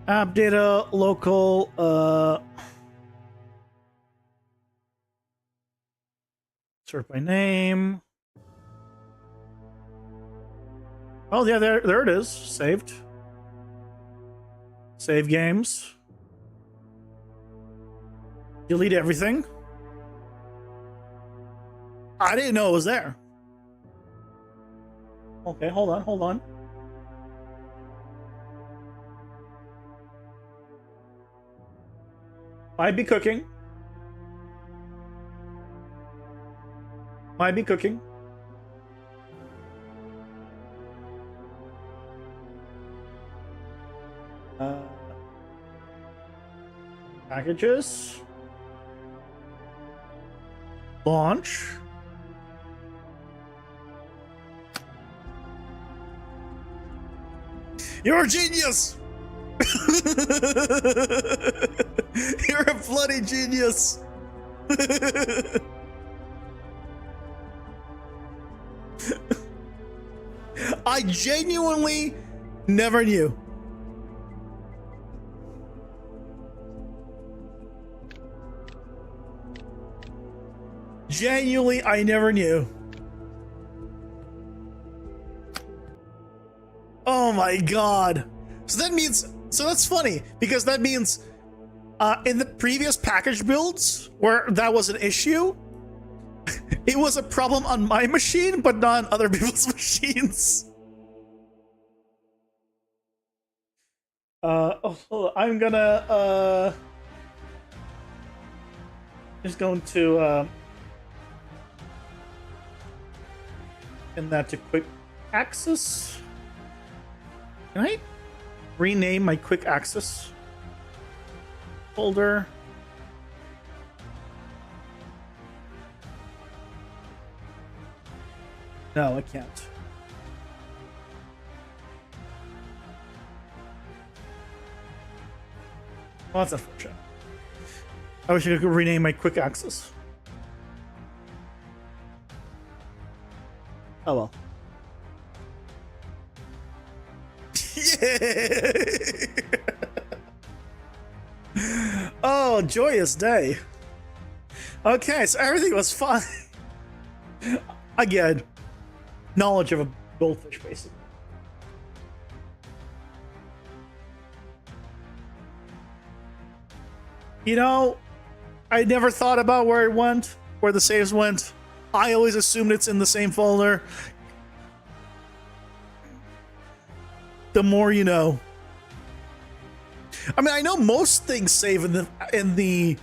App data local sort by name. Oh yeah, there it is. Saved. Save games. Delete everything. I didn't know it was there. Okay, hold on. Might be cooking. Packages. Launch. You're a genius! You're a bloody genius! I genuinely never knew. Genuinely, I never knew. Oh my god. So that means, so that's funny, because that means in the previous package builds where that was an issue, it was a problem on my machine, but not on other people's machines. I'm gonna just going to send that to quick access. Can I rename my quick access folder? No, I can't. Well, that's unfortunate. I wish I could rename my quick access. Oh well. Yeah. Oh, joyous day. Okay, so everything was fine. Again, knowledge of a goldfish, basically. You know, I never thought about where it went, where the saves went. I always assumed it's in the same folder. The more you know. I mean, I know most things save in the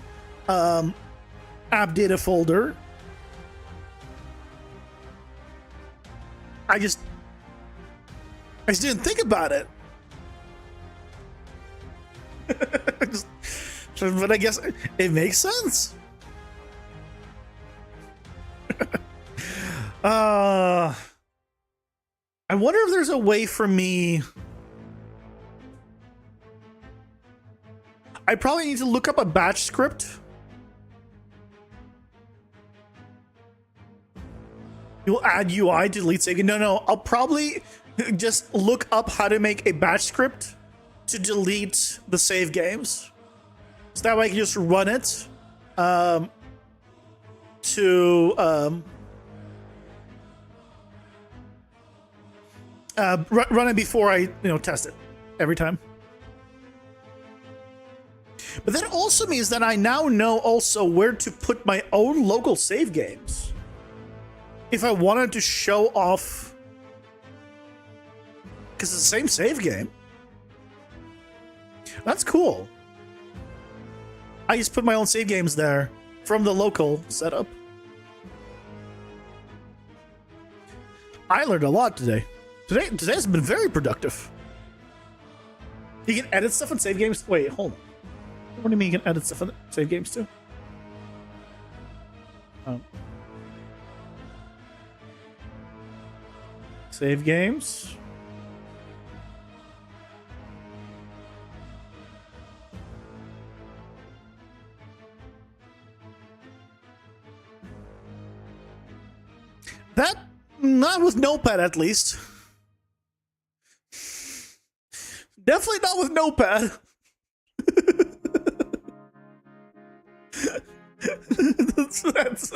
app data folder. I just didn't think about it. But I guess it makes sense. I wonder if there's a way for me. I probably need to look up a batch script. You'll add UI to delete save game. No, I'll probably just look up how to make a batch script to delete the save games. So that way I can just run it run it before I test it every time. But that also means that I now know also where to put my own local save games. If I wanted to show off, because it's the same save game. That's cool. I just put my own save games there from the local setup. I learned a lot today. Today's been very productive. You can edit stuff in save games. Wait, hold on. What do you mean you can edit stuff in save games too? Oh. Save games. That, not with Notepad at least. Definitely not with Notepad. that's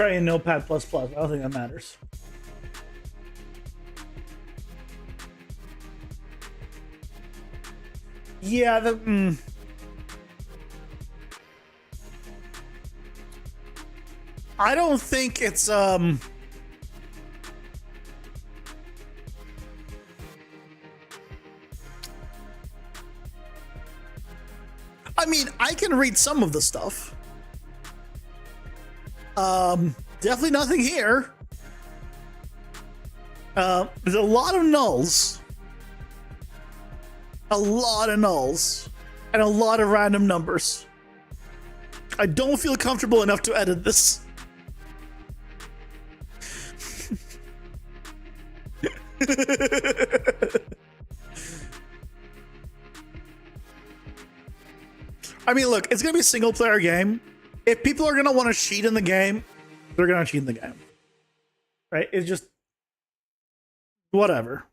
try a Notepad++. I don't think that matters. Yeah, I don't think it's I mean, I can read some of the stuff. Definitely nothing here. There's a lot of nulls. A lot of nulls. And a lot of random numbers. I don't feel comfortable enough to edit this. I mean, look, it's gonna be a single player game. If people are gonna want to cheat in the game, they're gonna cheat in the game. Right? It's just whatever.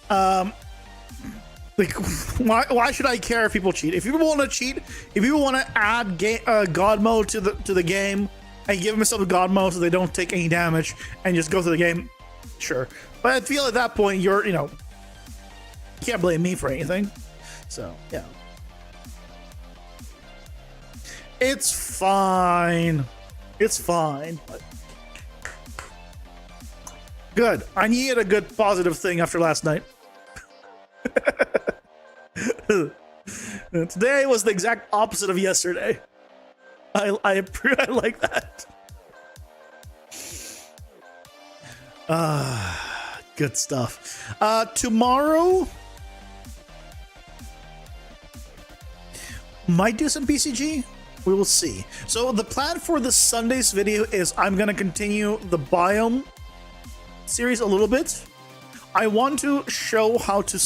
Like, why should I care if people cheat? If people want to cheat, if people want to add God mode to the game and give themselves God mode so they don't take any damage and just go through the game, sure. But I feel at that point you can't blame me for anything. So yeah, it's fine. It's fine. But good. I needed a good positive thing after last night. Today was the exact opposite of yesterday. I like that. Good stuff. Tomorrow might do some PCG. We will see. So the plan for this Sunday's video is I'm gonna continue the biome series a little bit. I want to show how to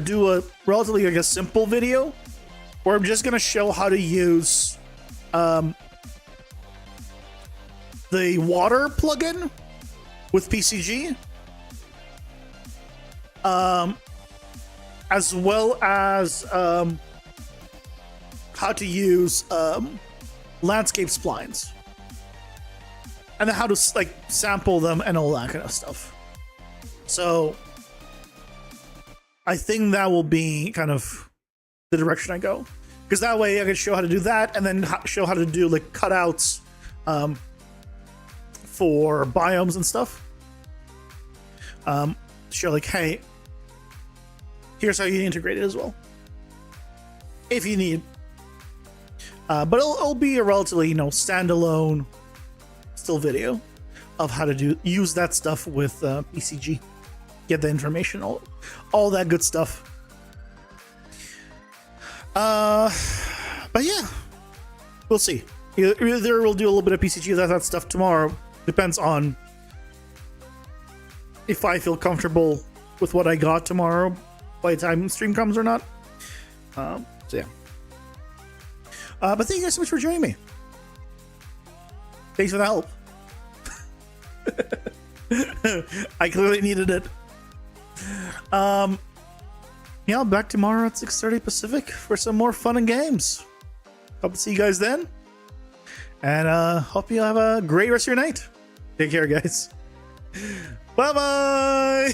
do a relatively simple video where I'm just gonna show how to use the water plugin with PCG, as well as how to use landscape splines, and then how to sample them and all that kind of stuff. So I think that will be kind of the direction I go, because that way I can show how to do that, and then show how to do cutouts for biomes and stuff. Show hey, here's how you integrate it as well, if you need. But it'll be a relatively standalone still video of how to use that stuff with PCG, get the information, all that good stuff. But yeah, we'll see. Either we'll do a little bit of PCG of that stuff tomorrow. Depends on if I feel comfortable with what I got tomorrow by the time the stream comes or not. So yeah. But thank you guys so much for joining me. Thanks for the help. I clearly needed it. Yeah, I'll be back tomorrow at 6:30 Pacific for some more fun and games. Hope to see you guys then. And hope you have a great rest of your night. Take care, guys. Bye-bye.